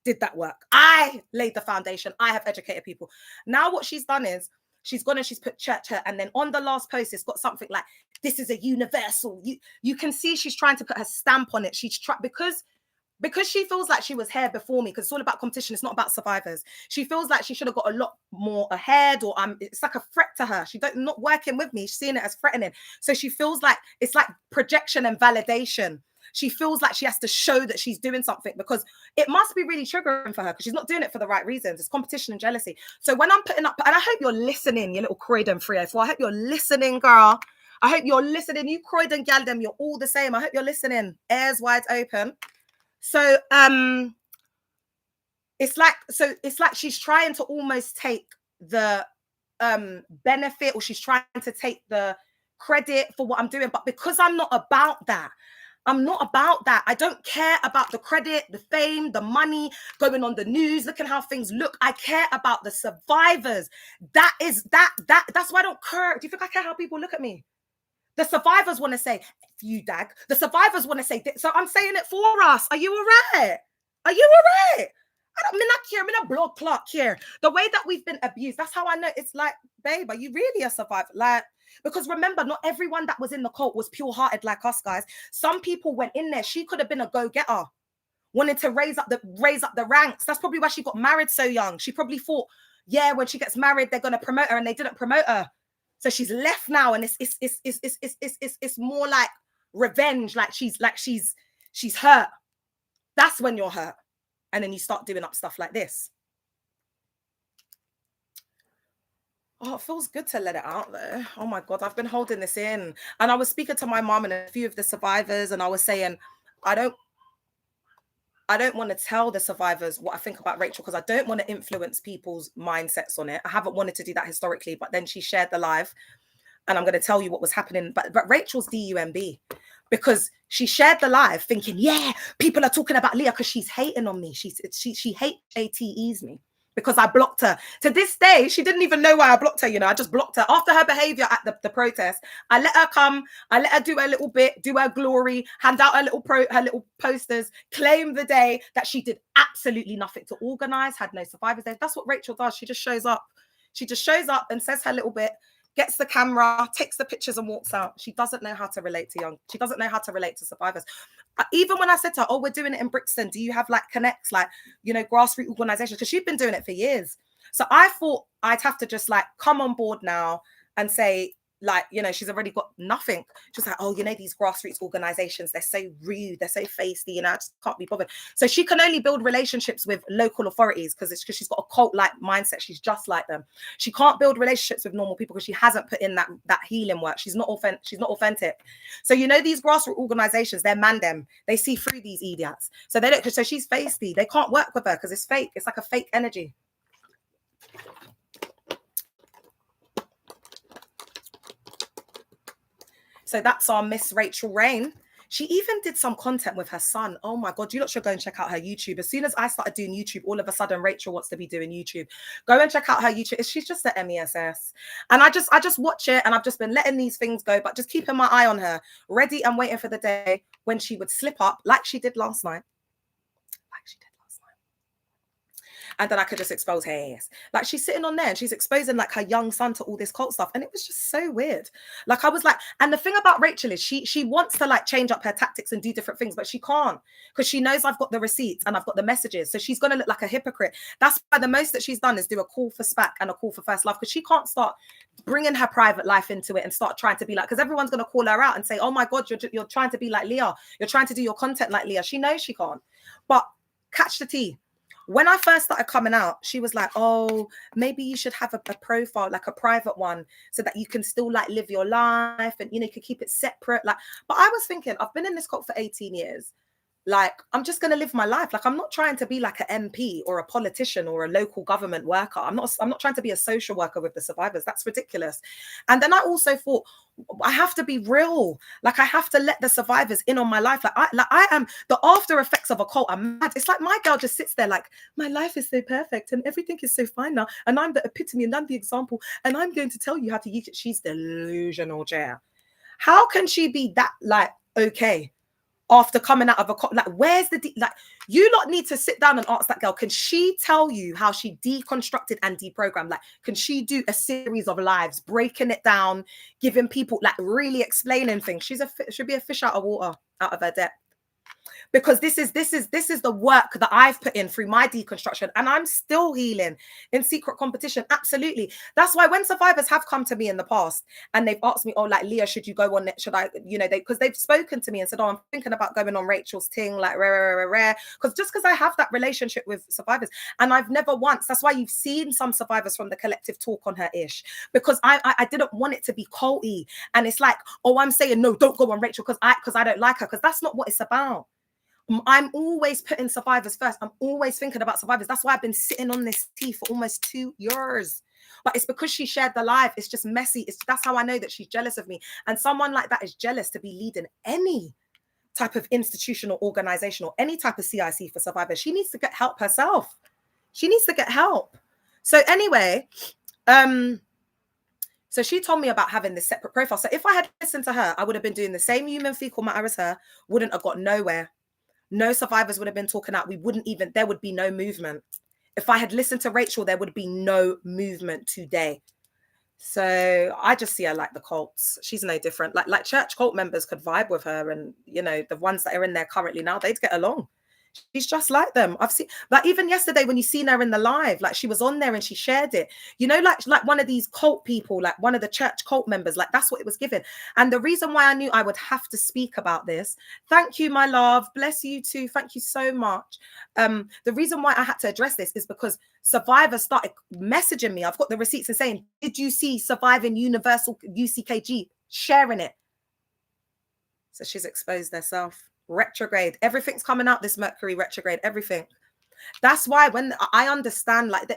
did that work. I laid the foundation. I have educated people. Now what she's done is, she's gone and she's put church hurt. And then on the last post, it's got something like, this is a universal. You can see she's trying to put her stamp on it. She's because she feels like she was here before me, because it's all about competition. It's not about survivors. She feels like she should have got a lot more ahead, or it's like a threat to her. She not working with me. She's seeing it as threatening. So she feels like it's like projection and validation. She feels like she has to show that she's doing something, because it must be really triggering for her, because she's not doing it for the right reasons. It's competition and jealousy. So when I'm putting up, and I hope you're listening, you little Croydon 304. I hope you're listening, girl. I hope you're listening. You Croydon gal them, you're all the same. I hope you're listening. Ears wide open. So it's like she's trying to almost take the benefit, or she's trying to take the credit for what I'm doing. But because I'm not about that, I don't care about the credit, the fame, the money, going on the news, looking how things look. I care about the survivors. That's why I don't care. Do you think I care how people look at me? The survivors want to say, you dag. The survivors want to say, so I'm saying it for us. Are you all right? Are you all right? I'm not here. I'm in a blood clot here. The way that we've been abused, that's how I know. It's like, babe, are you really a survivor? Like, because remember, not everyone that was in the cult was pure-hearted like us, guys. Some people went in there. She could have been a go-getter, wanted to raise up the ranks. That's probably why she got married so young. She probably thought, yeah, when she gets married, they're gonna promote her, and they didn't promote her. So she's left now, and it's more like revenge. Like she's hurt. That's when you're hurt. And then you start doing up stuff like this. Oh, it feels good to let it out there. Oh my God, I've been holding this in. And I was speaking to my mom and a few of the survivors, and I was saying, I don't want to tell the survivors what I think about Rachel, because I don't want to influence people's mindsets on it. I haven't wanted to do that historically, but then she shared the live, and I'm going to tell you what was happening. But Rachel's DUMB, because she shared the live thinking, yeah, people are talking about Leah because she's hating on me. She hates ATEs me because I blocked her. To this day, she didn't even know why I blocked her. You know, I just blocked her after her behavior at the protest. I let her come. I let her do her little bit, do her glory, hand out her little posters, claim the day that she did absolutely nothing to organize, had no survivors there. That's what Rachel does. She just shows up. She just shows up and says her little bit, gets the camera, takes the pictures and walks out. She doesn't know how to relate to she doesn't know how to relate to survivors. Even when I said to her, oh, we're doing it in Brixton, do you have like connects, like, you know, grassroots organizations? Because she'd been doing it for years. So I thought I'd have to just like come on board now and say, like, you know, she's already got nothing. She's like, oh, you know, these grassroots organizations, they're so rude, they're so feisty, you know, I just can't be bothered. So she can only build relationships with local authorities because she's got a cult-like mindset. She's just like them. She can't build relationships with normal people because she hasn't put in that healing work. She's not authentic. So, you know, these grassroots organizations, they're mandem. They see through these idiots. So they don't, so she's feisty. They can't work with her because it's fake. It's like a fake energy. So that's our Miss Rachel Rain. She even did some content with her son. Oh my God, you lot should go and check out her YouTube. As soon as I started doing YouTube, all of a sudden Rachel wants to be doing YouTube. Go and check out her YouTube. She's just an MESS. And I just watch it, and I've just been letting these things go, but just keeping my eye on her, ready and waiting for the day when she would slip up like she did last night. And then I could just expose her ass. Like, she's sitting on there and she's exposing like her young son to all this cult stuff. And it was just so weird. Like, I was like, and the thing about Rachel is she wants to like change up her tactics and do different things, but she can't, because she knows I've got the receipts and I've got the messages. So she's going to look like a hypocrite. That's why the most that she's done is do a call for SPAC and a call for first love, because she can't start bringing her private life into it and start trying to be like, because everyone's going to call her out and say, oh my God, you're trying to be like Leah. You're trying to do your content like Leah. She knows she can't. But catch the tea. When I first started coming out, she was like, oh, maybe you should have a profile, like a private one, so that you can still like live your life and, you know, you can keep it separate. Like, but I was thinking, I've been in this cult for 18 years. Like, I'm just going to live my life. Like, I'm not trying to be like an MP or a politician or a local government worker. I'm not trying to be a social worker with the survivors. That's ridiculous. And then I also thought, I have to be real. Like, I have to let the survivors in on my life. Like I am the after effects of a cult. I'm mad. It's like my girl just sits there like, my life is so perfect and everything is so fine now. And I'm the epitome and I'm the example. And I'm going to tell you how to use it. She's delusional, Jaya. How can she be that like, okay? After coming out of a like, where's the like, you lot need to sit down and ask that girl, can she tell you how she deconstructed and deprogrammed? Like, can she do a series of lives, breaking it down, giving people, like, really explaining things? Should be a fish out of water, out of her depth. because this is the work that I've put in through my deconstruction, and I'm still healing in secret competition. Absolutely. That's why when survivors have come to me in the past and they've asked me, oh, like, Leah, should you go on it? Should I, you know, because they've spoken to me and said, oh, I'm thinking about going on Rachel's thing, like rare. Because just because I have that relationship with survivors, and I've never once, that's why you've seen some survivors from the collective talk on her ish, because I didn't want it to be culty. And it's like, oh, I'm saying no, don't go on Rachel because I don't like her, because that's not what it's about. I'm always putting survivors first. I'm always thinking about survivors. That's why I've been sitting on this tea for almost 2 years. But it's because she shared the live. It's just messy. That's how I know that she's jealous of me. And someone like that is jealous to be leading any type of institutional organization or any type of CIC for survivors. She needs to get help herself. She needs to get help. So anyway, so she told me about having this separate profile. So if I had listened to her, I would have been doing the same human fecal matter as her, wouldn't have got nowhere. No survivors would have been talking out. There would be no movement. If I had listened to Rachel, there would be no movement today. So I just see her like the cults. She's no different. Like church cult members could vibe with her, and, you know, the ones that are in there currently now, they'd get along. She's just like them. I've seen, like, even yesterday when you seen her in the live, like, she was on there and she shared it, you know, like one of these cult people, like one of the church cult members, like that's what it was given. And the reason why I knew I would have to speak about this, thank you, my love, bless you too, thank you so much. The reason why I had to address this is because survivors started messaging me. I've got the receipts and saying, did you see Surviving Universal UCKG sharing it? So she's exposed herself. Retrograde, everything's coming out this Mercury retrograde, everything. That's why when I understand, like,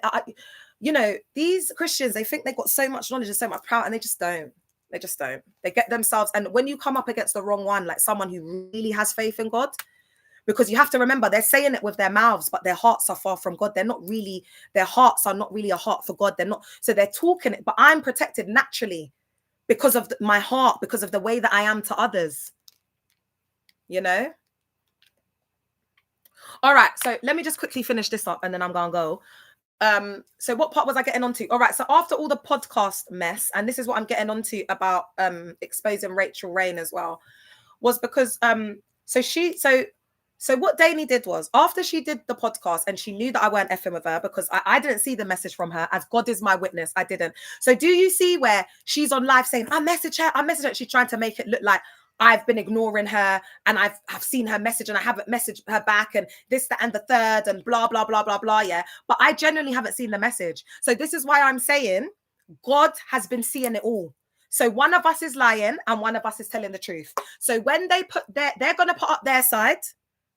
you know, these Christians, they think they've got so much knowledge and so much power, and they just don't. They get themselves, and when you come up against the wrong one, like someone who really has faith in God, because you have to remember, they're saying it with their mouths, but their hearts are far from God. They're not really, their hearts are not really a heart for God. They're not, so they're talking it, but I'm protected naturally because of my heart, because of the way that I am to others. You know? All right, so let me just quickly finish this up and then I'm gonna go. So what part was I getting onto? All right, so after all the podcast mess, and this is what I'm getting onto about exposing Rachel Rain as well, was because so what Danny did was, after she did the podcast and she knew that I weren't effing with her, because I didn't see the message from her, as God is my witness, I didn't. So do you see where she's on live saying, I messaged her, she's trying to make it look like I've been ignoring her and I've seen her message and I haven't messaged her back and this, that, and the third and blah, blah, blah, blah, blah, yeah. But I genuinely haven't seen the message. So this is why I'm saying God has been seeing it all. So one of us is lying and one of us is telling the truth. So when they they're going to put up their side.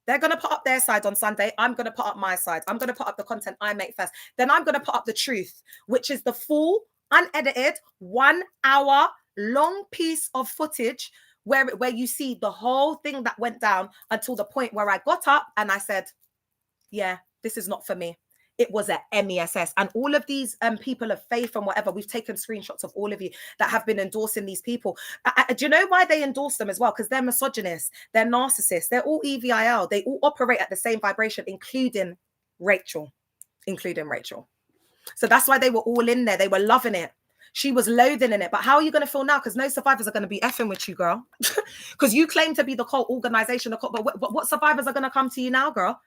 They're going to put up their side on Sunday. I'm going to put up my side. I'm going to put up the content I make first. Then I'm going to put up the truth, which is the full, unedited, 1 hour long piece of footage where you see the whole thing that went down until the point where I got up and I said, yeah, this is not for me. It was a MESS. And all of these people of faith and whatever, we've taken screenshots of all of you that have been endorsing these people. Do you know why they endorse them as well? Because they're misogynists, they're narcissists, they're all EVIL. They all operate at the same vibration, including Rachel. So that's why they were all in there. They were loving it. She was loathing in it. But how are you going to feel now? Because no survivors are going to be effing with you, girl. Because you claim to be the cult organization, but what survivors are going to come to you now, girl?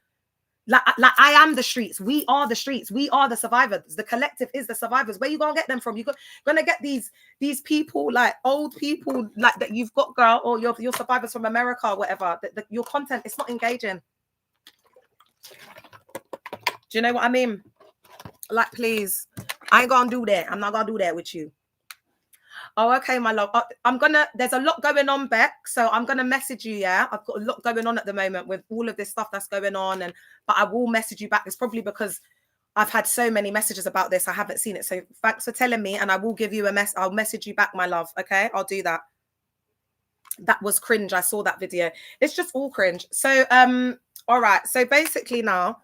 Like I am the streets. We are the streets. We are the survivors. The collective is the survivors. Where you going to get them from? You're going to get these people, like old people like that you've got, girl, or your survivors from America or whatever. Your content, it's not engaging. Do you know what I mean? Like, please, I ain't gonna do that. I'm not gonna do that with you. Oh, okay, my love. There's a lot going on, Beck. So I'm gonna message you. Yeah, I've got a lot going on at the moment with all of this stuff that's going on, but I will message you back. It's probably because I've had so many messages about this. I haven't seen it. So thanks for telling me, and I will give you I'll message you back, my love. Okay, I'll do that. That was cringe. I saw that video. It's just all cringe. So all right. So basically now.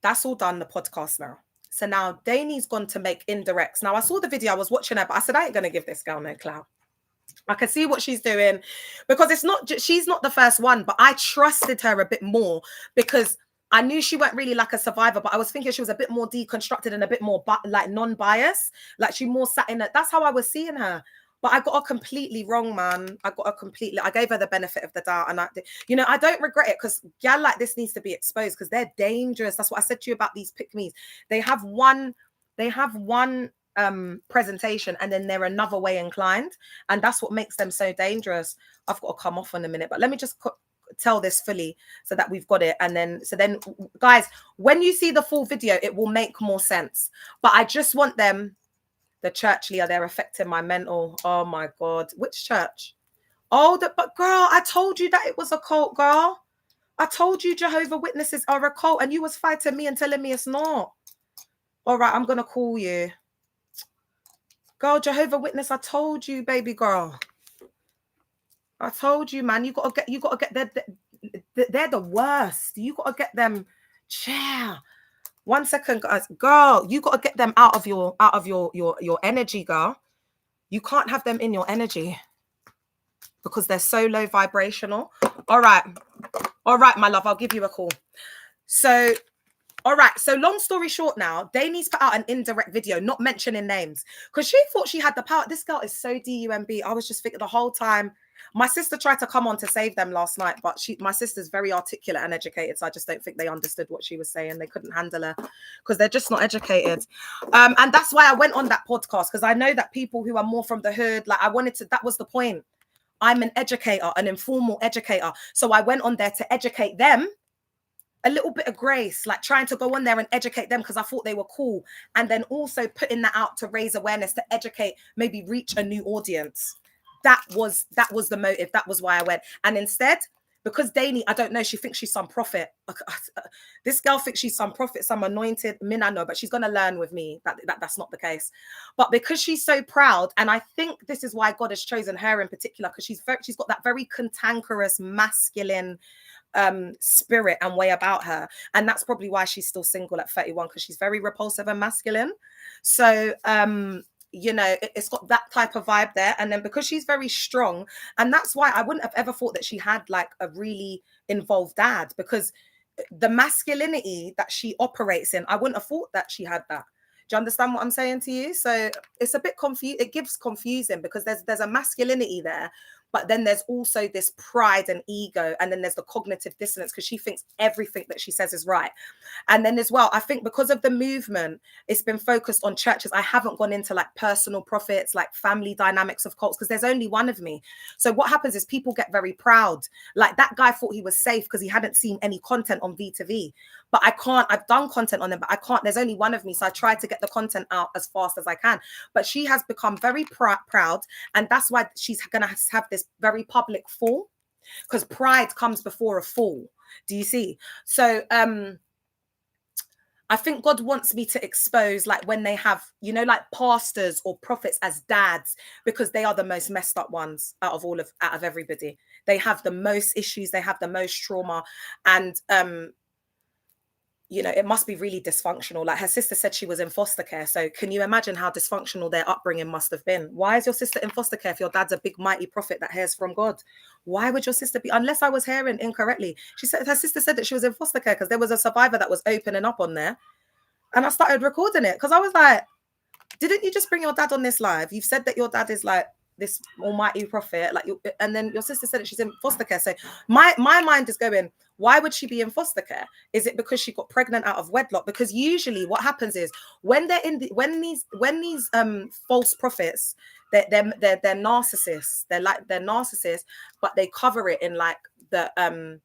That's all done, the podcast now. So now Danny's gone to make indirects. Now I saw the video, I was watching her, but I said, I ain't going to give this girl no clout. I can see what she's doing because she's not the first one, but I trusted her a bit more because I knew she weren't really like a survivor, but I was thinking she was a bit more deconstructed and a bit more like non-biased. Like she more sat in it. That's how I was seeing her. But I got her completely wrong, man. I gave her the benefit of the doubt. And I don't regret it, because gal like this needs to be exposed, because they're dangerous. That's what I said to you about these pick-me's. They have one presentation, and then they're another way inclined. And that's what makes them so dangerous. I've got to come off in a minute, but let me just tell this fully so that we've got it. And then, guys, when you see the full video, it will make more sense. But I just want them, the church leader, they're affecting my mental. Oh my God. Which church? Oh, but girl, I told you that it was a cult, girl. I told you Jehovah's Witnesses are a cult, and you was fighting me and telling me it's not. All right, I'm going to call you. Girl, Jehovah's Witness, I told you, baby girl. I told you, man, you got to get, they're the worst. You got to get them, yeah. 1 second, guys. Girl, you got to get them out of your energy, girl. You can't have them in your energy because they're so low vibrational. All right, my love, I'll give you a call. So, all right. So long story short now, Dani's put out an indirect video, not mentioning names, because she thought she had the power. This girl is so DUMB. I was just thinking the whole time. My sister tried to come on to save them last night, but my sister's very articulate and educated, so I just don't think they understood what she was saying. They couldn't handle her because they're just not educated. And that's why I went on that podcast, because I know that people who are more from the hood, like, I wanted to, that was the point. I'm an educator, an informal educator. So I went on there to educate them. A little bit of grace, like trying to go on there and educate them because I thought they were cool. And then also putting that out to raise awareness, to educate, maybe reach a new audience. That was the motive. That was why I went. And instead, because Dani, I don't know, she thinks she's some prophet. This girl thinks she's some prophet, some anointed. I know, but she's going to learn with me that's not the case. But because she's so proud, and I think this is why God has chosen her in particular, because she's got that very cantankerous, masculine spirit and way about her. And that's probably why she's still single at 31, because she's very repulsive and masculine. So, it's got that type of vibe there. And then because she's very strong, and that's why I wouldn't have ever thought that she had like a really involved dad, because the masculinity that she operates in, I wouldn't have thought that she had that. Do you understand what I'm saying to you? So it's a bit confused. It gives confusing, because there's a masculinity there, but then there's also this pride and ego, and then there's the cognitive dissonance, because she thinks everything that she says is right. And then as well, I think because of the movement, it's been focused on churches. I haven't gone into like personal profits, like family dynamics of cults, because there's only one of me. So what happens is people get very proud. Like that guy thought he was safe because he hadn't seen any content on V2V. But I can't, I've done content on them, but I can't, there's only one of me. So I try to get the content out as fast as I can. But she has become very proud. And that's why she's going to have this very public fall, because pride comes before a fall. Do you see? So I think God wants me to expose, like, when they have, like pastors or prophets as dads, because they are the most messed up ones out of everybody. They have the most issues. They have the most trauma. And, it must be really dysfunctional. Like her sister said she was in foster care. So can you imagine how dysfunctional their upbringing must have been? Why is your sister in foster care if your dad's a big, mighty prophet that hears from God? Why would your sister be, unless I was hearing incorrectly? Her sister said that she was in foster care because there was a survivor that was opening up on there. And I started recording it because I was like, didn't you just bring your dad on this live? You've said that your dad is like this almighty prophet, and then your sister said that she's in foster care. So my mind is going, why would she be in foster care? Is it because she got pregnant out of wedlock? Because usually what happens is when these false prophets, they're narcissists. They're narcissists, but they cover it in like the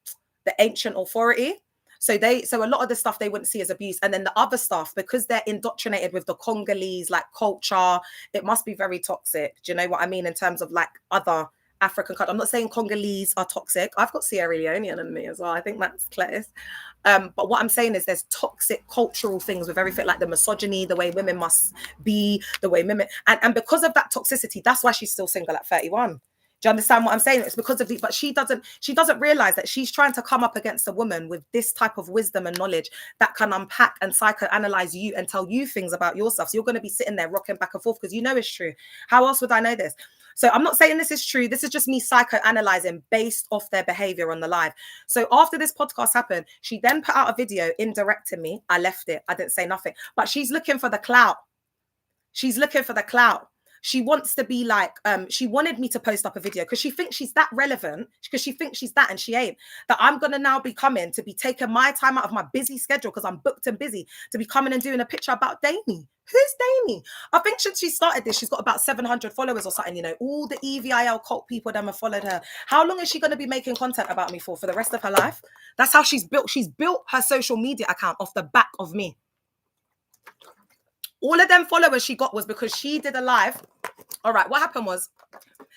ancient authority. So a lot of the stuff they wouldn't see as abuse. And then the other stuff, because they're indoctrinated with the Congolese like culture, it must be very toxic. Do you know what I mean? In terms of like other African countries. I'm not saying Congolese are toxic. I've got Sierra Leonean in me as well. I think that's close. But what I'm saying is there's toxic cultural things with everything, like the misogyny, the way women must be, the way women, and because of that toxicity, that's why she's still single at 31. Do you understand what I'm saying? It's because of the, but she doesn't realize that she's trying to come up against a woman with this type of wisdom and knowledge that can unpack and psychoanalyze you and tell you things about yourself. So you're going to be sitting there rocking back and forth because you know it's true. How else would I know this? So I'm not saying this is true. This is just me psychoanalyzing based off their behavior on the live. So after this podcast happened, she then put out a video indirecting me. I left it. I didn't say nothing, but she's looking for the clout. She's looking for the clout. she wants to be like, she wanted me to post up a video because she thinks she's that relevant, because she thinks she's that and she ain't, that I'm going to now be coming to be taking my time out of my busy schedule because I'm booked and busy to be coming and doing a picture about Damie. Who's Damie? I think since she started this, she's got about 700 followers or something, you know, all the EVIL cult people that have followed her. How long is she going to be making content about me for the rest of her life? That's how she's built her social media account off the back of me. All of them followers she got was because she did a live. All right, what happened was,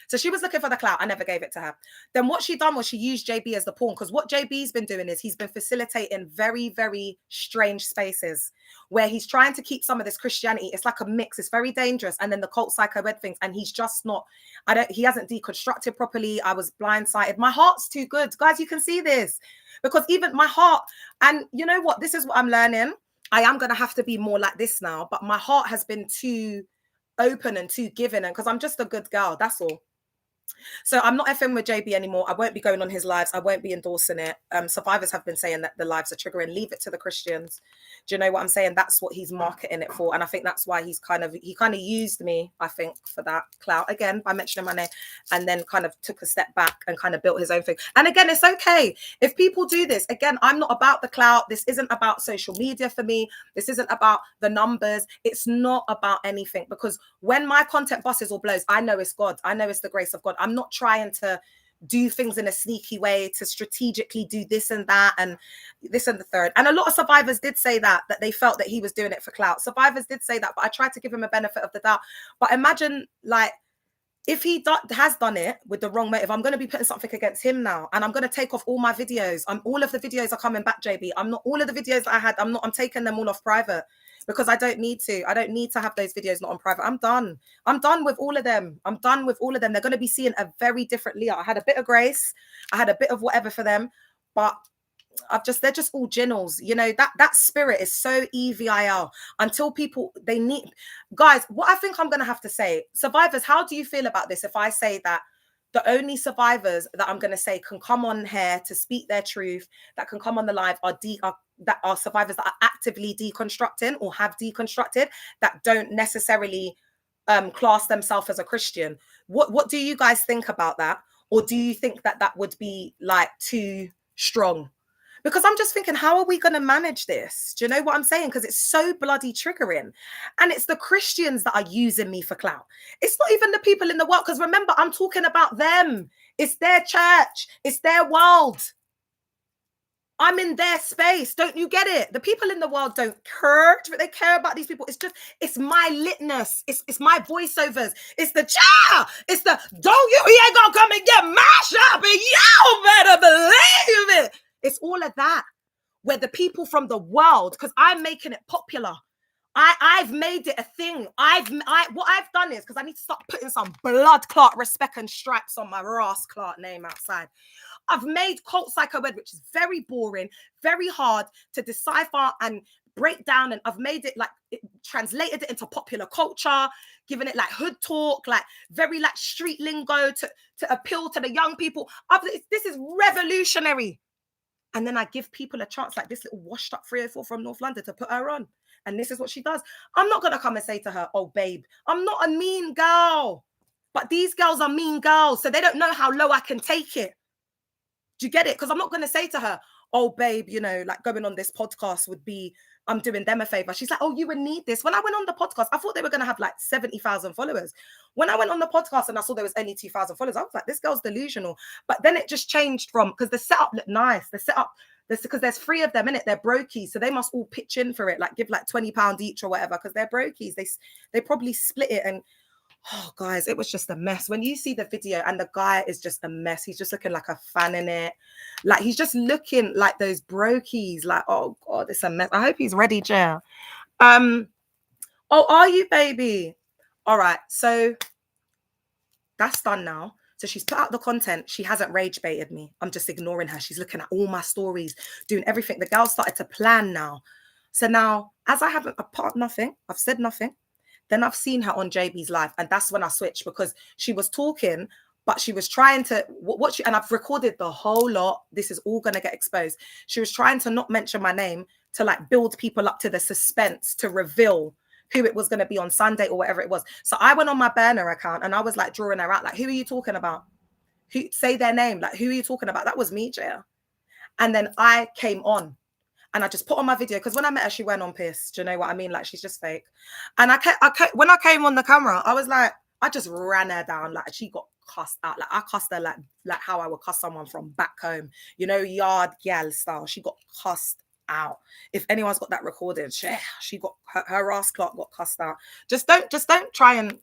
so she was looking for the clout. I never gave it to her. Then what she done was she used JB as the pawn, because what JB's been doing is he's been facilitating very, very strange spaces where he's trying to keep some of this Christianity. It's like a mix. It's very dangerous. And then the cult psycho-ed things. And he's just not, he hasn't deconstructed properly. I was blindsided. My heart's too good. Guys, you can see this. Because even my heart, and you know what? This is what I'm learning. I am going to have to be more like this now, but my heart has been too open and too giving, and because I'm just a good girl, that's all. So I'm not effing with JB anymore. I won't be going on his lives. I won't be endorsing it. Survivors have been saying that the lives are triggering. Leave it to the Christians. Do you know what I'm saying? That's what he's marketing it for. And I think that's why he kind of used me, I think, for that clout, again, by mentioning my name, and then kind of took a step back and kind of built his own thing. And again, it's okay if people do this. Again, I'm not about the clout. This isn't about social media for me. This isn't about the numbers. It's not about anything, because when my content buses or blows, I know it's God. I know it's the grace of God. I'm not trying to do things in a sneaky way to strategically do this and that and this and the third. And a lot of survivors did say that they felt that he was doing it for clout. Survivors did say that, but I tried to give him a benefit of the doubt. But imagine, like, if he has done it with the wrong motive, I'm going to be putting something against him now, and I'm going to take off all my videos. All of the videos are coming back, JB. All of the videos that I had, I'm taking them all off private, because I don't need to. I don't need to have those videos not on private. I'm done. I'm done with all of them. I'm done with all of them. They're going to be seeing a very different Leah. I had a bit of grace. I had a bit of whatever for them, but they're just all ginnels. You know, that spirit is so EVIL until people, they need, guys, what I think I'm going to have to say, survivors, how do you feel about this? If I say that the only survivors that I'm going to say can come on here to speak their truth, that can come on the live that are survivors that are actively deconstructing or have deconstructed, that don't necessarily class themselves as a Christian. What do you guys think about that? Or do you think that would be like too strong? Because I'm just thinking, how are we going to manage this? Do you know what I'm saying? Because it's so bloody triggering. And it's the Christians that are using me for clout. It's not even the people in the world. Because remember, I'm talking about them. It's their church. It's their world. I'm in their space. Don't you get it? The people in the world don't care. They care about these people. It's my litness. It's my voiceovers. It's the cha. It's the, you ain't going to come and get mashed up, and you better believe it. It's all of that, where the people from the world, because I'm making it popular. I've made it a thing. What I've done is, because I need to start putting some blood clot respect and stripes on my Ras Clark name outside. I've made cult psycho-ed, which is very boring, very hard to decipher and break down. And I've made it translated it into popular culture, giving it like hood talk, like very like street lingo to appeal to the young people. This is revolutionary. And then I give people a chance, like this little washed up 304 from North London, to put her on. And this is what she does. I'm not going to come and say to her, oh, babe, I'm not a mean girl. But these girls are mean girls. So they don't know how low I can take it. Do you get it? Because I'm not going to say to her, oh, babe, you know, like going on this podcast would be, I'm doing them a favor. She's like, oh, you would need this. When I went on the podcast, I thought they were going to have like 70,000 followers. When I went on the podcast and I saw there was only 2,000 followers, I was like, this girl's delusional. But then it just changed from, because the setup looked nice. The setup, because there's 3 of them in it. They're brokies. So they must all pitch in for it, like give like £20 each or whatever, because they're brokies. They probably split it. And oh, guys, it was just a mess. When you see the video and the guy is just a mess, he's just looking like a fan in it. Like, he's just looking like those brokies. Like, oh, God, it's a mess. I hope he's ready, Jill. Oh, are you, baby? All right. So that's done now. So she's put out the content. She hasn't rage baited me. I'm just ignoring her. She's looking at all my stories, doing everything. The girl started to plan now. So now, as I haven't nothing, I've said nothing. Then I've seen her on JB's live, and that's when I switched, because she was talking, but she was trying to and I've recorded the whole lot. This is all going to get exposed. She was trying to not mention my name to like build people up to the suspense to reveal who it was going to be on Sunday or whatever it was. So I went on my burner account and I was like drawing her out. Like, who are you talking about? Who, say their name. Like, who are you talking about? That was me, Jaya. And then I came on and I just put on my video because when I met her, she went on piss. Do you know what I mean? Like, she's just fake. And when I came on the camera, I was like, I just ran her down. Like, she got cussed out. Like, I cussed her like how I would cuss someone from back home, you know, yard gal style. She got cussed out. If anyone's got that recorded, she got her ass clock got cussed out. Just don't try and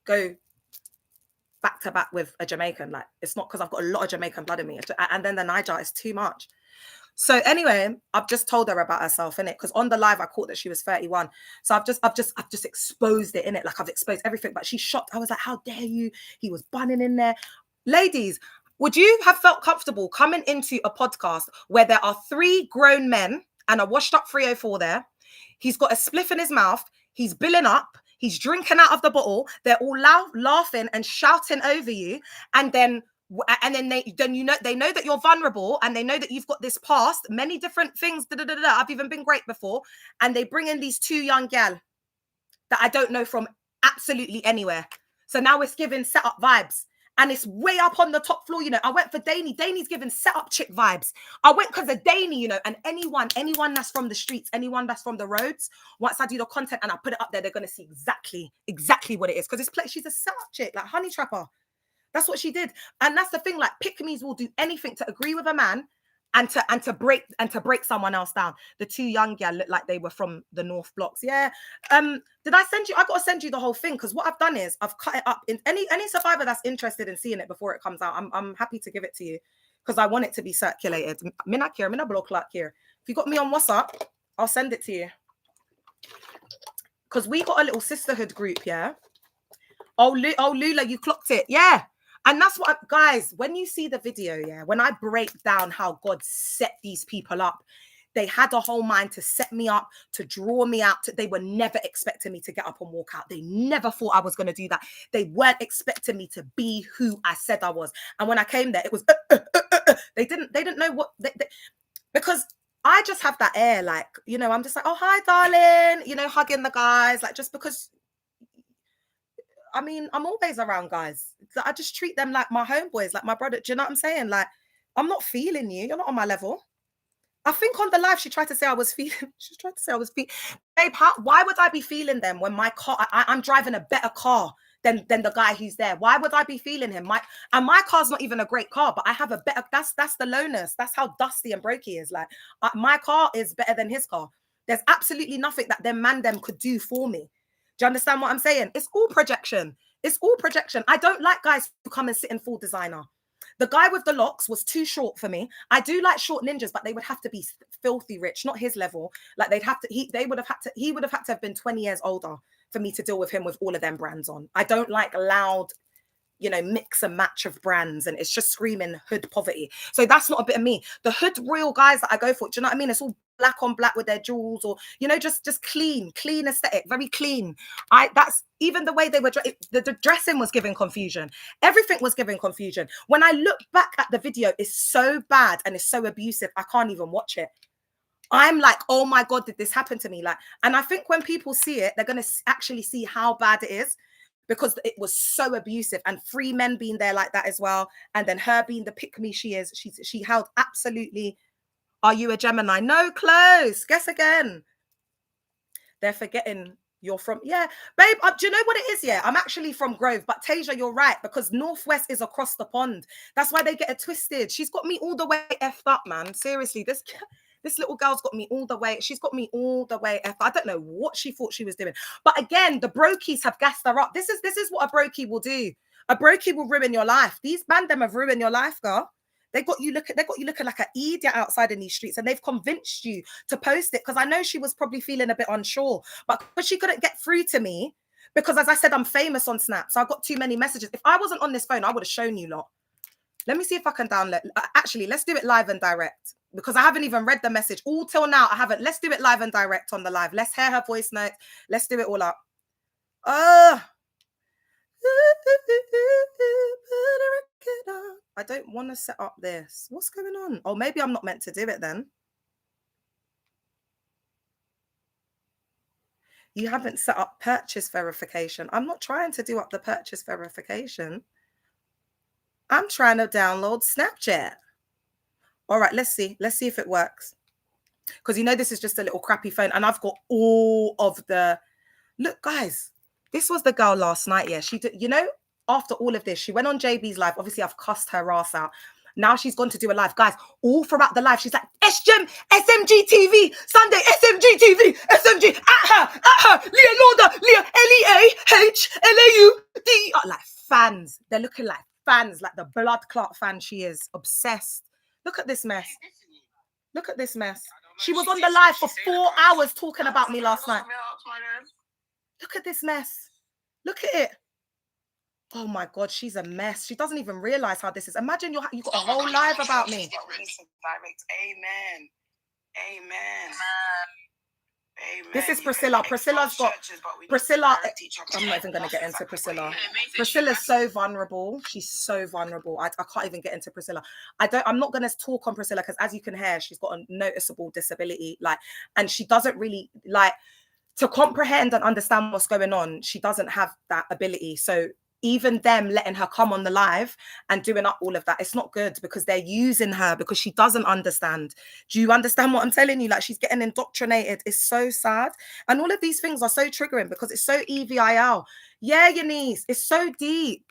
go back to back with a Jamaican. Like, it's not because I've got a lot of Jamaican blood in me. And then the Niger is too much. So anyway, I've just told her about herself in it because on the live I caught that she was 31. So I've just exposed it in it. Like, I've exposed everything. But she's shocked. I was like, how dare you? He was bunning in there. Ladies, would you have felt comfortable coming into a podcast where there are 3 grown men and a washed up 304 there? He's got a spliff in his mouth. He's billing up. He's drinking out of the bottle. They're all laughing and shouting over you. And then they know that you're vulnerable and they know that you've got this past, many different things. I've even been great before. And they bring in these 2 young gal that I don't know from absolutely anywhere. So now it's giving setup vibes. And it's way up on the top floor, you know. I went for Danny. Danny's giving setup chick vibes. I went because of Danny, you know. And anyone that's from the streets, anyone that's from the roads, once I do the content and I put it up there, they're going to see exactly what it is. Because she's a setup chick, like Honey Trapper. That's what she did. And that's the thing, like, pick-me's will do anything to agree with a man and to break someone else down. The 2 young gal looked like they were from the North Blocks. Yeah. Did I send you? I got to send you the whole thing because what I've done is I've cut it up in any survivor that's interested in seeing it before it comes out. I'm happy to give it to you because I want it to be circulated. I'm in a block clock here. If you got me on WhatsApp, I'll send it to you. Because we got a little sisterhood group, yeah. Oh, Lula, you clocked it. Yeah. And that's what, guys, when you see the video, yeah, when I break down how God set these people up, they had a whole mind to set me up, to draw me out. They were never expecting me to get up and walk out. They never thought I was going to do that. They weren't expecting me to be who I said I was. And when I came there, it was, they didn't know what, because I just have that air, like, you know, I'm just like, oh, hi, darling, you know, hugging the guys, like, just because, I mean, I'm always around guys. I just treat them like my homeboys, like my brother. Do you know what I'm saying? Like, I'm not feeling you. You're not on my level. I think on the live, she tried to say I was feeling. She tried to say I was feeling. Babe, why would I be feeling them when my car, I'm driving a better car than the guy who's there? Why would I be feeling him? My car's not even a great car, but I have a better, that's the lowness. That's how dusty and broke he is. Like, my car is better than his car. There's absolutely nothing that them could do for me. Do you understand what I'm saying? It's all projection. It's all projection. I don't like guys who come and sit in full designer. The guy with the locks was too short for me. I do like short ninjas, but they would have to be filthy rich, not his level. Like, he would have had to have been 20 years older for me to deal with him with all of them brands on. I don't like loud, you know, mix and match of brands, and it's just screaming hood poverty. So that's not a bit of me. The hood royal guys that I go for, do you know what I mean? It's all black on black with their jewels, or, you know, just clean aesthetic, very clean. That's even the way they were, the dressing was giving confusion. Everything was giving confusion. When I look back at the video, it's so bad and it's so abusive, I can't even watch it. I'm like, oh my God, did this happen to me? Like, and I think when people see it, they're going to actually see how bad it is, because it was so abusive, and 3 men being there like that as well. And then her being the pick-me she is, she held absolutely. Are you a Gemini? No, close. Guess again. They're forgetting you're from, yeah, babe, do you know what it is? Yeah, I'm actually from Grove, but Tasia, you're right, because Northwest is across the pond. That's why they get it twisted. She's got me all the way effed up, man. Seriously, this little girl's got me all the way. She's got me all the way effed. I don't know what she thought she was doing. But again, the brokies have gassed her up. This is what a brokey will do. A brokey will ruin your life. These them have ruined your life, girl. They got you looking like an idiot outside in these streets, and they've convinced you to post it, because I know she was probably feeling a bit unsure, but she couldn't get through to me because, as I said, I'm famous on Snap, so I got too many messages. If I wasn't on this phone, I would have shown you lot. Let me see if I can download. Actually, let's do it live and direct, because I haven't even read the message all till now. I haven't. Let's do it live and direct on the live. Let's hear her voice notes. Let's do it all up. I don't want to set up this. What's going on? Oh, maybe I'm not meant to do it then. You haven't set up purchase verification. I'm not trying to do up the purchase verification. I'm trying to download Snapchat. All right, let's see. Let's see if it works. Because you know this is just a little crappy phone. And I've got all of the... Look, guys, this was the girl last night, yeah. She did, you know, after all of this, she went on JB's live. Obviously, I've cussed her ass out. Now she's gone to do a live. Guys, all throughout the live, she's like, SMG TV, Sunday, SMG TV, SMG, at her, Leonardo, Leahalaud, like fans. They're looking like fans, like the blood clot fan she is. Obsessed. Look at this mess. Look at this mess. She was on the live for 4 hours talking about me last night. Look at this mess. Look at it. Oh my God, she's a mess. She doesn't even realize how this is. Imagine you got a whole live about me. Amen. Amen. This is Priscilla. Priscilla's got Priscilla. I'm not even going to get into Priscilla. Priscilla's so vulnerable. She's so vulnerable. I can't even get into Priscilla. I'm not going to talk on Priscilla because, as you can hear, she's got a noticeable disability. And she doesn't really to comprehend and understand what's going on. She doesn't have that ability. So even them letting her come on the live and doing up all of that, it's not good because they're using her because she doesn't understand. Do you understand what I'm telling you? Like, she's getting indoctrinated. It's so sad. And all of these things are so triggering because it's so EVIL. Yeah, Eunice, it's so deep.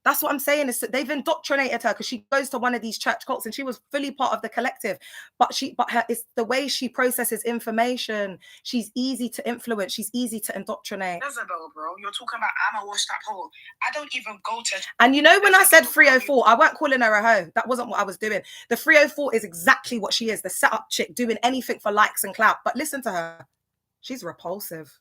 That's what I'm saying. Is that they've indoctrinated her because she goes to one of these church cults and she was fully part of the collective. But it's the way she processes information. She's easy to influence. She's easy to indoctrinate. Isabel, bro, you're talking about I'm a washed up hole. I don't even go to. And you know when I said 304, I weren't calling her a hoe. That wasn't what I was doing. The 304 is exactly what she is. The setup chick doing anything for likes and clout. But listen to her. She's repulsive.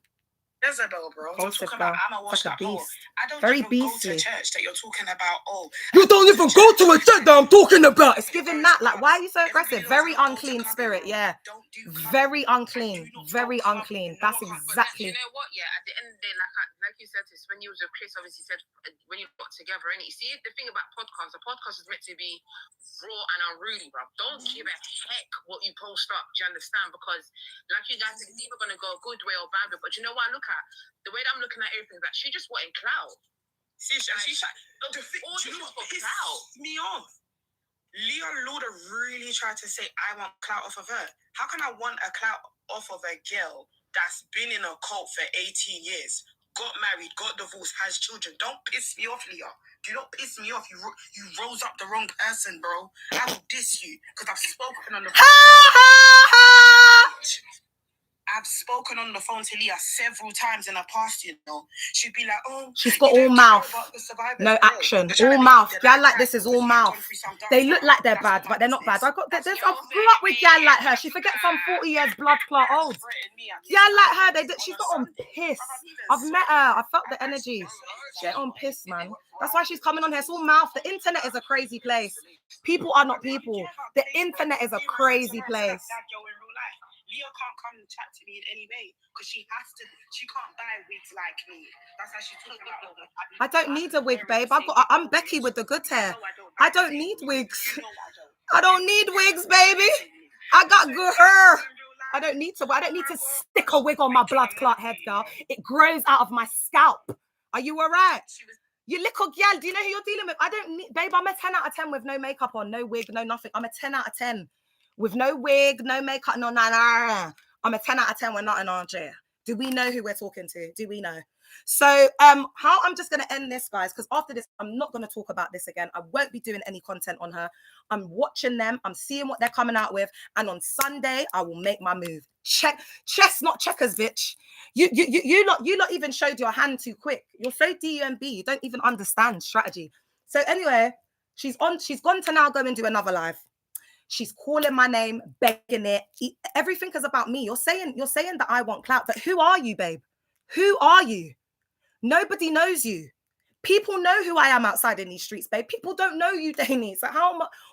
Isabel, bro, you're talking about I'm a washed up hole. I don't Very even beastly. go to church that you're talking about. Oh, you don't even go to a church that I'm talking about. It's giving that. Like, why are you so aggressive? Very unclean spirit. Yeah. Very unclean. Very unclean. That's exactly. You know what? Yeah. At the end of the day, like you said, this when you was with Chris, obviously said when you got together, and you see the thing about podcasts. A podcast is meant to be raw and unruly, bro. Don't give a heck what you post up. Do you understand? Because like you guys said, it's either gonna go a good way or bad way. But you know what I look at? The way that I'm looking at everything is that she just wanted clout. She's all just for pissed clout. me off. Leon Lauder really tried to say I want clout off of her. How can I want a clout off of a girl that's been in a cult for 18 years, got married, got divorced, has children? Don't piss me off, Leah. Do not piss me off. You rose up the wrong person, bro. I will diss you because I've spoken on the phone. I've spoken on the phone to Leah several times in the past, you know. She'd be like, oh... She's got all mouth. No action. All mouth. Gal like this is all mouth. They look like they're bad, but they're not bad. I grew up with gal like her. She forgets I'm 40 years blood clot old. Gal like her, she's not on piss. I've met her. I felt the energy. She's on piss, man. That's why she's coming on here. It's all mouth. The internet is a crazy place. People are not people. The internet is a crazy place. Leah can't come and chat to me in any way because she can't buy wigs like me. That's how she's talking about. I don't need a wig, babe. I'm Becky with the good hair. I don't need wigs. I don't need wigs, baby. I got good hair. I don't need to stick a wig on my blood clot head, girl. It grows out of my scalp. Are you all right? You little gal, do you know who you're dealing with? I don't need, babe, I'm a 10 out of 10 with no makeup on, no wig, no nothing. I'm a 10 out of 10. With no wig, no makeup, no. I'm a 10 out of 10 with nothing on here. Do we know who we're talking to? Do we know? So how I'm just going to end this, guys, because after this, I'm not going to talk about this again. I won't be doing any content on her. I'm watching them. I'm seeing what they're coming out with. And on Sunday, I will make my move. Chess, not checkers, bitch. You lot even showed your hand too quick. You're so DUMB. You don't even understand strategy. So anyway, she's gone to now go and do another live. She's calling my name, begging it. Everything is about me. You're saying that I want clout, but who are you, babe? Who are you? Nobody knows you. People know who I am outside in these streets, babe. People don't know you, Danny. So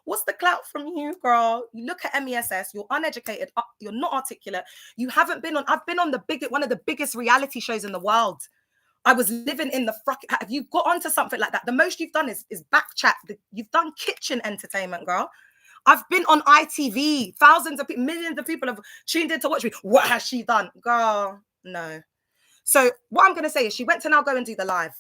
what's the clout from you, girl? You look at MESS, you're uneducated, you're not articulate. You haven't been on, I've been on one of the biggest reality shows in the world. I was living in the have you got onto something like that? The most you've done is back chat. You've done kitchen entertainment, girl. I've been on ITV. Thousands of people, millions of people have tuned in to watch me. What has she done? Girl, no. So what I'm going to say is she went to now go and do the live.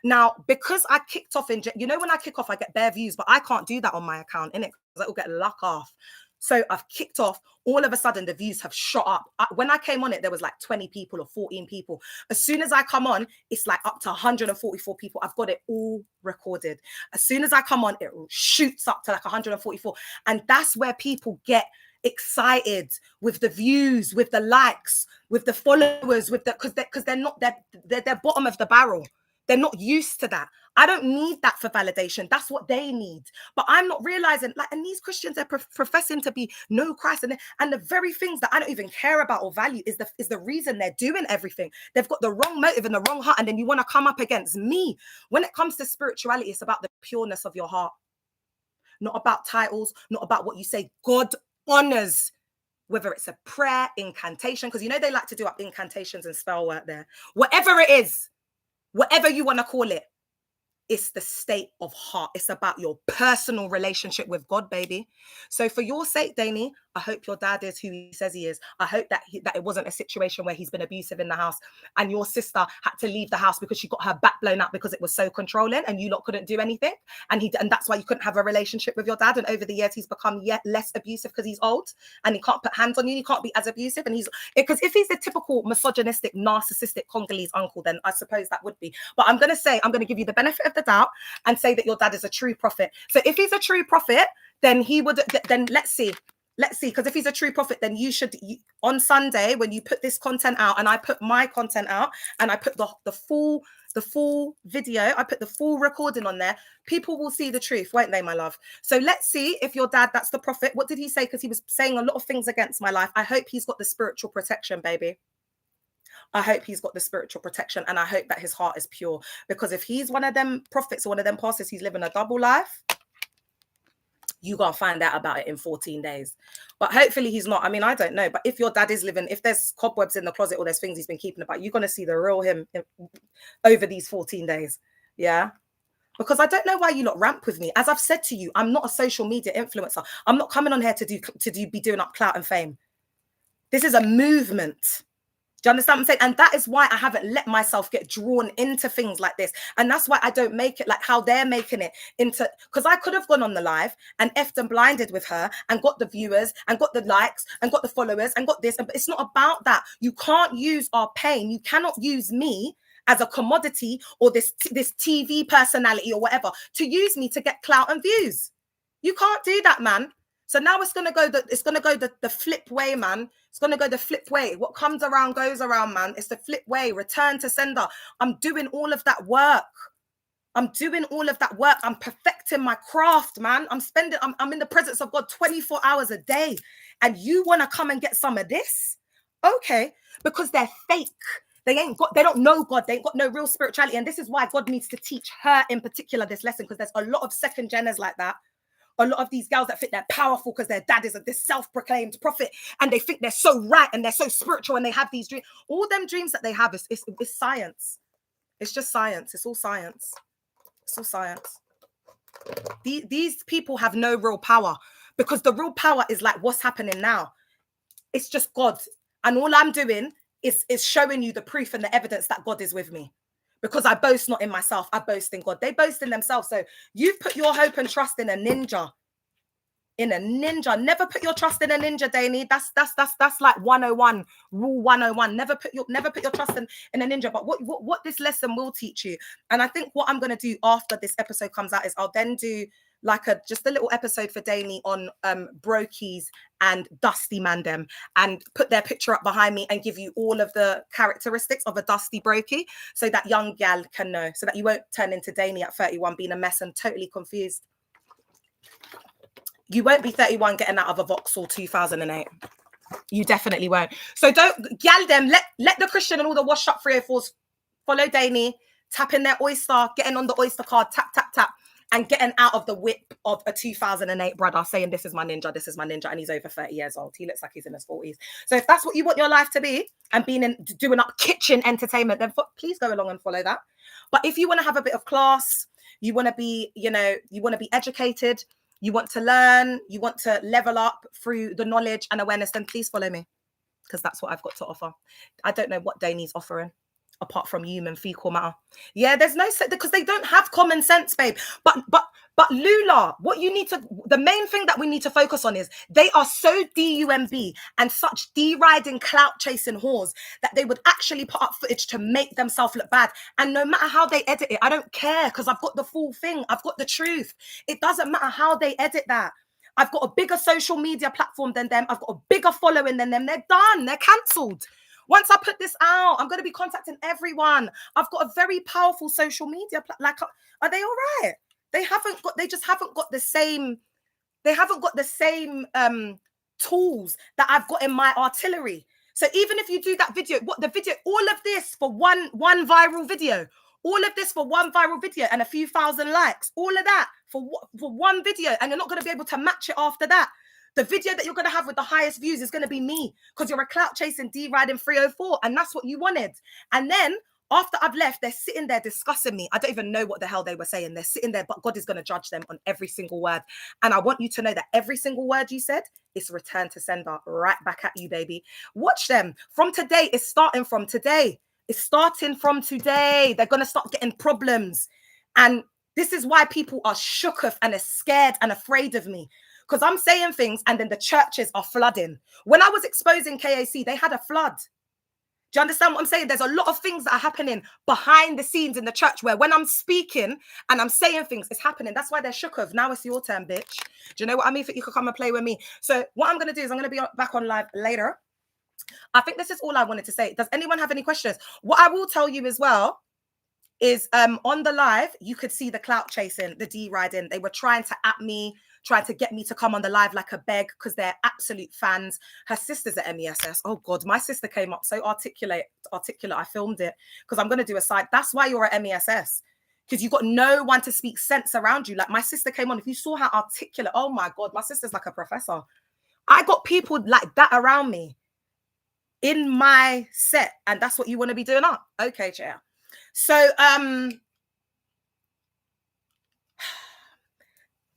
Now, because I kicked off in, you know, when I kick off, I get bare views, but I can't do that on my account, innit? Because it will get luck off. So I've kicked off. All of a sudden, the views have shot up. When I came on it, there was like 20 people or 14 people. As soon as I come on, it's like up to 144 people. I've got it all recorded. As soon as I come on, it shoots up to like 144. And that's where people get excited with the views, with the likes, with the followers, with the because they're bottom of the barrel. They're not used to that. I don't need that for validation. That's what they need. But I'm not realizing, like, and these Christians, they're professing to be no Christ. And the very things that I don't even care about or value is the reason they're doing everything. They've got the wrong motive and the wrong heart. And then you want to come up against me. When it comes to spirituality, it's about the pureness of your heart. Not about titles, not about what you say. God honors whether it's a prayer, incantation, because you know they like to do up incantations and spell work there. Whatever it is, whatever you want to call it, it's the state of heart. It's about your personal relationship with God, baby. So for your sake, Dani, I hope your dad is who he says he is. I hope that it wasn't a situation where he's been abusive in the house and your sister had to leave the house because she got her back blown up because it was so controlling and you lot couldn't do anything. And that's why you couldn't have a relationship with your dad. And over the years, he's become yet less abusive because he's old and he can't put hands on you. He can't be as abusive. And because if he's a typical misogynistic, narcissistic Congolese uncle, then I suppose that would be. But I'm going to give you the benefit of the doubt and say that your dad is a true prophet. So if he's a true prophet, then let's see, because if he's a true prophet, then on Sunday, when you put this content out and I put my content out and I put the full video, I put the full recording on there, people will see the truth, won't they, my love? So let's see if your dad, that's the prophet. What did he say? Because he was saying a lot of things against my life. I hope he's got the spiritual protection, baby. I hope he's got the spiritual protection and I hope that his heart is pure, because if he's one of them prophets or one of them pastors, he's living a double life, you gotta find out about it in 14 days. But hopefully he's not. I mean, I don't know. But if your dad is living, if there's cobwebs in the closet or there's things he's been keeping about, you're gonna see the real him over these 14 days. Yeah. Because I don't know why you lot ramp with me. As I've said to you, I'm not a social media influencer. I'm not coming on here to be doing up clout and fame. This is a movement. Do you understand what I'm saying? And that is why I haven't let myself get drawn into things like this. And that's why I don't make it like how they're making it into, because I could have gone on the live and effed and blinded with her and got the viewers and got the likes and got the followers and got this. But it's not about that. You can't use our pain. You cannot use me as a commodity or this TV personality or whatever to use me to get clout and views. You can't do that, man. So now it's gonna go the flip way, man. It's gonna go the flip way. What comes around goes around, man. It's the flip way. Return to sender. I'm doing all of that work. I'm perfecting my craft, man. I'm in the presence of God 24 hours a day. And you wanna come and get some of this? Okay, because they're fake. They don't know God. They ain't got no real spirituality. And this is why God needs to teach her in particular this lesson, because there's a lot of second geners like that. A lot of these girls that think they're powerful because their dad is this self-proclaimed prophet and they think they're so right and they're so spiritual and they have these dreams. All them dreams that they have is science. It's just science. It's all science. It's all science. These people have no real power, because the real power is like what's happening now. It's just God. And all I'm doing is showing you the proof and the evidence that God is with me. Because I boast not in myself, I boast in God. They boast in themselves. So you've put your hope and trust in a ninja. Never put your trust in a ninja, Dani. That's like 101, rule 101. Never put your trust in a ninja. But what this lesson will teach you, and I think what I'm going to do after this episode comes out is I'll then do like just a little episode for Dani on brokies and dusty mandem, and put their picture up behind me and give you all of the characteristics of a dusty brokey, so that young gal can know, so that you won't turn into Dani at 31 being a mess and totally confused. You won't be 31 getting out of a Vauxhall 2008. You definitely won't. So don't gal them. Let the Christian and all the washed up 304s follow Dani, tap in their Oyster, getting on the Oyster card, tap, tap, tap, and getting out of the whip of a 2008 brother saying, this is my ninja, and he's over 30 years old. He looks like he's in his 40s. So if that's what you want your life to be, and doing up kitchen entertainment, then please go along and follow that. But if you want to have a bit of class, you want to be, you want to be educated, you want to learn, you want to level up through the knowledge and awareness, then please follow me, because that's what I've got to offer. I don't know what Dani's offering. apart from human fecal matter. Yeah, there's no because they don't have common sense, babe. But Lula, what you need to, the main thing that we need to focus on is they are so DUMB and such deriding, clout chasing whores that they would actually put up footage to make themselves look bad. And no matter how they edit it, I don't care because I've got the full thing. I've got the truth. It doesn't matter how they edit that. I've got a bigger social media platform than them. I've got a bigger following than them. They're done. They're cancelled. Once I put this out, I'm going to be contacting everyone. I've got a very powerful social media. Like, are they all right? They just haven't got the same tools that I've got in my artillery. So even if you do that video, all of this for one viral video, and a few thousand likes, all of that for one video, and you're not going to be able to match it after that. The video that you're going to have with the highest views is going to be me because you're a clout chasing D-riding 304, and that's what you wanted. And then after I've left, they're sitting there discussing me. I don't even know what the hell they were saying. They're sitting there, but God is going to judge them on every single word. And I want you to know that every single word you said is return to sender right back at you, baby. Watch them. From today, it's starting from today. It's starting from today. They're going to start getting problems. And this is why people are shooketh and are scared and afraid of me. Because I'm saying things and then the churches are flooding. When I was exposing KAC, they had a flood. Do you understand what I'm saying? There's a lot of things that are happening behind the scenes in the church where when I'm speaking and I'm saying things, it's happening. That's why they're shook of. Now it's your turn, bitch. Do you know what I mean? You could come and play with me. So what I'm going to do is I'm going to be back on live later. I think this is all I wanted to say. Does anyone have any questions? What I will tell you as well is on the live, you could see the clout chasing, the D-riding. They were trying to at me, trying to get me to come on the live like a beg because they're absolute fans. Her sister's at MESS. Oh God, my sister came up so articulate. I filmed it because I'm going to do a side. That's why you're at MESS, because you've got no one to speak sense around you. Like my sister came on. If you saw how articulate, oh my God, my sister's like a professor. I got people like that around me in my set, and that's what you want to be doing up. Okay, chair. So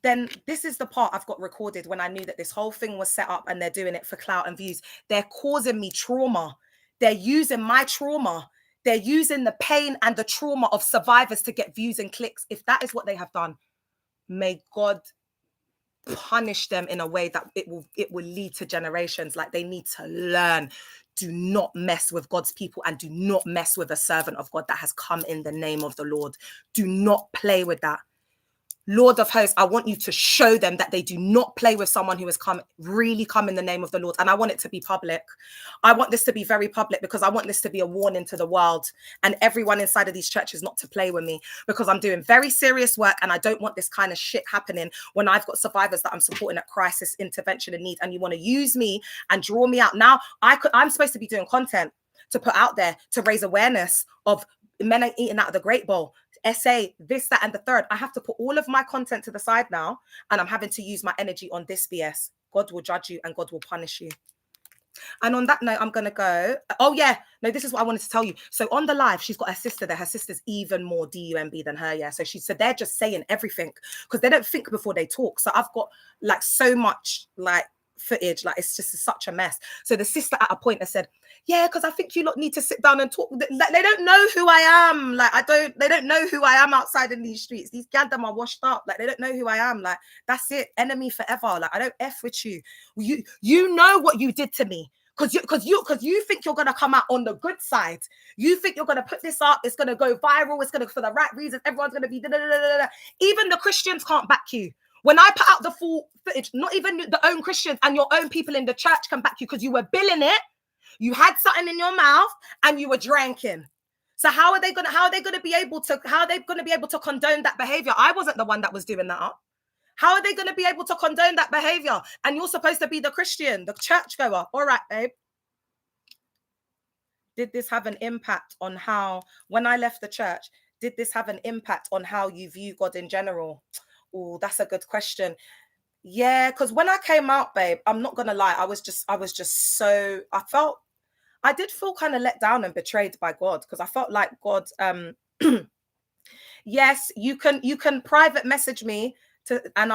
then this is the part I've got recorded when I knew that this whole thing was set up and they're doing it for clout and views. They're causing me trauma. They're using my trauma. They're using the pain and the trauma of survivors to get views and clicks. If that is what they have done, may God punish them in a way that it will lead to generations. Like they need to learn. Do not mess with God's people and do not mess with a servant of God that has come in the name of the Lord. Do not play with that. Lord of hosts, I want you to show them that they do not play with someone who has really come in the name of the Lord. And I want it to be public. I want this to be very public because I want this to be a warning to the world and everyone inside of these churches not to play with me, because I'm doing very serious work and I don't want this kind of shit happening when I've got survivors that I'm supporting at crisis, intervention and need, and you want to use me and draw me out. Now I'm supposed to be doing content to put out there to raise awareness of men are eating out of the Great Bowl, SA, this, that, and the third. I have to put all of my content to the side now, and I'm having to use my energy on this BS. God will judge you and God will punish you. And on that note, I'm going to go. Oh, yeah. No, this is what I wanted to tell you. So on the live, she's got her sister there. Her sister's even more DUMB than her, yeah. So she said they're just saying everything because they don't think before they talk. So I've got like so much like footage, like it's just such a mess. So the sister at a point has said, yeah, because I think you lot need to sit down and talk. Like, they don't know who I am. Like they don't know who I am outside in these streets. These gandam are washed up. Like they don't know who I am. Like that's it, enemy forever. Like I don't F with you. You know what you did to me. Because you think you're gonna come out on the good side. You think you're gonna put this up, it's gonna go viral, it's gonna for the right reasons, everyone's gonna be Even the Christians can't back you. When I put out the full footage, not even the own Christians and your own people in the church can back you because you were billing it, you had something in your mouth, and you were drinking. So how are they gonna be able to condone that behavior? I wasn't the one that was doing that up. How are they going to be able to condone that behavior? And you're supposed to be the Christian, the churchgoer. All right, babe. Did this have an impact on how, when I left the church, did this have an impact on how you view God in general? Oh, that's a good question. Yeah, because when I came out, babe, I'm not going to lie. I was just so, I did feel kind of let down and betrayed by God, because I felt like God, yes, you can private message me, and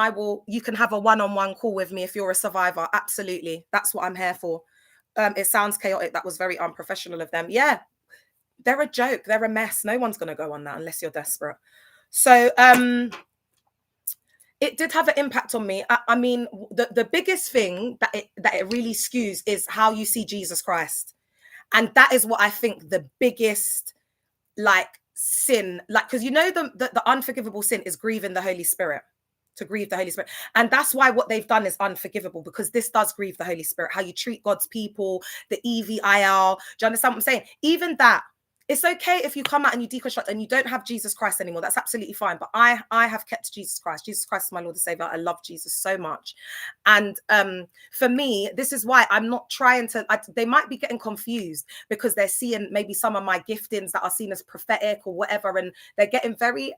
you can have a one-on-one call with me if you're a survivor. Absolutely. That's what I'm here for. It sounds chaotic. That was very unprofessional of them. Yeah. they're a joke. They're a mess. No one's going to go on that unless you're desperate. So it did have an impact on me. I mean, the biggest thing that it really skews is how you see Jesus Christ. And that is what I think the biggest, like, sin, like, because you know the unforgivable sin is grieving the Holy Spirit, to grieve the Holy Spirit. And that's why what they've done is unforgivable, because this does grieve the Holy Spirit, how you treat God's people, the EVIL. Do you understand what I'm saying? Even that, it's okay if you come out and you deconstruct and you don't have Jesus Christ anymore. That's absolutely fine. But I have kept Jesus Christ. Jesus Christ is my Lord and Savior. I love Jesus so much. And for me, this is why I'm not trying to, they might be getting confused because they're seeing maybe some of my giftings that are seen as prophetic or whatever. And they're getting very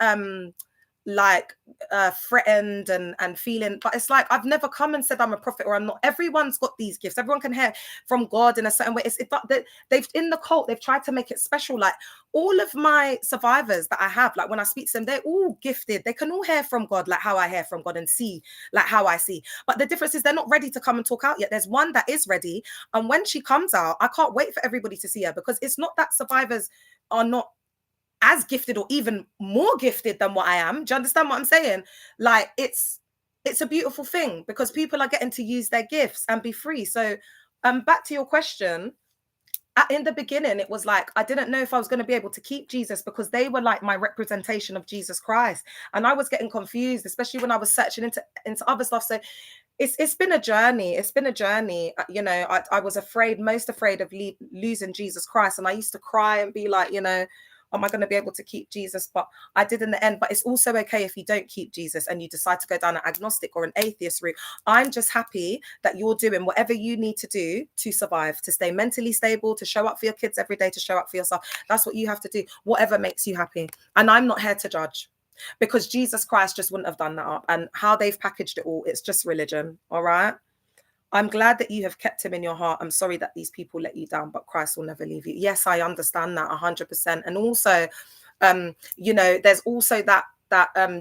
threatened and feeling, but it's like, I've never come and said I'm a prophet or I'm not. Everyone's got these gifts. Everyone can hear from God in a certain way. They've in the cult, they've tried to make it special. Like all of my survivors that I have, like when I speak to them, they're all gifted. They can all hear from God, like how I hear from God, and see like how I see. But the difference is they're not ready to come and talk out yet. There's one that is ready. And when she comes out, I can't wait for everybody to see her, because it's not that survivors are not as gifted or even more gifted than what I am. Do you understand what I'm saying? Like it's a beautiful thing because people are getting to use their gifts and be free. So back to your question, in the beginning, it was like, I didn't know if I was going to be able to keep Jesus because they were like my representation of Jesus Christ. And I was getting confused, especially when I was searching into other stuff. So it's been a journey. It's been a journey. You know, I was most afraid of losing Jesus Christ. And I used to cry and be like, you know, am I going to be able to keep Jesus? But I did in the end. But it's also okay if you don't keep Jesus and you decide to go down an agnostic or an atheist route. I'm just happy that you're doing whatever you need to do to survive, to stay mentally stable, to show up for your kids every day, to show up for yourself. That's what you have to do, whatever makes you happy. And I'm not here to judge, because Jesus Christ just wouldn't have done that up. And how they've packaged it all, it's just religion. All right. I'm glad that you have kept him in your heart. I'm sorry that these people let you down, but Christ will never leave you. Yes, I understand that 100%. And also, you know, there's also that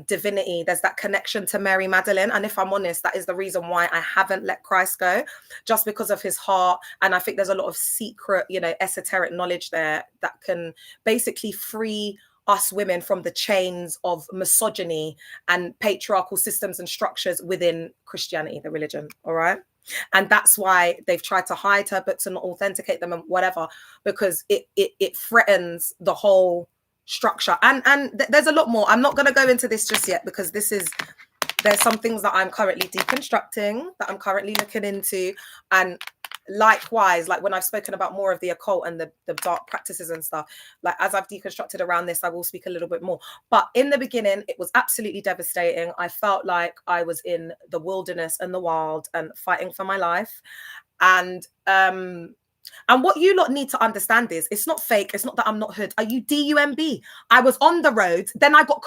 divinity, there's that connection to Mary Magdalene. And if I'm honest, that is the reason why I haven't let Christ go, just because of his heart. And I think there's a lot of secret, you know, esoteric knowledge there that can basically free us women from the chains of misogyny and patriarchal systems and structures within Christianity, the religion. All right. And that's why they've tried to hide her books and not authenticate them and whatever, because it threatens the whole structure. And there's a lot more. I'm not going to go into this just yet, because there's some things that I'm currently deconstructing, that I'm currently looking into. And likewise, like when I've spoken about more of the occult and the dark practices and stuff, like as I've deconstructed around this, I will speak a little bit more. But in the beginning, it was absolutely devastating. I felt like I was in the wilderness and the wild and fighting for my life. And what you lot need to understand is, it's not fake. It's not that I'm not hood. Are you DUMB? I was on the road. Then I got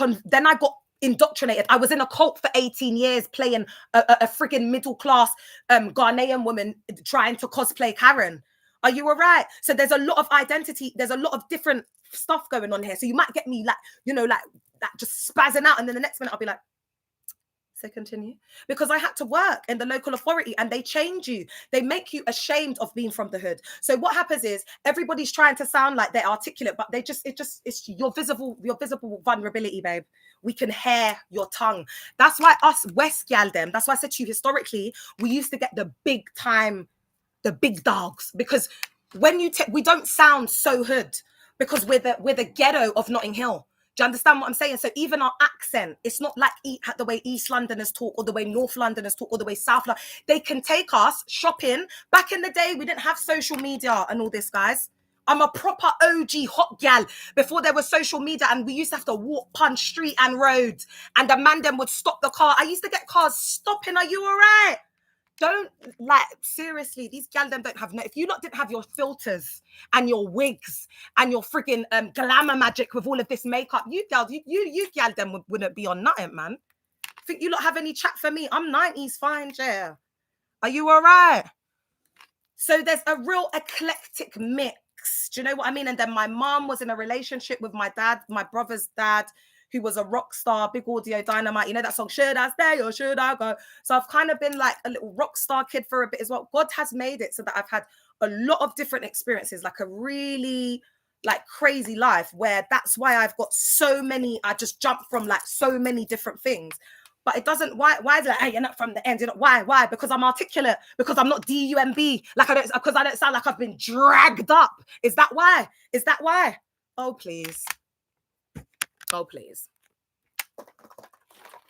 indoctrinated. I was in a cult for 18 years playing a friggin' middle class Ghanaian woman trying to cosplay Karen. Are you all right? So there's a lot of identity. There's a lot of different stuff going on here. So you might get me like, you know, like that just spazzing out. And then the next minute I'll be like, so continue, because I had to work in the local authority and they change you. They make you ashamed of being from the hood. So what happens is everybody's trying to sound like they're articulate, but it's your visible vulnerability, babe. We can hear your tongue. That's why us West gal them. That's why I said to you, historically, we used to get the big dogs, because when we don't sound so hood, because we're the ghetto of Notting Hill. Do you understand what I'm saying? So even our accent, it's not like the way East Londoners talk or the way North Londoners talk or the way South London. They can take us shopping. Back in the day, we didn't have social media and all this, guys. I'm a proper OG hot gal before there was social media, and we used to have to walk punch street and road, and the man then would stop the car. I used to get cars stopping. Are you all right? Don't, like, seriously, these gal them don't have no. If you lot didn't have your filters and your wigs and your freaking glamour magic with all of this makeup, you gal them wouldn't be on nothing, man. Think you lot have any chat for me? I'm 90s fine, yeah. Are you all right? So there's a real eclectic mix. Do you know what I mean? And then my mom was in a relationship with my dad, my brother's dad, who was a rock star, big audio dynamite. You know that song, Should I Stay or Should I Go? So I've kind of been like a little rock star kid for a bit as well. God has made it so that I've had a lot of different experiences, like a really like crazy life where that's why I've got so many, I just jump from like so many different things. But it doesn't, why is it like, hey, you're not from the end, you're not, why? Because I'm articulate, because I'm not DUMB, because I don't sound like I've been dragged up. Is that why? Oh, please.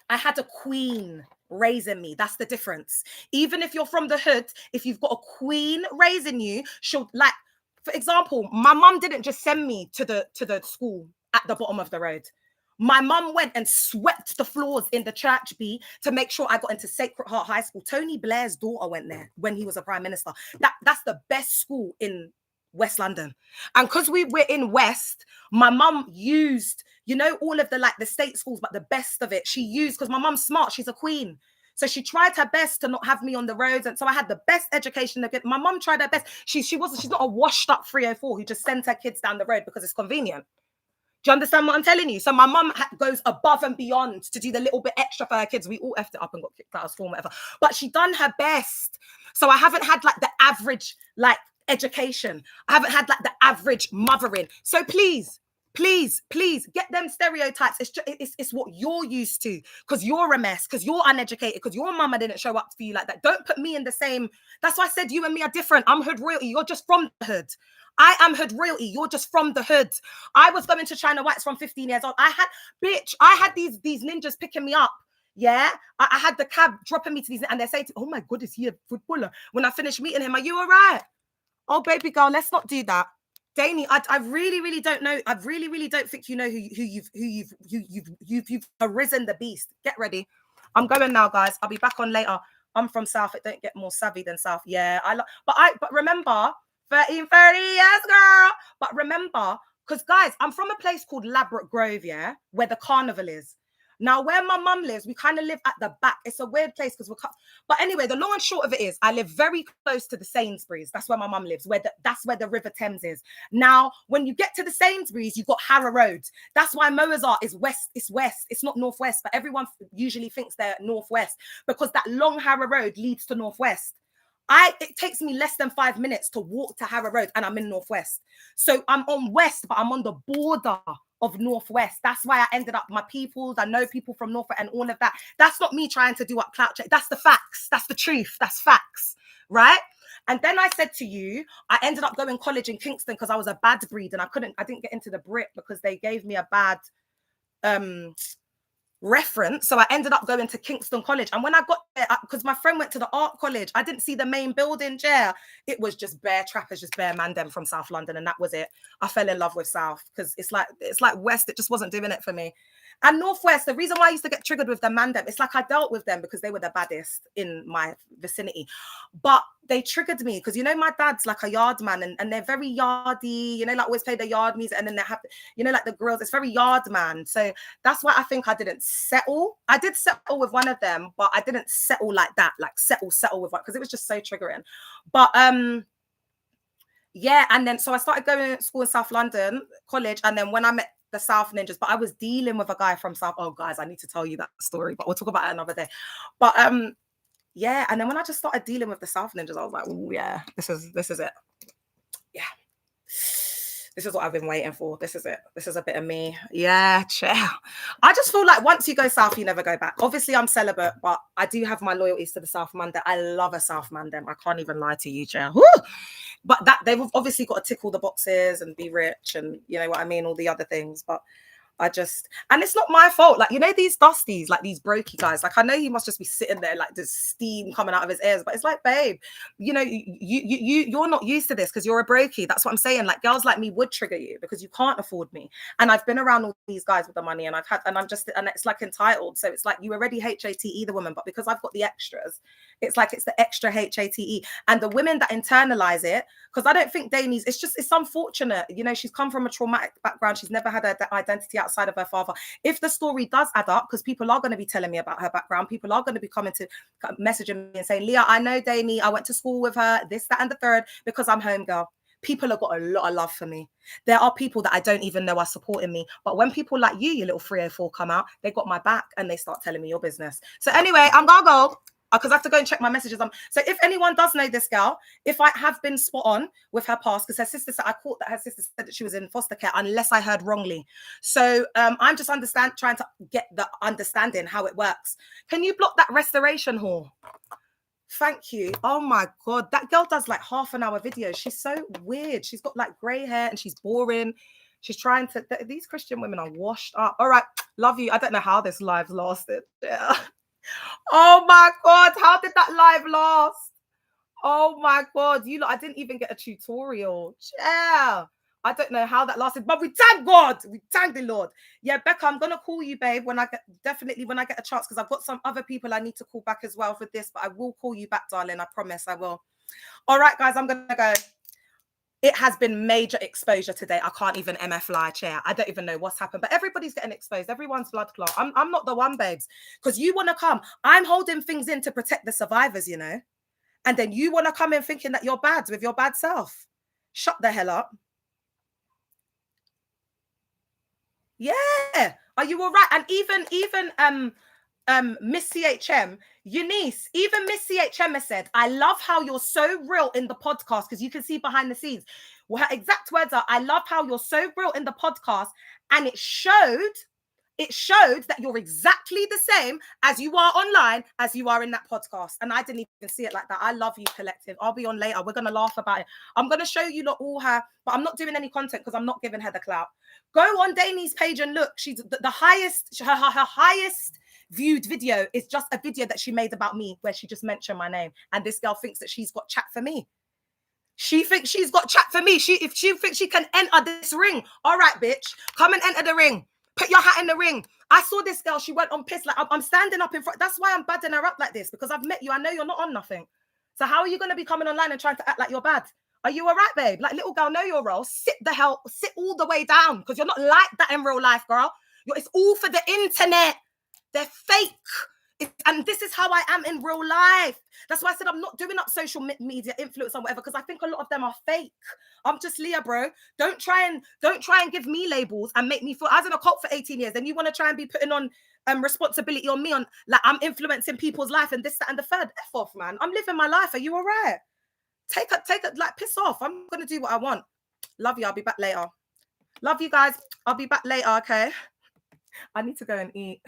I had a queen raising me. That's the difference. Even if you're from the hood, if you've got a queen raising you, she'll, like, for example, my mum didn't just send me to the school at the bottom of the road. My mum went and swept the floors in the church to make sure I got into Sacred Heart High School. Tony Blair's daughter went there when he was a prime minister. That's the best school in West London. And because we were in West, my mum used, you know, all of the like the state schools, but the best of it she used, because my mum's smart, she's a queen. So she tried her best to not have me on the roads. And so I had the best education. My mum tried her best. She's not a washed up 304 who just sends her kids down the road because it's convenient. Do you understand what I'm telling you? So my mum goes above and beyond to do the little bit extra for her kids. We all effed it up and got kicked out of school, whatever. But she done her best. So I haven't had like the average like education. I haven't had like the average mothering. So please get them stereotypes. It's what you're used to, because you're a mess, because you're uneducated, because your mama didn't show up for you like that. Don't put me in the same. That's why I said you and me are different. I'm hood royalty. You're just from the hood. I am hood royalty. You're just from the hood. I was going to China Whites from 15 years old. I had these ninjas picking me up. Yeah, I had the cab dropping me to these, and they say, "Oh my God, is he a footballer?" When I finished meeting him, are you all right? Oh, baby girl, let's not do that. Danny, I really don't know. I really don't think you know who you've arisen the beast. Get ready. I'm going now, guys. I'll be back on later. I'm from South. It don't get more savvy than South. Yeah, but remember, 30 years, girl. But remember, because guys, I'm from a place called Labrador Grove, yeah, where the carnival is. Now, where my mum lives, we kind of live at the back. It's a weird place because but anyway, the long and short of it is, I live very close to the Sainsbury's. That's where my mum lives. That's where the River Thames is. Now, when you get to the Sainsbury's, you've got Harrow Road. That's why Moa's Art is west. It's west. It's not northwest, but everyone usually thinks they're northwest because that long Harrow Road leads to northwest. It takes me less than 5 minutes to walk to Harrow Road, and I'm in northwest. So I'm on west, but I'm on the border of northwest. That's why I ended up my peoples. I know people from north and all of that. That's not me trying to do up clout check. That's the facts. That's the truth. That's facts, right? And then I said to you, I ended up going to college in Kingston because I was a bad breed and I didn't get into the Brit because they gave me a bad reference. So I ended up going to Kingston College. And when I got there, because my friend went to the art college, I didn't see the main building, chair. It was just bare trappers, just bare man them from South London. And that was it. I fell in love with South because it's like West. It just wasn't doing it for me. And Northwest, the reason why I used to get triggered with the man them, it's like I dealt with them because they were the baddest in my vicinity. But they triggered me because, you know, my dad's like a yard man and they're very yardy, you know, like always play the yard music. And then they have, you know, like the grills, it's very yard man. So that's why I think I didn't settle. I did settle with one of them, but I didn't settle like that, like settle with one, because it was just so triggering. But yeah, and then so I started going to school in South London College, and then when I met the South Ninjas, but I was dealing with a guy from South. Oh, guys, I need to tell you that story, but we'll talk about it another day. But yeah, and then when I just started dealing with the South Ninjas, I was like, oh yeah, this is it. Yeah, this is what I've been waiting for. This is it. This is a bit of me. Yeah, chill. I just feel like once you go South, you never go back. Obviously, I'm celibate, but I do have my loyalties to the South Mandem. I love a South Mandem. I can't even lie to you, chill. Woo! But that they've obviously got to tick all the boxes and be rich and you know what I mean, all the other things. But and it's not my fault. Like, you know, these dusties, like these brokey guys, like I know he must just be sitting there like there's steam coming out of his ears, but it's like, babe, you know, you're not used to this because you're a brokey. That's what I'm saying. Like girls like me would trigger you because you can't afford me. And I've been around all these guys with the money and it's like entitled. So it's like you already HATE the woman, but because I've got the extras, it's like it's the extra HATE. And the women that internalize it, because I don't think Danny's, it's unfortunate. You know, she's come from a traumatic background. She's never had an identity outside of her father. If the story does add up, because people are going to be telling me about her background, people are going to be coming to messaging me and saying, Leah, I know Danny, I went to school with her, this, that, and the third, because I'm home girl. People have got a lot of love for me. There are people that I don't even know are supporting me. But when people like you little 304 come out, they got my back and they start telling me your business. So anyway, I'm gonna go. because I have to go and check my messages. So if anyone does know this girl, if I have been spot on with her past, because her sister said, I caught that her sister said that she was in foster care, unless I heard wrongly. So I'm just trying to get the understanding how it works. Can you block that restoration hall? Thank you. Oh my God, that girl does like half-an-hour videos. She's so weird. She's got like grey hair and she's boring. She's trying to, these Christian women are washed up. All right, love you. I don't know how this live lasted. Yeah. Oh my God, how did that live last? Oh my God, I didn't even get a tutorial. Yeah, I don't know how that lasted, but we thank God. We thank the Lord. Yeah, Becca, I'm gonna call you, babe, when I get a chance, because I've got some other people I need to call back as well for this, but I will call you back, darling. I promise I will. All right, guys, I'm gonna go. It has been major exposure today. I can't even MF lie, chair. I don't even know what's happened, but everybody's getting exposed. Everyone's blood clot. I'm not the one, babes, because you want to come. I'm holding things in to protect the survivors, you know, and then you want to come in thinking that you're bad with your bad self. Shut the hell up. Yeah. Are you all right? And even Miss CHM, Eunice, even Miss CHM has said, I love how you're so real in the podcast, because you can see behind the scenes. Well, her exact words are, I love how you're so real in the podcast, and it showed that you're exactly the same as you are online as you are in that podcast. And I didn't even see it like that. I love you, collective. I'll be on later. We're going to laugh about it. I'm going to show you lot all her, but I'm not doing any content because I'm not giving her the clout. Go on Dani's page and look. She's the highest, her highest viewed video is just a video that she made about me where she just mentioned my name. And this girl thinks that she's got chat for me. She thinks she's got chat for me. If she thinks she can enter this ring, all right, bitch, come and enter the ring. Put your hat in the ring. I saw this girl. She went on piss. Like, I'm standing up in front. That's why I'm badding her up like this, because I've met you. I know you're not on nothing. So how are you going to be coming online and trying to act like you're bad? Are you all right, babe? Like, little girl, know your role. Sit all the way down, because you're not like that in real life, girl. It's all for the internet. They're fake. And this is how I am in real life. That's why I said I'm not doing up social media influence or whatever, because I think a lot of them are fake. I'm just Leah, bro. Don't try and give me labels and make me feel. I was in a cult for 18 years, and you want to try and be putting on responsibility on me, on like I'm influencing people's life and this, that, and the third. F off, man. I'm living my life. Are you all right? Take it, like, piss off. I'm gonna do what I want. Love you. I'll be back later. Love you guys. I'll be back later. Okay. I need to go and eat.